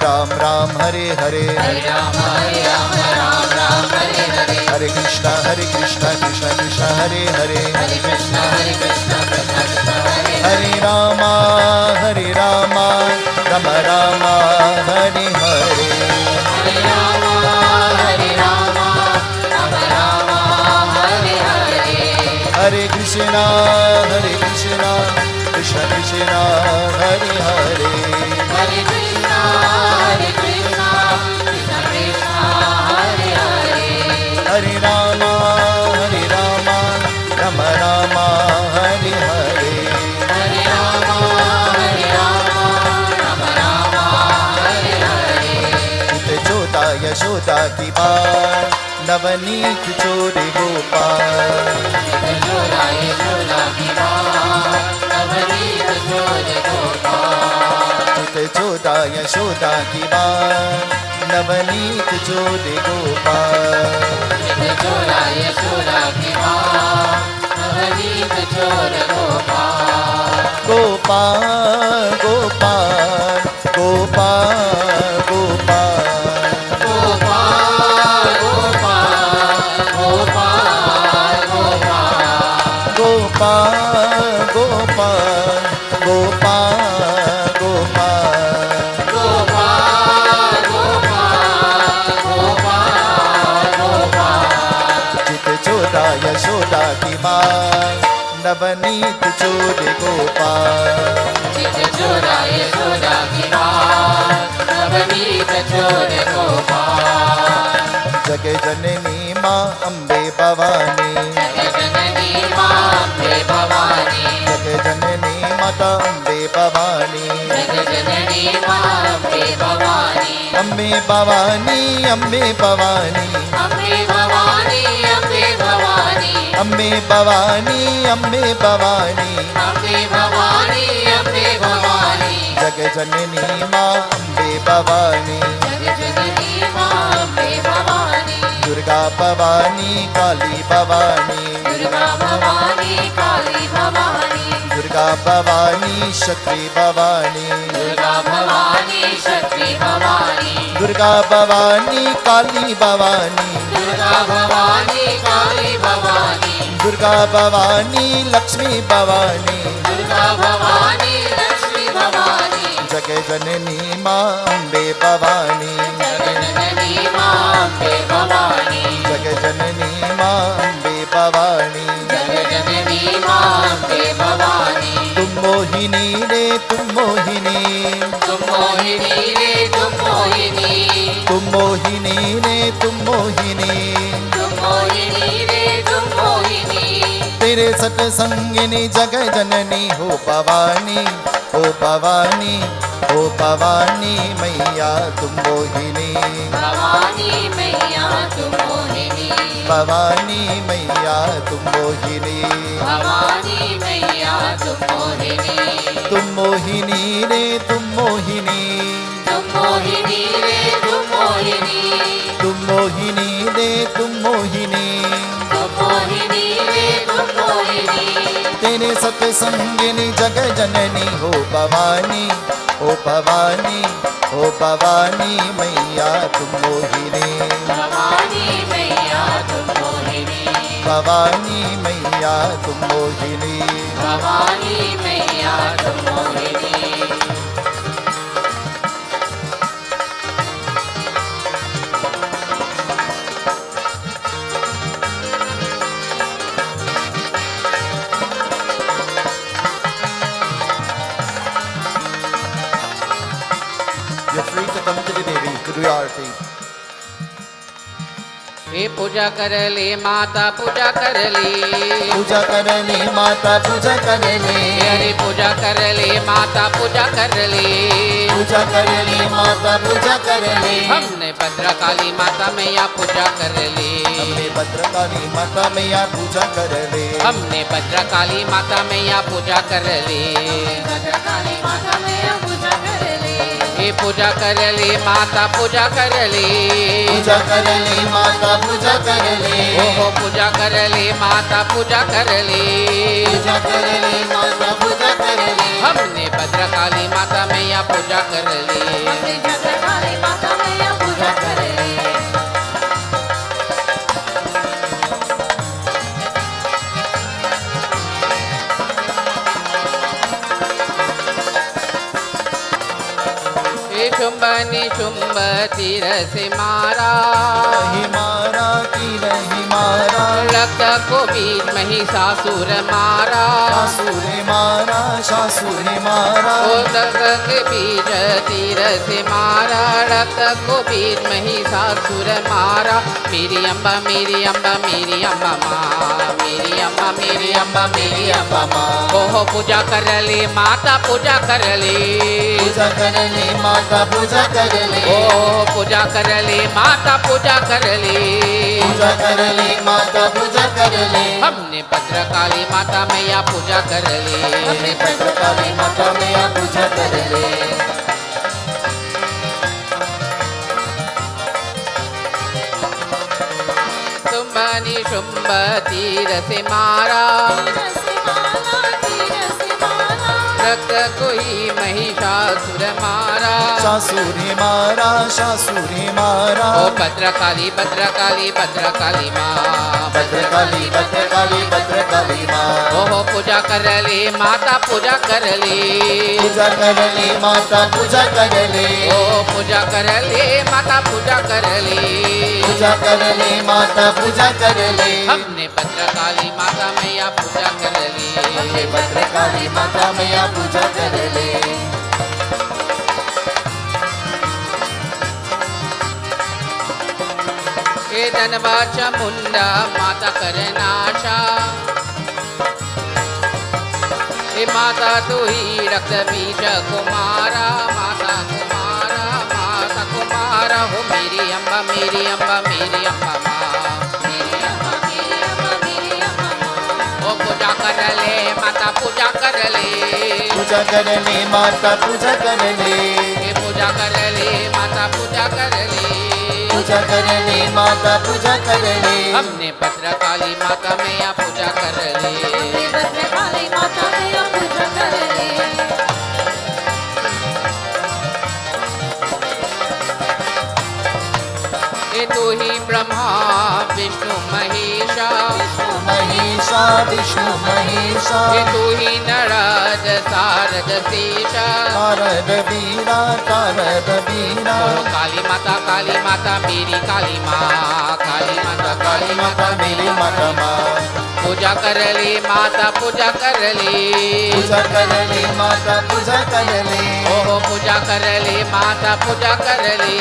Ram Ram, Hare Hare. Hare Rama, Ram Ram, Hare Hare. Hare Krishna, Krishna Krishna, Hare Hare. Hare Krishna, Krishna Krishna, Hare Hare. Hare Rama, Rama Rama, Hare Hare. Hare Rama, Rama Rama, Hare Hare. Hare Krishna, Krishna Krishna, Hare Hare. Hare Krishna, Krishna Krishna, Hare Hare. Hare Rama, Rama Rama, Hare Hare. Hare Rama, Rama Rama, Hare Hare. छोटा यशोदा की बात, नवनीत चोरे गोपाल. यशोदा यशोदा की बात, नवनीत चोरे गोपाल. छोटा यशोदा की बात, नवनीत चोरे गोपाल. यशोदा यशोदा की बात, नवनीत चोरे गोपाल. गोपाल गोपाल गोपाल गोपाल. गोपाल गोपाल गोपाल गोपाल. गोपाल गोपाल गोपाल गोपाल. गोपाल गोपाल गोपाल. चित छोटा यशोदा की बात, नवनीत चोरे गोपाल. चित चोरा यशोदा की बात, नवनीत चोरे गोपाल. जग जननी माँ अम्बे भवानी, जग जननी माँ अम्बे भवानी. जग जननी माता अम्बे भवानी. जग जननी माँ अम्बे भवानी. अम्बे भवानी, अम्बे भवानी, अम्बे भवानी, अम्बे भवानी. अम्बे भवानी, अम्बे भवानी. अम्बे भवानी, अम्बे भवानी. जग जननी माँ अम्बे भवानी. जग जननी माँ अम्बे भवानी. दुर्गा भवानी, काली भवानी. दुर्गा भवानी, काली भवानी. दुर्गा भवानी, शक्ति भवानी. दुर्गा भवानी, शक्ति भवानी. दुर्गा भवानी, काली भवानी. दुर्गा भवानी, काली भवानी. दुर्गा भवानी, लक्ष्मी भवानी. दुर्गा भवानी, लक्ष्मी भवानी. जग जननी माँ अम्बे भवानी. जग जननी माँ अम्बे भवानी. जग जननी माँ अम्बे भवानी. जग जननी माँ अम्बे भवानी. तुम मोहिनी रे तुम मोहिनी, तुम मोहिनी रे तुम मोहिनी, तुम मोहिनी रे तुम मोहिनी, तुम मोहिनी रे तुम मोहिनी, तेरे सतसंगिनी जग जननी हो भवानी, हो भवानी, हो भवानी मैया तुम मोहिनी, भवानी मैया तुम मोहिनी, भवानी मैया तुम मोहिनी, भवानी मैया तुम मोहिनी, तुम मोहिनी रे तुम मोहिनी, तुम मोहिनी रे तुम मोहिनी, तुम मोहिनी रे तुम मोहिनी, तुम मोहिनी रे तुम मोहिनी, तेरे सतसंगिनी जग जननी हो भवानी, हो भवानी, हो भवानी मैया तुम मोहिनी, भवानी मैया तुम मोहिनी, भवानी मैया तुम मोहिनी, भवानी मैया तुम Mohini. You're free to come to the Devi to do your arati. हे पूजा कर ले माता पूजा कर ले, पूजा कर ले माता पूजा कर ले, अरे पूजा कर ले माता पूजा कर ले, पूजा कर ले माता पूजा कर ले, हमने भद्रकाली माता मैया पूजा कर ले, हमने भद्रकाली माता मैया पूजा कर ले, हमने भद्रकाली माता मैया पूजा कर ले, भद्रकाली माता मैया पूजा कर ले, हे पूजा कर ले माता पूजा कर ले, पूजा कर ले माता पूजा कर ले, ओहो पूजा कर ले माता पूजा कर ले, पूजा कर ले माता पूजा कर ले, हमने भद्रकाली माता मैया पूजा कर ले, हमने भद्रकाली माता मैया पूजा कर ले, शुंभ निशुंभ तीर से मारा, ही मारा तीर ही मारा, रक्त को बीच महिषासुर मारा, शासुर मारा शासुर मारा, ओ रक्त के बीच तीर से मारा, रक्त को बीच महिषासुर मारा, मेरी अम्बा मेरी अम्बा मेरी अम्बा माँ, मेरी अम्बा मेरी अम्बा मेरी अम्बा माँ, ओहो पूजा कर ले माता पूजा कर ले, पूजा कर ले माता पूजा कर ले, ओ पूजा कर ले माता पूजा कर ले, पूजा कर ले माता पूजा कर ले, हमने भद्रकाली माता मैया पूजा कर ले, हमने भद्रकाली माता मैया पूजा कर ले, शुंभ निशुंभ तीर से मारा, रक्त को ही महिषासुर मारा, शासुर मारा शासुर मारा, ओ भद्रकाली भद्रकाली भद्रकाली माँ, भद्रकाली भद्रकाली भद्रकाली माँ, ओहो पूजा कर ले माता पूजा कर ले, पूजा कर ले माता पूजा कर ले, ओ पूजा कर ले माता पूजा कर ले, पूजा कर ले माता पूजा कर ले, हमने भद्रकाली माता मैया पूजा कर ली, हमने भद्रकाली माता मैया पूजा कर ले, हे धनवा चामुंडा माता कर नाशा, हे माता तू ही रक्त बीज कुमारा, माता कुमारा माता कुमारा, हो मेरी अम्बा मेरी अम्बा मेरी अम्बा माँ, मेरी अम्मा मेरी अम्मा मेरी अम्मा माँ, ओ पूजा कर ले माता पूजा कर ले, पूजा कर ले माता पूजा कर ले, हे पूजा कर ले माता पूजा कर ले, पूजा कर ले माता पूजा कर ले, हमने भद्रकाली माता मैया पूजा कर ली, हमने भद्रकाली माता मैया पूजा कर ले, ये तू ही ब्रह्मा विष्णु महेशा, महेशा विष्णु महेशा, ये तू ही नरद सारद शेषा, तारद वीरा तारद वीरा, बोलो काली माता मेरी काली माँ, काली माता काली माता मेरी माता माँ, पूजा कर ले माता पूजा कर ले, पूजा कर ले माता पूजा कर ले, ओहो पूजा कर ले माता पूजा कर ले,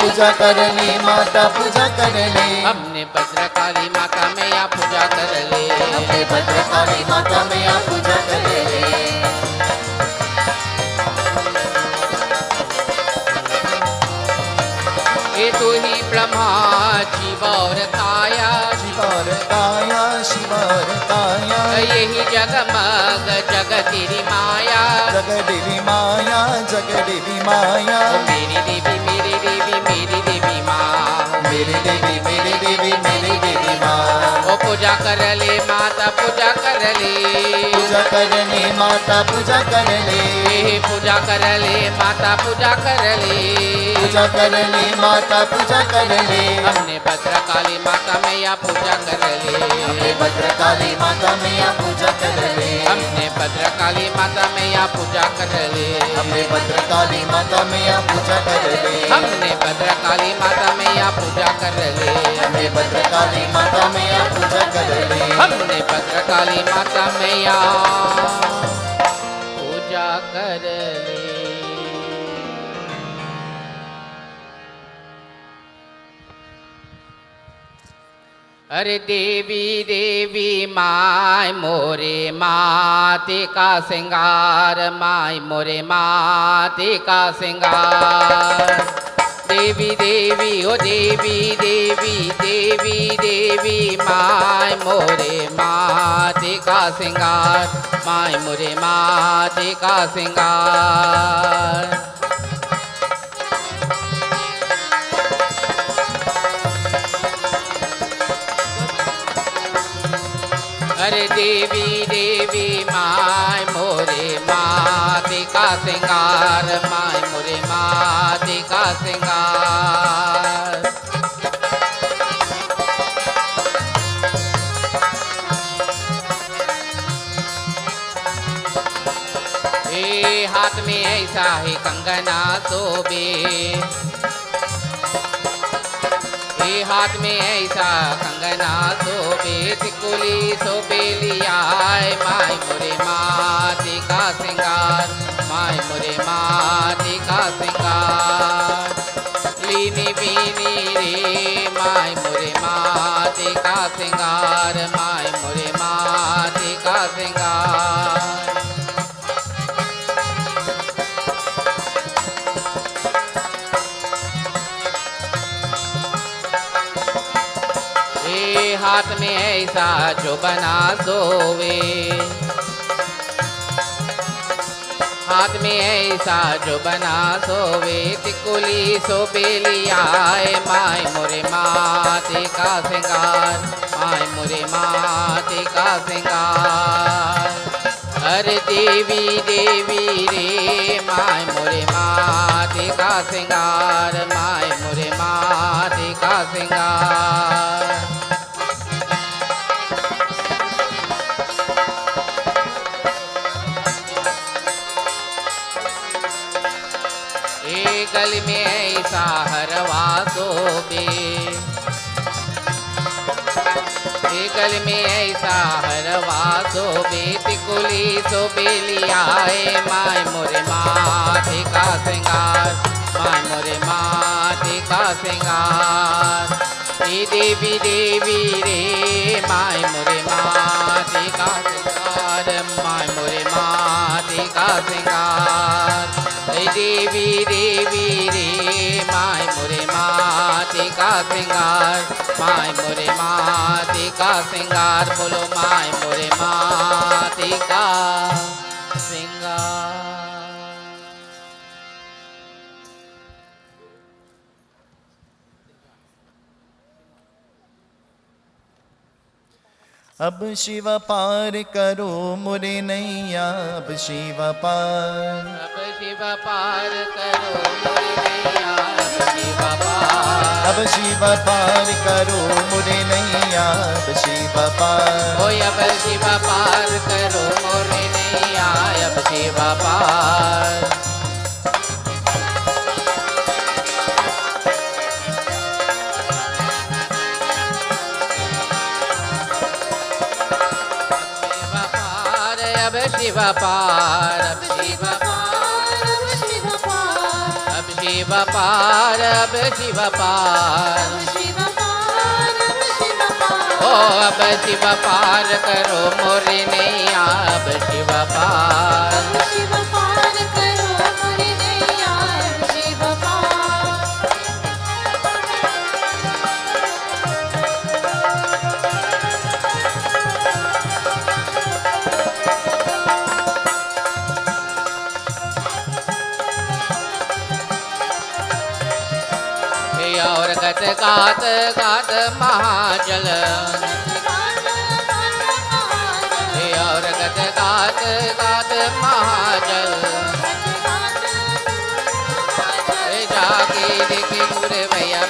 पूजा कर ले माता पूजा कर ले, हमने भद्रकाली माता मैया पूजा कर ले, हमने भद्रकाली माता मैया पूजा कर ले। ये तू ही ब्रह्मा जीव और काया, शिव और काया शिव और काया, यही जगमग जग तेरी माया, जगदेवी माया जगदेवी माया, ओ मेरी देवी मेरी देवी मेरी देवी माँ, मेरी देवी मेरी देवी मेरी देवी माँ, ओ पूजा कर ले माता पूजा कर ले, पूजा कर ले माता पूजा कर ले, पूजा कर ले माता पूजा कर ले, पूजा कर ले माता पूजा कर ले, हमने भद्रकाली माता मैया पूजा कर ले, हमने भद्रकाली माता मैया पूजा कर ले, हमने भद्रकाली माता मैया पूजा कर ले, हमने भद्रकाली माता मैया पूजा कर ले, हमने भद्रकाली माता मैया पूजा कर ले, हमने भद्रकाली माता मैया पूजा कर ले, हमने भद्रकाली माता मैया पूजा कर ले। अरे देवी देवी माय मोरे माते का सिंगार, माय मोरे माते का सिंगार, देवी देवी ओ देवी देवी देवी देवी माय मोरे माते का सिंगार, माय मोरे माते का सिंगार। अरे देवी देवी माय मोरे माते का सिंगार, माय मोरे माते का सिंगार। ए हाथ में ऐसा है कंगना सोबे, हाथ में ऐसा कंगना सोबे, टिकुली सोबे लिया माय मोरे माते का सिंगार, माय मोरे माते का सिंगार। लीनी बीनी रे माय मोरे माते का सिंगार, माय मोरे माते का सिंगार। हाथ में ऐसा जो बना सोवे, हाथ में ऐसा जो बना सोवे, टिकुली सोबे लिया माय मोरे माते का सिंगार, माय मोरे माते का सिंगार। अरे देवी देवी रे माय मोरे माते का सिंगार, माय मोरे माते का सिंगार। गल में ऐसा हरवा सोबे, गल में ऐसा हरवा सोबे, टिकुली सोबे लिया माय मोरे माते का सिंगार, माय मोरे माते का सिंगार। ये देवी देवी रे माय मोरे माते का सिंगार, माय मोरे माते का सिंगार। देवी देवी रे माय मोरे माते का सिंगार, माय मोरे माते का सिंगार। बोलो माय मोरे माते का सिंगार। अब शिव पार करो मुरे नैया, अब शिव पार, अब शिव पार करो मोरे नैया, अब शिव पार, अब शिव पार करो मुरे नैया, अब शिव पार, ओ अब शिव पार करो मोरे नैया, अब शिव पार। शिव पार अब शिव पार अब शिव पार अब शिव पार ओ अब शिव पार करो मोरे नैया अब शिव पार और गत गात गात महाजल और गत गात गात महाजल जाके देखे पुरवैया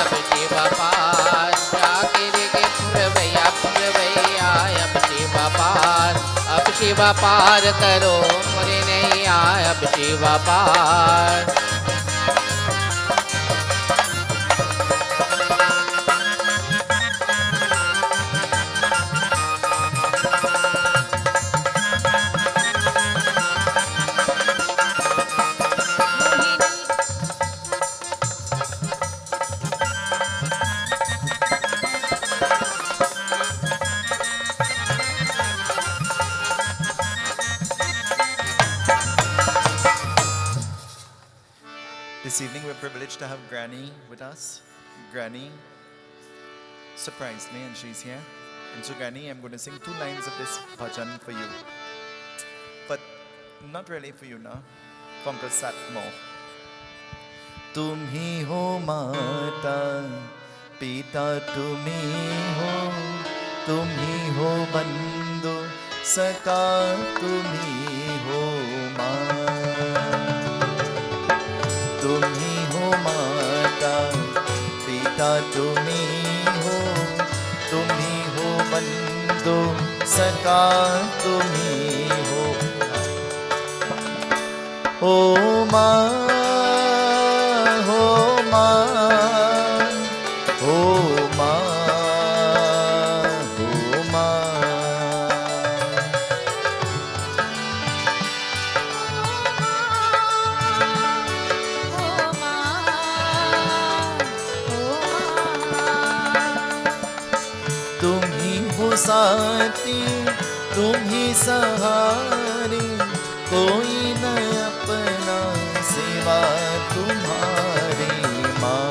अब शिव पार जाके देखे पुरवैया अब शिव पार करो मोरे नैया अब शिव पार This evening we're privileged to have Granny with us. Granny surprised me and she's here. And so Granny, I'm going to sing 2 lines of this bhajan for you. But not really for you now. For Uncle Satmo. Tum hi ho mata, pita tum hi ho bandhu, saka tum hi ho ma. तुम ही हो माता पिता तुम ही हो बंधु सका तुम ही हो माँ हो माँ हो माँ हो माँ साथी तुम ही सहारे कोई न अपना सिवा तुम्हारी माँ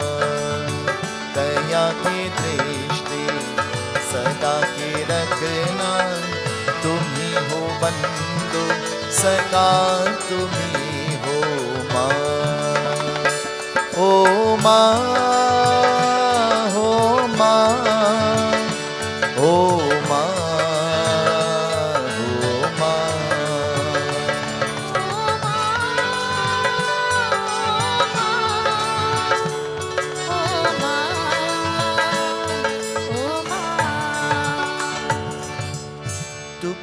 दया की दृष्टि सदा के रखना तुम ही हो बंधु सदा तुम ही हो माँ ओ माँ हो माँ ओ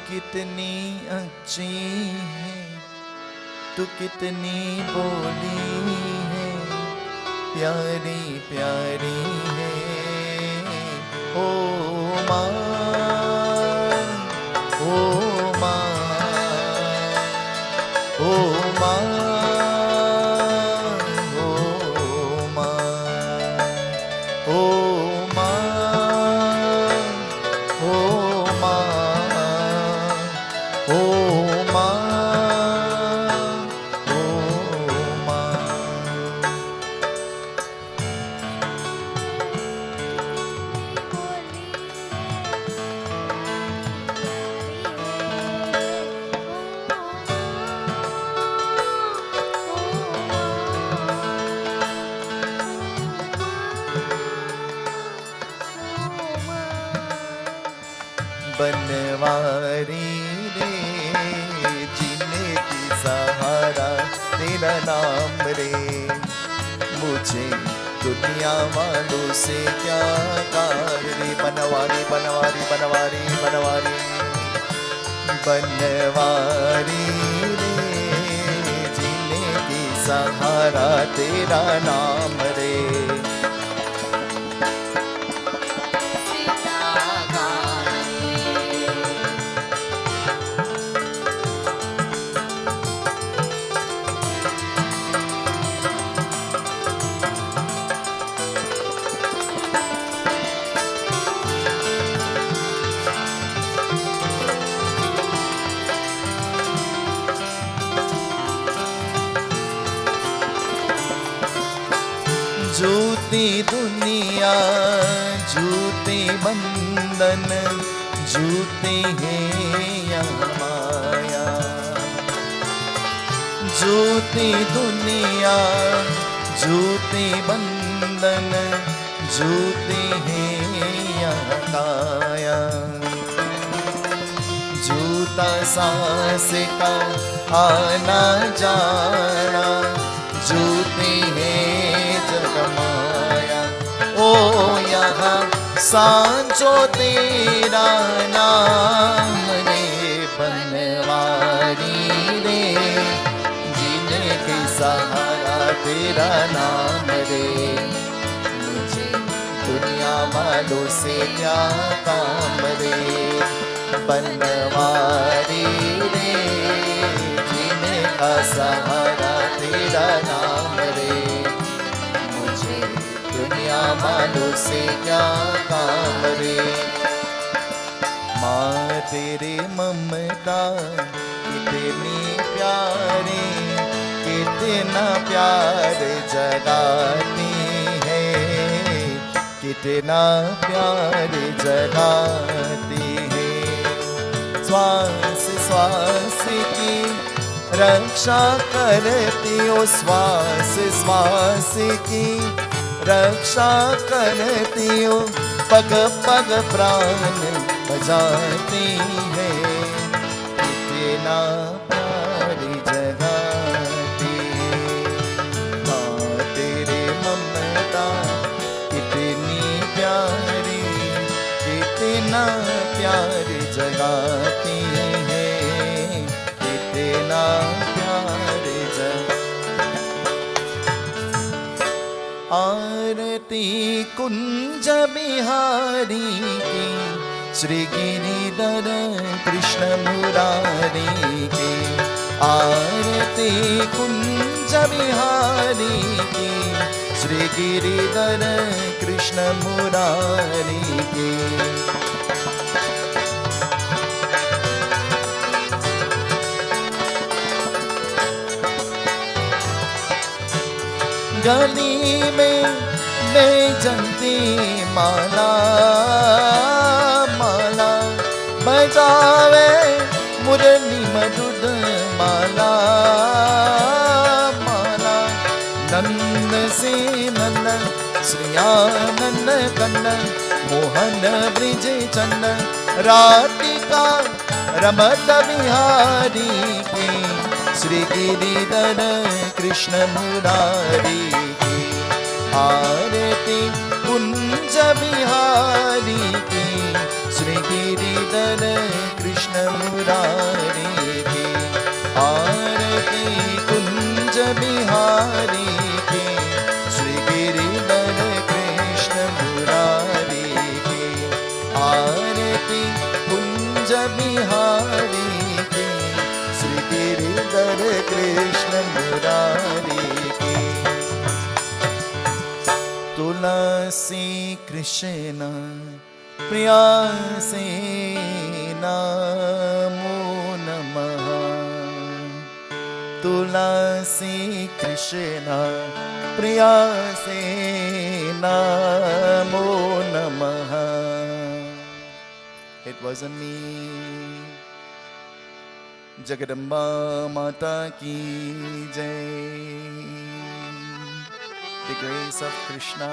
कितनी अच्छी है तू कितनी बोली है प्यारी प्यारी है ओ माँ ओ माँ ओ माँ ओ माँ ओ माँ बनवारी रे जीने की सहारा तेरा नाम रे मुझे दुनिया वालों से क्या कार रे बनवारी बनवारी बनवारी बनवारी बनवारी रे जीने की सहारा तेरा नाम रे झूठी दुनिया झूठी बंधन झूठी है यह माया। झूठी दुनिया झूठी बंधन झूठी है यह काया। झूठा सांस का आना जाना झूठी है जग माया। ओ यहाँ सांचो तेरा नाम रे बनवारी रे, जिनके सहारा तेरा नाम रे। मुझे दुनिया वालों से क्या काम रे, बनवारी रे, जिनका सहारा तेरा नाम रे। मुझे दुनिया वालों से क्या काम रे। माँ तेरे ममता कितनी प्यारी, कितना प्यार जगाती है, कितना प्यार जगाती है। श्वास श्वास की रक्षा करती हो, श्वास श्वास की रक्षा करती हो, पग पग प्राण बजाती है, कितना प्यार जगाती है। माँ तेरे ममता कितनी प्यारी, कितना प्यार जगाती है, कितना प्यार आरती कुंज बिहारी की, श्री गिरिधर कृष्ण मुरारी की। आरती कुंज बिहारी की, श्री गिरिधर कृष्ण मुरारी की। गली में बेचंती माला माला, बजावे मुरली मधुर माला माला। नंद से नंदन श्री आनंद कंदन, मोहन ब्रिज चंदन, राधिका रमत बिहारी की, श्री गिरिधर कृष्ण मुरारी की। आरती कुंज बिहारी की, श्री गिरिधर कृष्ण मुरारी की। आरती कुंज बिहारी की, श्री गिरिधर कृष्ण मुरारी की। आरती कुंज बिहारी की, श्री गिरिधर कृष्ण मुरारी की। तुलसी कृष्ण प्रियासे नमो नमः। तुलसी कृष्ण प्रियासे नमो नमः। It wasn't me. जगदम्बा माता की जय। The grace of Krishna